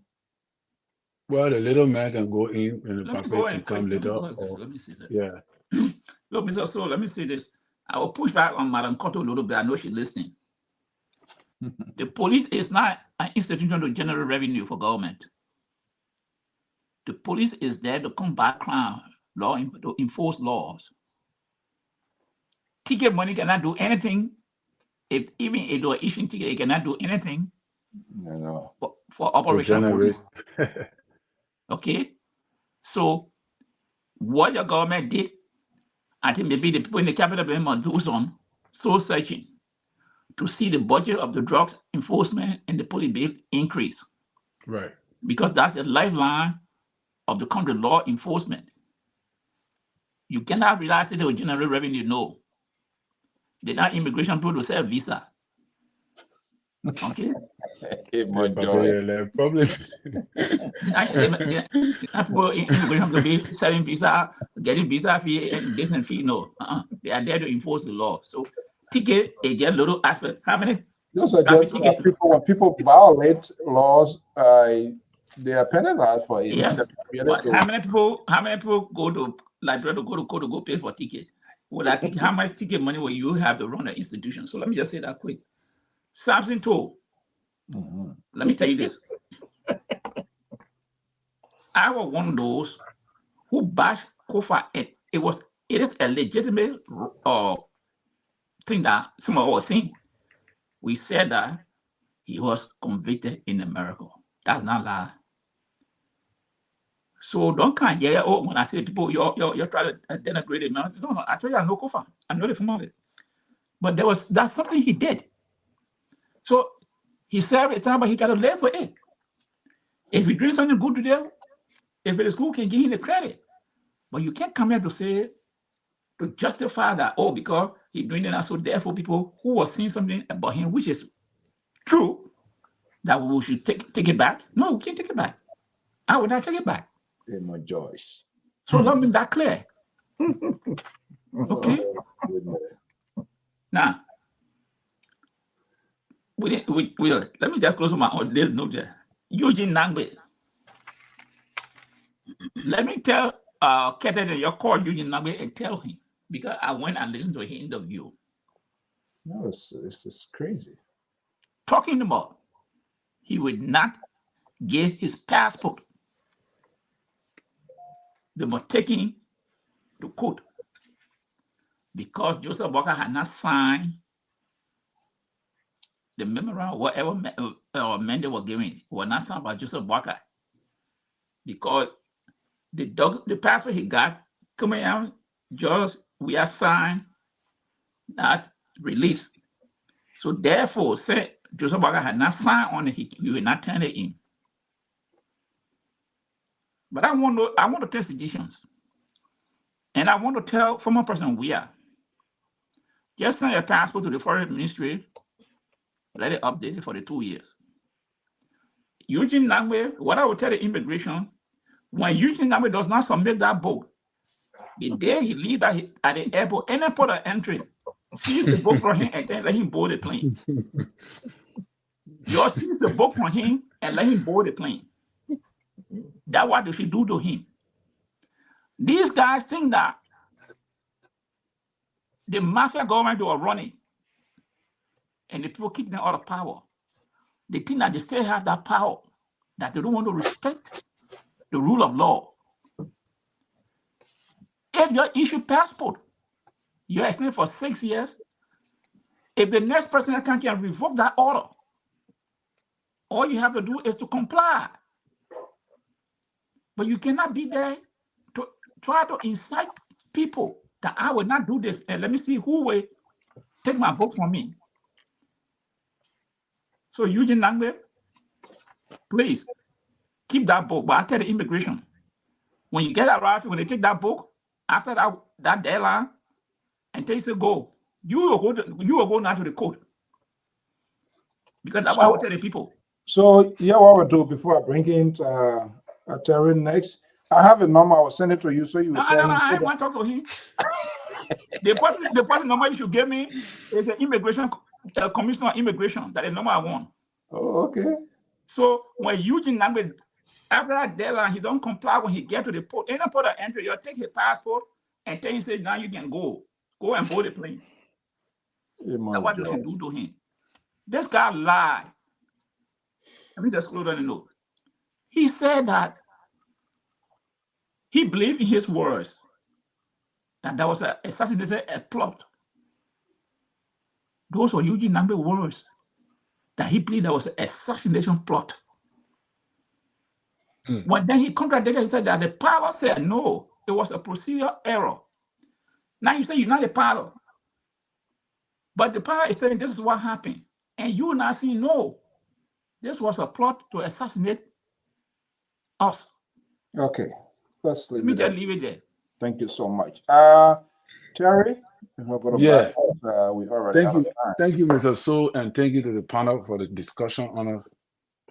Well, the little man can go in, and the Let me papa go can and come later. let me see that. Yeah. Look, Mr. So let me say this. I will push back on Madam Cotto a little bit. I know she's listening. The police is not an institution to generate revenue for government. The police is there to combat crime, to enforce laws. Ticket money cannot do anything. Even if they are issuing ticket, it cannot do anything for operational police. Okay? So what your government did, I think maybe the people in the capital must do some soul searching to see the budget of the drug enforcement and the police bill increase. Right. Because that's the lifeline of the country, law enforcement. You cannot realize that they will generate revenue, no. They're not immigration people to sell visa. Okay? Problem. People immigration to be selling visa, getting visa fee and business fee, no. They are there to enforce the law. So ticket, again, little aspect. How many? Yes, I guess when people violate laws, they are penalized for it. Yes. But how many people go to library to go pay for ticket? Well, I think how much ticket money will you have to run the institution? So let me just say that quick. Samson told. Let me tell you this. I was one of those who bashed Kofa, and it is a legitimate thing that someone was saying. We said that he was convicted in America. That's not lie. So don't come here. Oh, when I say people, you're trying to denigrate him. No. Actually, I know Kofa. I know the family. But that's something he did. So He served a time, but he got to live for it. If he doing something good to them, if the school can give him the credit. But you can't come here to say, to justify that, oh, because he's doing that, so therefore people who were saying something about him, which is true, that we should take it back. No, we can't take it back. I would not take it back. My Joyce. So let me make that clear. Okay. Now, let me just close my own note there. Eugene Nangbe. Let me tell Captain that you call Eugene Nangbe and tell him, because I went and listened to his interview. No, it's crazy. Talking about he would not give his passport. They were taking to court because Joseph Walker had not signed the memorandum, whatever men they were giving, were not signed by Joseph Walker. Because the passport he got coming out, just we are signed, not released. So therefore, said Joseph Walker had not signed on it, he will not turn it in. But I want to test suggestions. And I want to tell former President Weah, just send your passport to the foreign ministry, let it update it for the 2 years. Eugene Nangbe, what I will tell the immigration, when Eugene Nangbe does not submit that book, the day he leaves at the airport, any port of entry, seize the book from him and then let him board the plane. You seize the book from him and let him board the plane. That's what they should do to him. These guys think that the mafia government they are running and the people keeping them out of power. They think that they still have that power, that they don't want to respect the rule of law. If you issue passport, you're extended for 6 years. If the next president can revoke that order, all you have to do is to comply. But you cannot be there to try to incite people that I will not do this, and let me see who will take my book from me. So Eugene Nangbe, please keep that book. But I tell the immigration, when you get arrived, when they take that book, after that deadline, and they say go, you will go now to the court. Because that's what I will tell the people. So yeah, what we'll do before I bring in Terry next, I have a number. I will send it to you so you will tell him. I don't want to talk to him. The person number you should give me is an immigration commissioner of immigration. That is the number I want. Oh, okay. So when Eugene Nangbe, after that deadline, he don't comply when he get to the port. Any port of entry, you take his passport and then he say, now you can go and board the plane. That's what you should do to him. This guy lied. Let me just close on the note. He said that he believed in his words that there was a assassination, a plot. Those were Eugene Nangbe's words, that he believed there was an assassination plot. When then he contradicted, he said that the pilot said no, it was a procedural error. Now you say you're not a pilot, but the pilot is saying this is what happened, and you now see no, this was a plot to assassinate us. Okay, let's leave Let me it just there. leave it there. Thank you so much. Terry, Yeah. We already Thank you, Mr. So, and thank you to the panel for the discussion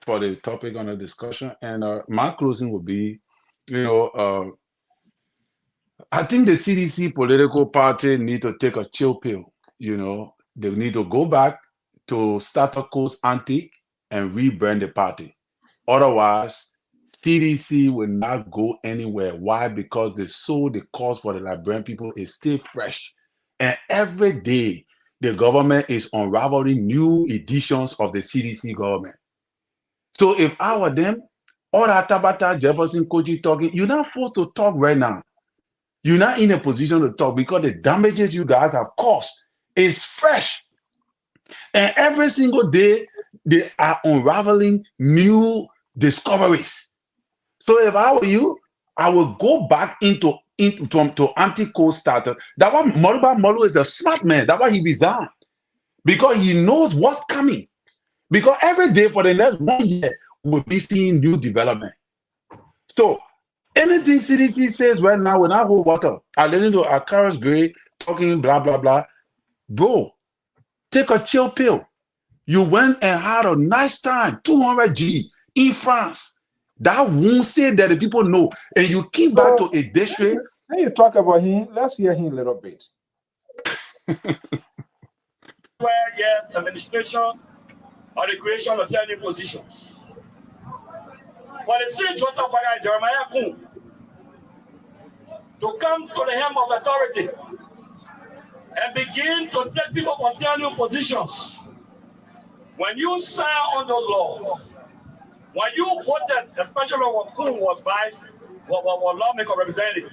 for the topic on the discussion. And my closing will be, I think the CDC political party need to take a chill pill. They need to go back to status quo ante and rebrand the party. Otherwise, CDC will not go anywhere. Why? Because the cause for the Liberian people is still fresh. And every day, the government is unraveling new editions of the CDC government. So if I were them, all that Tabata, Jefferson, Koji talking, you're not forced to talk right now. You're not in a position to talk because the damages you guys have caused is fresh. And every single day, they are unraveling new discoveries. So if I were you, I will go back into anti-co starter. That one, Moluba Molu is a smart man. That's why he resigned. Because he knows what's coming. Because every day for the next 1 year, we'll be seeing new development. So anything CDC says right now, when I hold water, I listen to Akaris Gray talking blah, blah, blah. Bro, take a chill pill. You went and had a nice time, 200 G in France. That won't say that the people know. And you came back to a district. When you talk about him, let's hear him a little bit. Yes, administration or the creation of 10 new positions. For the siege was up by Jeremiah Kun to come to the helm of authority and begin to take people on 10 new positions. When you sign on those laws, when you voted, especially when Kun was vice, was lawmaker representative,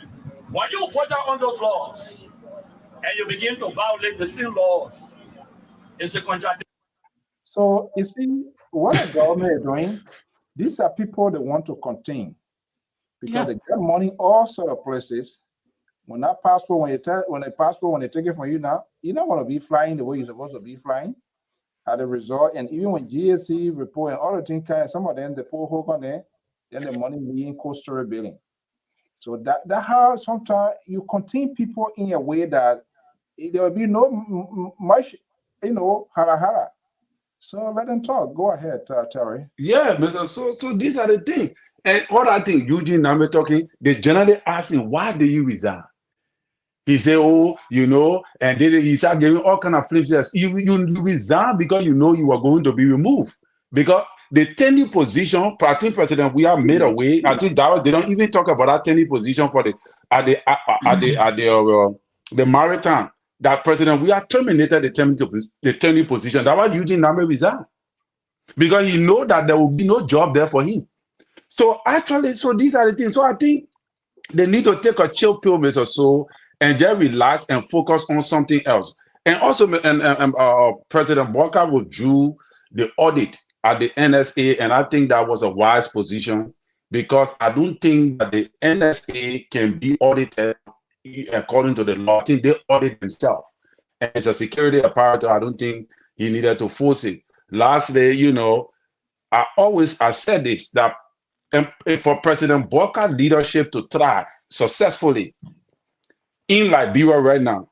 when you voted on those laws and you begin to violate the same laws, it's the contradiction. So you see, what the government is doing, these are people that want to contain because they get money all sort of places. When that passport, when they take it from you now, you're not going to be flying the way you're supposed to be flying. At the result, and even when GSC report and other things, some of them they put hook on there, then the money being cost-story billing. So that how sometimes you contain people in a way that there will be no much, hara. So let them talk. Go ahead, Terry. Yeah, Mr. So these are the things. And what I think Eugene Nambe talking, they generally ask him, why do you resign? He said, oh, and then he started giving all kind of flips. You resign because you know you are going to be removed. Because the tenure position, party president, we are made away. I think that they don't even talk about that tenure position for the maritime. That president, we are terminated the tenure position. That was Eugene Nambe resign. Because he know that there will be no job there for him. So actually, these are the things. So I think they need to take a chill pill, Mr. So, and just relax and focus on something else. And also, President Walker withdrew the audit at the NSA, and I think that was a wise position because I don't think that the NSA can be audited according to the law. I think they audit themselves. And it's a security apparatus. I don't think he needed to force it. Lastly, I said this, that for President Walker's leadership to thrive successfully in Liberia right now,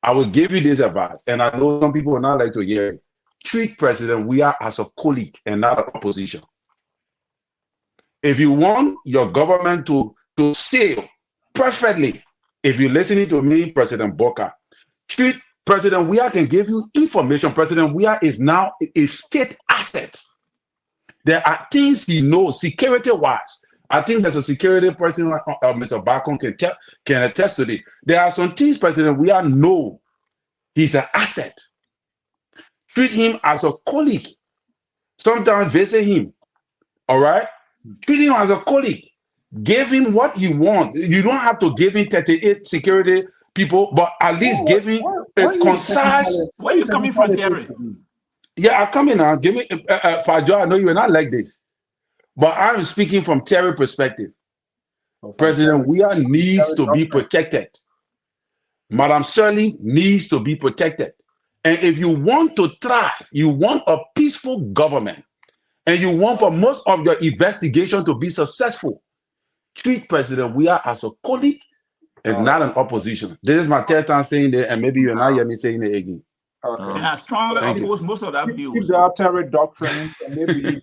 I will give you this advice, and I know some people will not like to hear it. Treat President Weah as a colleague and not an opposition. If you want your government to sail perfectly, if you're listening to me, President Walker, treat President Weah can give you information. President Weah is now a state asset. There are things he knows security-wise. I think there's a security person, Mr. Bacon, can attest to it. There are some things President Weah know. He's an asset. Treat him as a colleague. Sometimes visit him. All right? Treat him as a colleague. Give him what he wants. You don't have to give him 38 security people, but at least give him a concise. Where are you coming from, Terry? Yeah, I'm coming now. Give me, Pajo, I know you are not like this, but I'm speaking from Terry perspective. President Weah needs to be protected. Madam Shirley needs to be protected. And if you want to thrive, you want a peaceful government, and you want for most of your investigation to be successful, treat President Weah as a colleague and not an opposition. This is my third time saying that, and maybe you're not hear me saying it again. Okay. And I strongly oppose most of that view. Keep the Terry doctrine, and maybe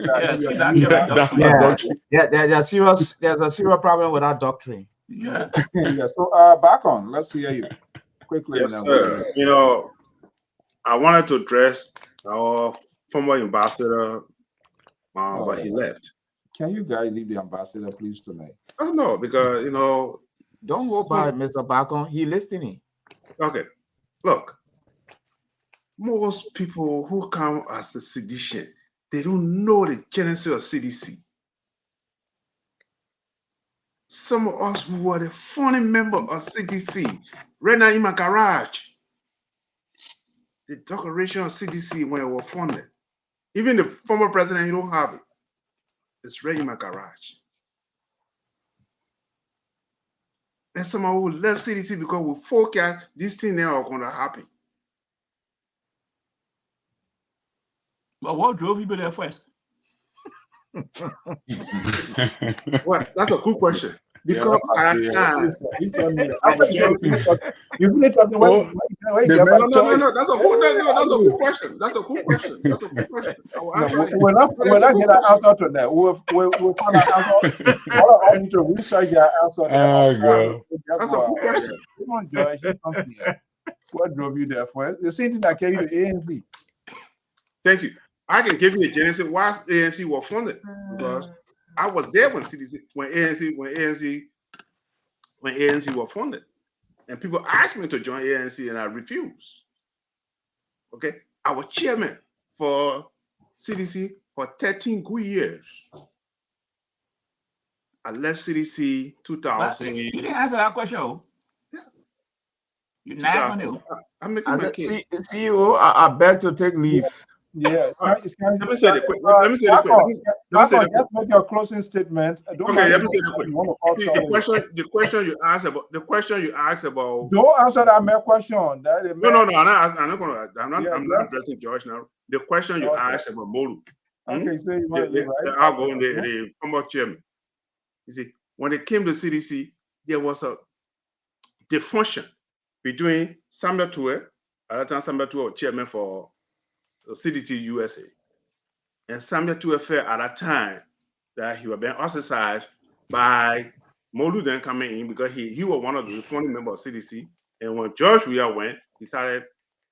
there's a serious problem with that doctrine. Yeah. So back on. Let's hear you quickly. Yes, sir. I wanted to address our former ambassador, but he left. Can you guys leave the ambassador, please, tonight? Oh no, because don't go by Mr. Bacon. He listening. Okay, look. Most people who come as a sedition, they don't know the genesis of CDC. Some of us who were the founding member of CDC, right now in my garage, the declaration of CDC when it was founded. Even the former president, he don't have it. It's right in my garage. There's someone who left CDC because we forecast these things that are going to happen. But what drove you there first? Well, that's a good question. Because at that time, you really talking Oh, when the you man no, choice. that's a good question. That's a good question. That's a good question. I will No, answer it. we're not get an answer to that. We'll find an answer. All need to research their answer there. Oh, God. That's a good question. Come on, Joyce, you come here. What drove you there for? The same thing that carried you to ANC. Thank you. I can give you a genesis why ANC was funded because I was there when ANC was funded, and people asked me to join ANC, and I refused. Okay, I was chairman for CDC for 13 good years. I left CDC 2000. You didn't answer that question. Yeah. You nag on it. I'm making my case. CEO, I beg to take leave. Yeah. Let me say it quick. Let me say it quick. Just make your closing statement. Okay, let me say it quick. The question you asked about. Don't answer that my question. No. I'm not addressing George now. The question you asked about Molu. Okay, so you want to I'll go on the former chairman. You see, when it came to CDC, there was a dysfunction between Samuel Tue, at that time Samuel Tue was chairman for CDT USA, and Samuel Tue felt at that time that he was being ostracized by Molu then coming in because he was one of the founding members of CDC, and when George Weah went, he started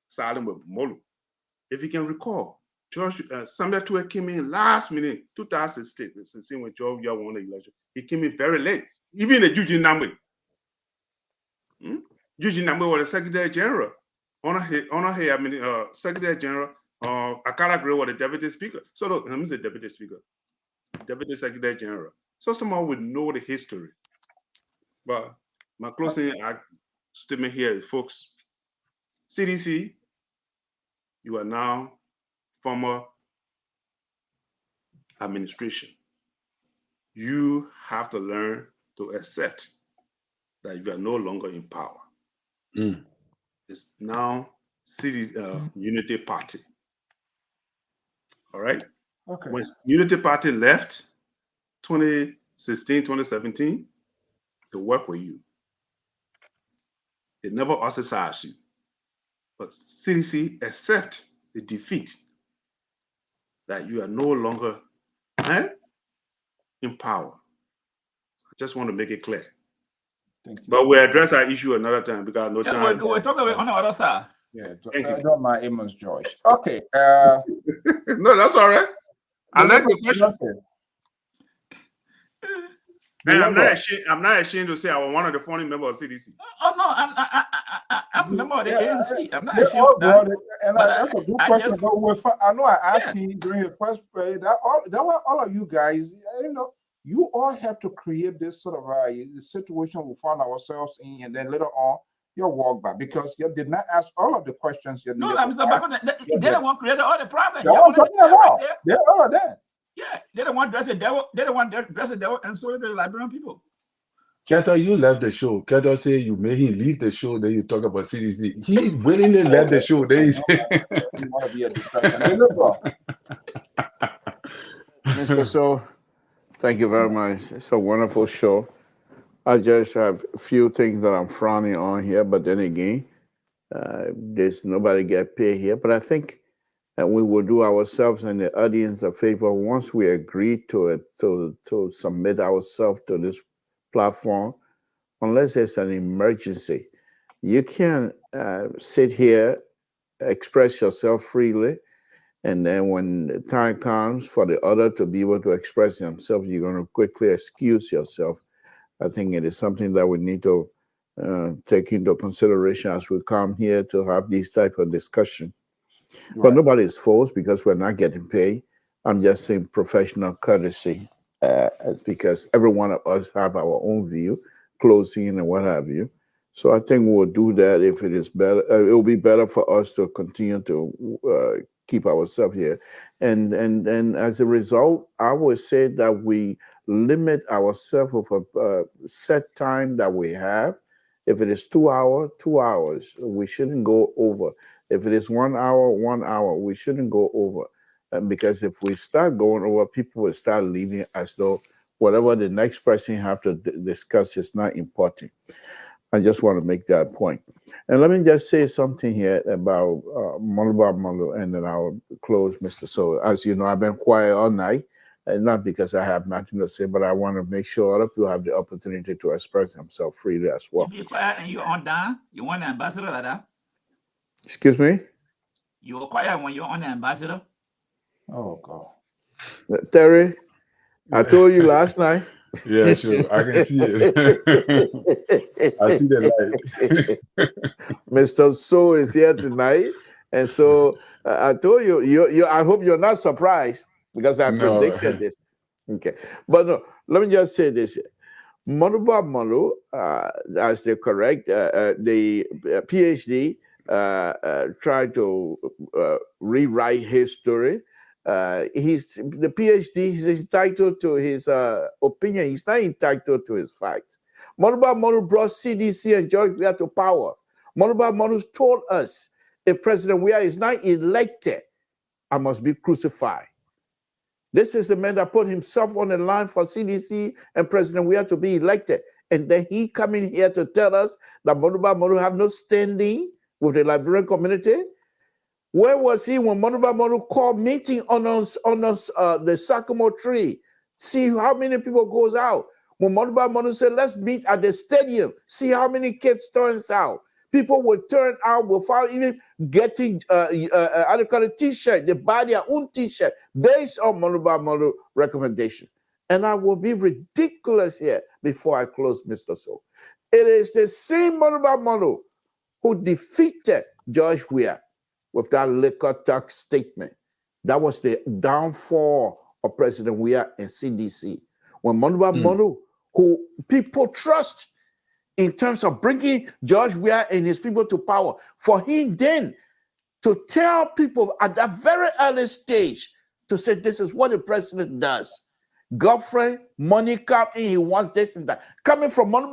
siding with Molu. If you can recall, Samuel Tue came in last minute, 2016, when George Weah won the election. He came in very late, even the Eugene Namwe. Eugene Namwe was the Secretary General. Secretary General. Akara Gray was the Deputy Speaker. So look, let me say Deputy Speaker, Deputy Secretary General. So someone would know the history. But my closing statement here is, folks, CDC, you are now former administration. You have to learn to accept that you are no longer in power. It's now Unity Party. All right? Okay. When Unity Party left 2016, 2017 to work with you, they never ostracized you. But CDC accept the defeat that you are no longer in power. I just want to make it clear. But we'll address that issue another time because no time. We're talking about on the other side. Yeah, don't mind Amos Joyce. Okay. No, that's all right. I like the question. And I'm not ashamed to say I was one of the founding members of CDC. Oh no, I'm a member of the ANC. I'm not ashamed of that. And that's a good question. I know I asked him during the first play that all of you guys, you all have to create this sort of the situation we found ourselves in, and then later on your walk back, because you did not ask all of the questions you needed. No, Mr. Bacon, they're the one created all the problems. That's what I'm talking about. They're all of that. Yeah, they don't want to dress the devil. They don't want to dress the devil, and so do the Liberian people. Keto, you left the show. Keto say you made him leave the show. Then you talk about CDC. He willingly left the show. Then he say, "You want to be a distraction." Mr. So, thank you very much. It's a wonderful show. I just have a few things that I'm frowning on here, but then again, there's nobody get paid here. But I think that we will do ourselves and the audience a favor once we agree to it, to submit ourselves to this platform, unless there's an emergency. You can sit here, express yourself freely, and then when the time comes for the other to be able to express themselves, you're going to quickly excuse yourself. I think it is something that we need to take into consideration as we come here to have this type of discussion. Right. But nobody is forced because we're not getting paid. I'm just saying professional courtesy, as because every one of us have our own view, closing and what have you. So I think we'll do that if it is better. It will be better for us to continue to keep ourselves here. And as a result, I would say that we limit ourselves with a set time that we have. If it is 2 hours, 2 hours. We shouldn't go over. If it is 1 hour, 1 hour, we shouldn't go over. because if we start going over, people will start leaving as though whatever the next person have to discuss is not important. I just want to make that point. And let me just say something here about Molu, and then I'll close, Mr. So, as you know, I've been quiet all night, and not because I have nothing to say, but I want to make sure other people have the opportunity to express themselves freely as well. You be quiet and you're on down. You want an ambassador like that? Excuse me? You were quiet when you're on the ambassador. Oh, God. Terry, I told you last night. Yeah, sure. I can see it. I see the light. Mr. So is here tonight. And so I told you, I hope you're not surprised because I predicted this. Okay. But no, let me just say this. Molu, as the correct, the PhD trying to rewrite his story. He's the PhD. He's entitled to his opinion. He's not entitled to his facts. Molu brought CDC and George Weah to power. Molu told us if President Weah is not elected, I must be crucified. This is the man that put himself on the line for CDC and President Weah to be elected. And then he coming here to tell us that Molu have no standing with the Liberian community. Where was he when Molu called meeting on the sycamore tree? See how many people goes out. When Molu said, let's meet at the stadium. See how many kids turns out. People will turn out without even getting t-shirt. They buy their own t-shirt based on Molu recommendation. And I will be ridiculous here before I close, Mr. So. It is the same Molu who defeated George Weah with that liquor tax statement. That was the downfall of President Weah and CDC. When Molu, who people trust in terms of bringing George Weah and his people to power, for him then to tell people at that very early stage to say this is what the president does. Godfrey, money come in, he wants this and that. Coming from Molu,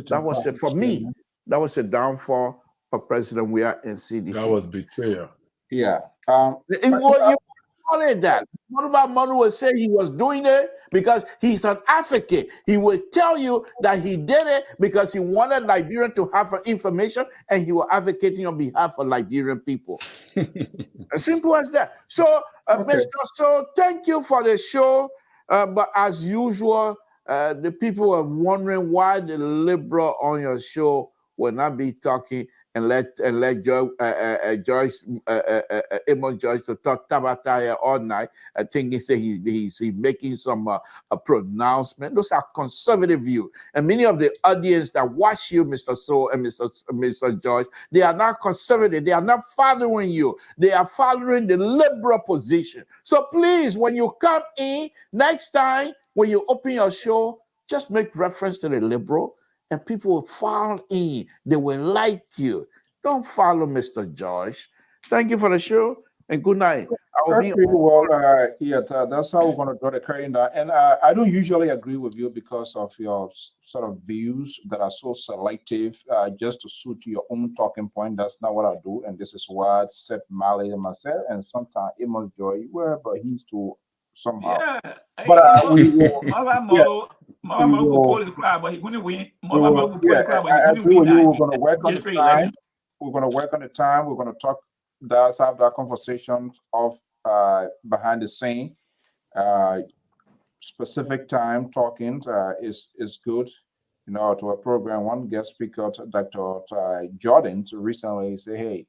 that was it for me. That was a downfall of President Weah and CDC. That was betrayal. Yeah. You call it that. Molu would say he was doing it because he's an advocate. He would tell you that he did it because he wanted Liberian to have information and he was advocating on behalf of Liberian people. As simple as that. So, Mr. So, thank you for the show. But as usual, the people are wondering why the liberal on your show will not be talking and let Joyce, Amon Joyce to talk Tabata here all night. I think he said he's making some a pronouncement. Those are conservative views. And many of the audience that watch you, Mr. So and Mr. George, they are not conservative. They are not following you. They are following the liberal position. So please, when you come in next time, when you open your show, just make reference to the liberal. And people will follow in. They will like you. Don't follow Mr. George. Thank you for the show and good night. That's how we're going to draw the curtain down. And I don't usually agree with you because of your sort of views that are so selective, just to suit your own talking point. That's not what I do. And this is why I set Mali and myself, and sometimes Amos Joy, but he's too somehow. Yeah. But we will. Mama will pull the crowd, but he wouldn't win. Mama will pull the crowd, but he wouldn't win. We're going to work on the time. We're going to work on the time. We're going to talk. Let's have that conversation of behind the scene. Specific time talking is good. You know, to a program. One guest speaker, Dr. Jordan, recently say, "Hey,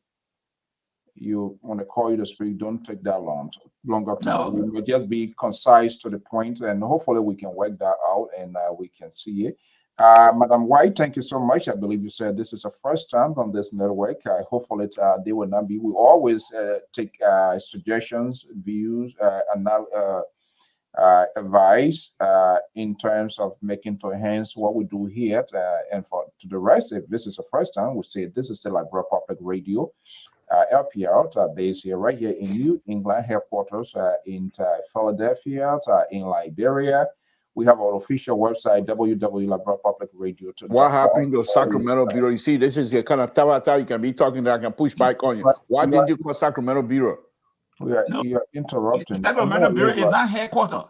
you want to call you to speak? Don't take that longer time. No. We will just be concise to the point, and hopefully we can work that out and we can see it." Madam White, thank you so much. I believe you said this is a first time on this network. Hopefully they will not be. We always take suggestions, views, and advice in terms of making to enhance what we do here. And for to the rest, if this is the first time, we say this is the Liberal Public Radio. LPR based here, right here in New England headquarters in Philadelphia, in Liberia. We have our official website, www.liberalpublicradio.com. What happened to Sacramento Bureau? You see, this is your kind of tabata. You can be talking that I can push back on you. Why did you call Sacramento Bureau? You are interrupting. Sacramento Bureau is not headquarters.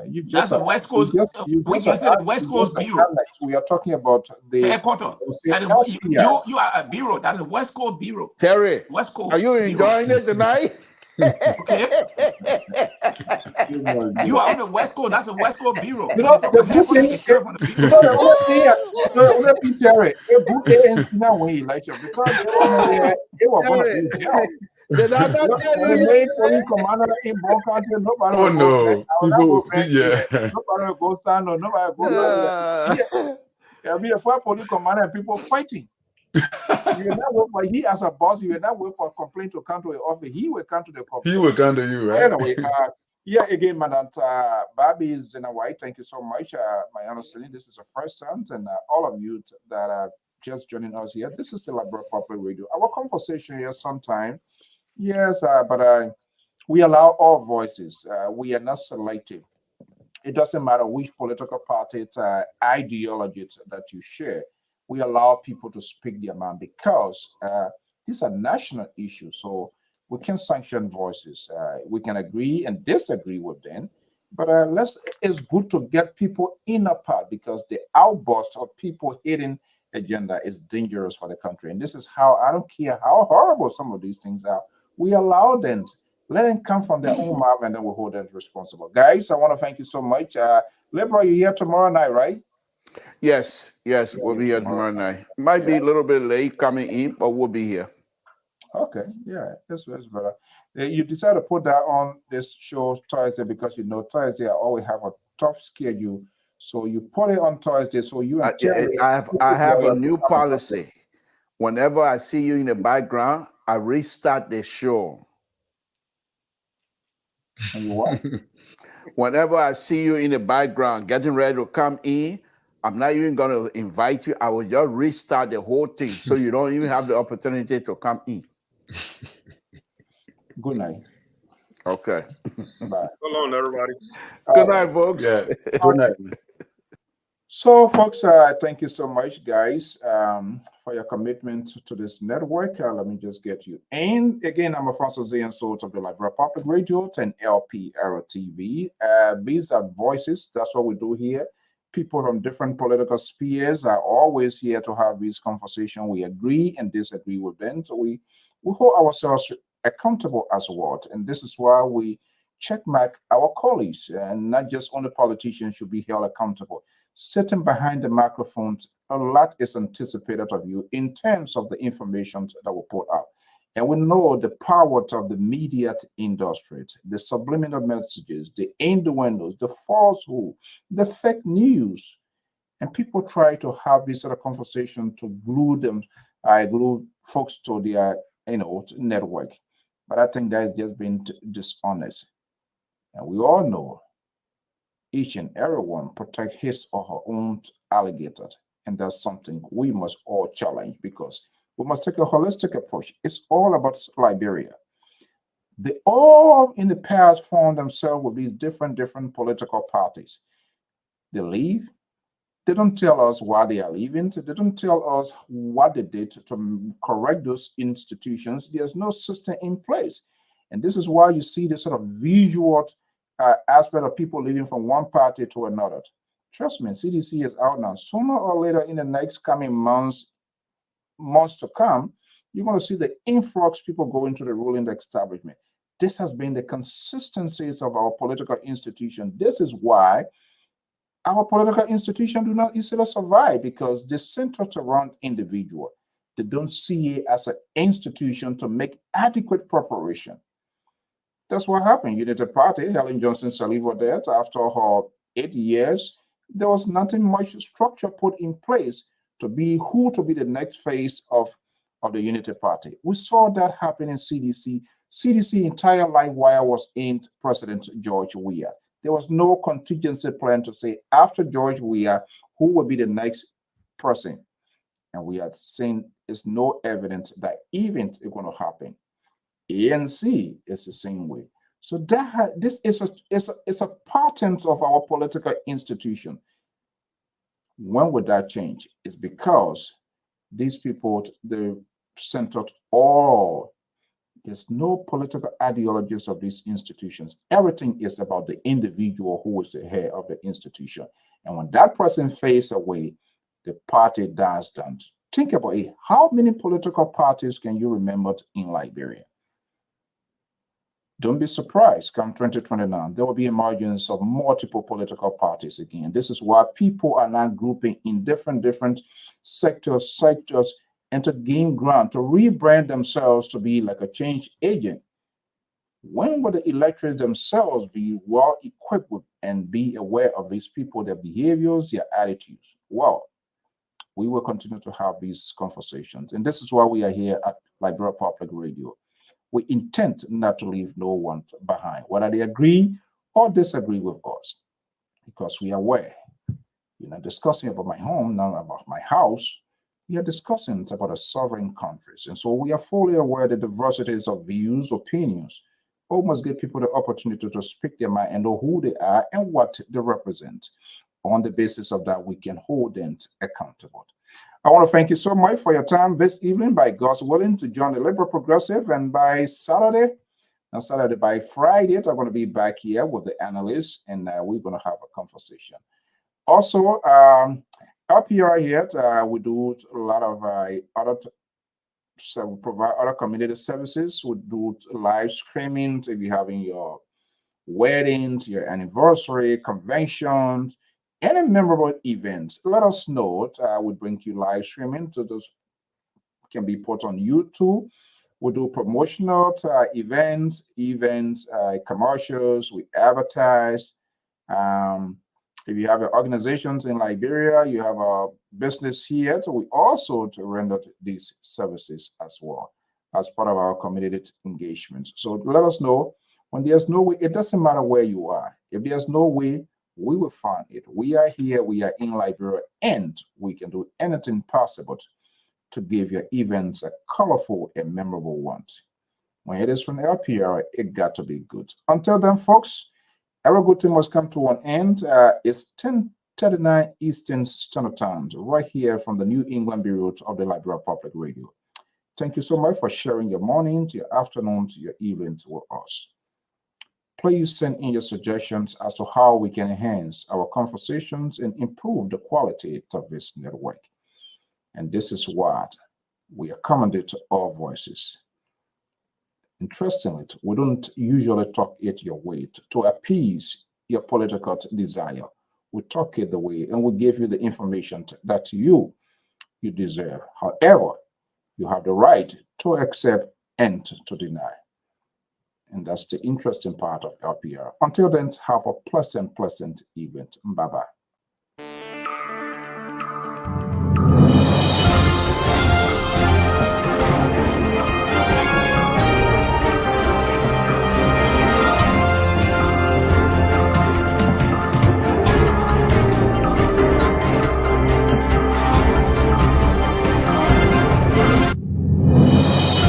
You That's just a West Coast. you We just can say the West Coast Bureau. We are talking about the headquarters. LPI. You are a bureau. That's a West Coast Bureau. Terry, West Coast. are you enjoying it tonight? Okay. You are on the West Coast. That's a West Coast Bureau. You know, the good thing is, from the bureau. Terry, a good ANC now win election because they were going to be held. Did I not tell When you? the main police commander in Bon Country, nobody Oh will no, go yeah. nobody will go stand or nobody will go There'll be a four police commander and people fighting. You will not wait for he as a boss, you will not wait for a complaint to come to the office. He will come to the complaint. He will come to you, right? Anyway, again, Madam Bobby is in Hawaii. Thank you so much. My understanding, this is the first time, and all of you that are just joining us here. This is the Labrador Public Radio. Our conversation here sometime, yes, but we allow all voices. We are not selective. It doesn't matter which political party ideology that you share. We allow people to speak their mind because these are national issues. So we can sanction voices. We can agree and disagree with them. But it's good to get people in a part because the outburst of people hating agenda is dangerous for the country. And this is how, I don't care how horrible some of these things are, we allow them let them come from their own mouth and then we'll hold them responsible. Guys, I want to thank you so much. Liberal, you're here tomorrow night, right? Yes, we'll be here tomorrow night. Might be a little bit late coming in, but we'll be here. Okay, yeah, that's better. You decided to put that on this show Thursday because you know Thursday I always have a tough schedule. So you put it on Thursday so you and Terry. I have a new policy. Whenever I see you in the background, I restart the show. And you what? Whenever I see you in the background getting ready to come in, I'm not even going to invite you. I will just restart the whole thing so you don't even have the opportunity to come in. Good night. Okay. Bye. So long, everybody. Good night, folks. Yeah. Good night. So, folks, thank you so much, guys, for your commitment to this network. Let me just get you. And again, I'm Alfonso Zayan Sort of the Liberal Public Radio and LP Era TV. These are voices. That's what we do here. People from different political spheres are always here to have this conversation. We agree and disagree with them. So we hold ourselves accountable as well. And this is why we checkmark our colleagues, and not just only politicians should be held accountable. Sitting behind the microphones, a lot is anticipated of you in terms of the information that we put out. And we know the power of the media industry, the subliminal messages, the innuendos, the falsehood, the fake news. And people try to have this sort of conversation to glue folks to their network. But I think that is just being dishonest. And we all know each and everyone protect his or her own alligator. And that's something we must all challenge because we must take a holistic approach. It's all about Liberia. They all in the past formed themselves with these different political parties. They leave. They don't tell us why they are leaving. They don't tell us what they did to correct those institutions. There's no system in place. And this is why you see this sort of visual aspect of people leaving from one party to another. Trust me, CDC is out now. Sooner or later in the next coming months to come, you're going to see the influx people go into the ruling establishment. This has been the consistencies of our political institution. This is why our political institution do not easily survive because they center around individual. They don't see it as an institution to make adequate preparation. That's what happened. Unity Party, Helen Johnson Saliva there, after her 8 years, there was nothing much structure put in place to be the next phase of the Unity Party. We saw that happen in CDC. CDC entire life wire was in President George Weah. There was no contingency plan to say after George Weah, who will be the next person. And we have seen there's no evidence that even is going to happen. ANC is the same way. So this is a pattern of our political institution. When would that change? It's because these people, they centered all There's no political ideologies of these institutions. Everything is about the individual who is the head of the institution. And when that person fades away, the party dies down. Think about it. How many political parties can you remember in Liberia? Don't be surprised, come 2029, there will be emergence of multiple political parties again. This is why people are now grouping in different sectors, and to gain ground, to rebrand themselves to be like a change agent. When will the electors themselves be well equipped with and be aware of these people, their behaviors, their attitudes? Well, we will continue to have these conversations. And this is why we are here at Liberia Public Radio. We intend not to leave no one behind, whether they agree or disagree with us, because we are aware. We're not discussing about my home, not about my house. We are discussing about a sovereign countries. And so we are fully aware the diversities of views, opinions. We must give people the opportunity to speak their mind and know who they are and what they represent. On the basis of that, we can hold them accountable. I want to thank you so much for your time this evening. By God's willing, to join the Liberal Progressive, and by Friday, I'm going to be back here with the analysts, and we're going to have a conversation. Also, up here, we do a lot of we provide other community services. We do live streaming if you're having your weddings, your anniversary, conventions, any memorable events. Let us know. We bring you live streaming, so those can be put on YouTube. We do promotional events, commercials. We advertise. If you have your organizations in Liberia, you have a business here, so we also render these services as well as part of our community engagement. So let us know. When there's no way, it doesn't matter where you are. If there's no way, we will find it. We are here, we are in Liberia, and we can do anything possible to give your events a colorful and memorable one. When it is from the LPR, it got to be good. Until then, folks, our good thing must come to an end. It's 10:39 Eastern Standard Time, right here from the New England Bureau of the Liberia Public Radio. Thank you so much for sharing your morning, to your afternoon, to your evening with us. Please send in your suggestions as to how we can enhance our conversations and improve the quality of this network. And this is what we accommodate to all voices. Interestingly, we don't usually talk it your way to appease your political desire. We talk it the way, and we give you the information that you deserve. However, you have the right to accept and to deny. And that's the interesting part of LPR. Until then, have a pleasant evening. Bye-bye.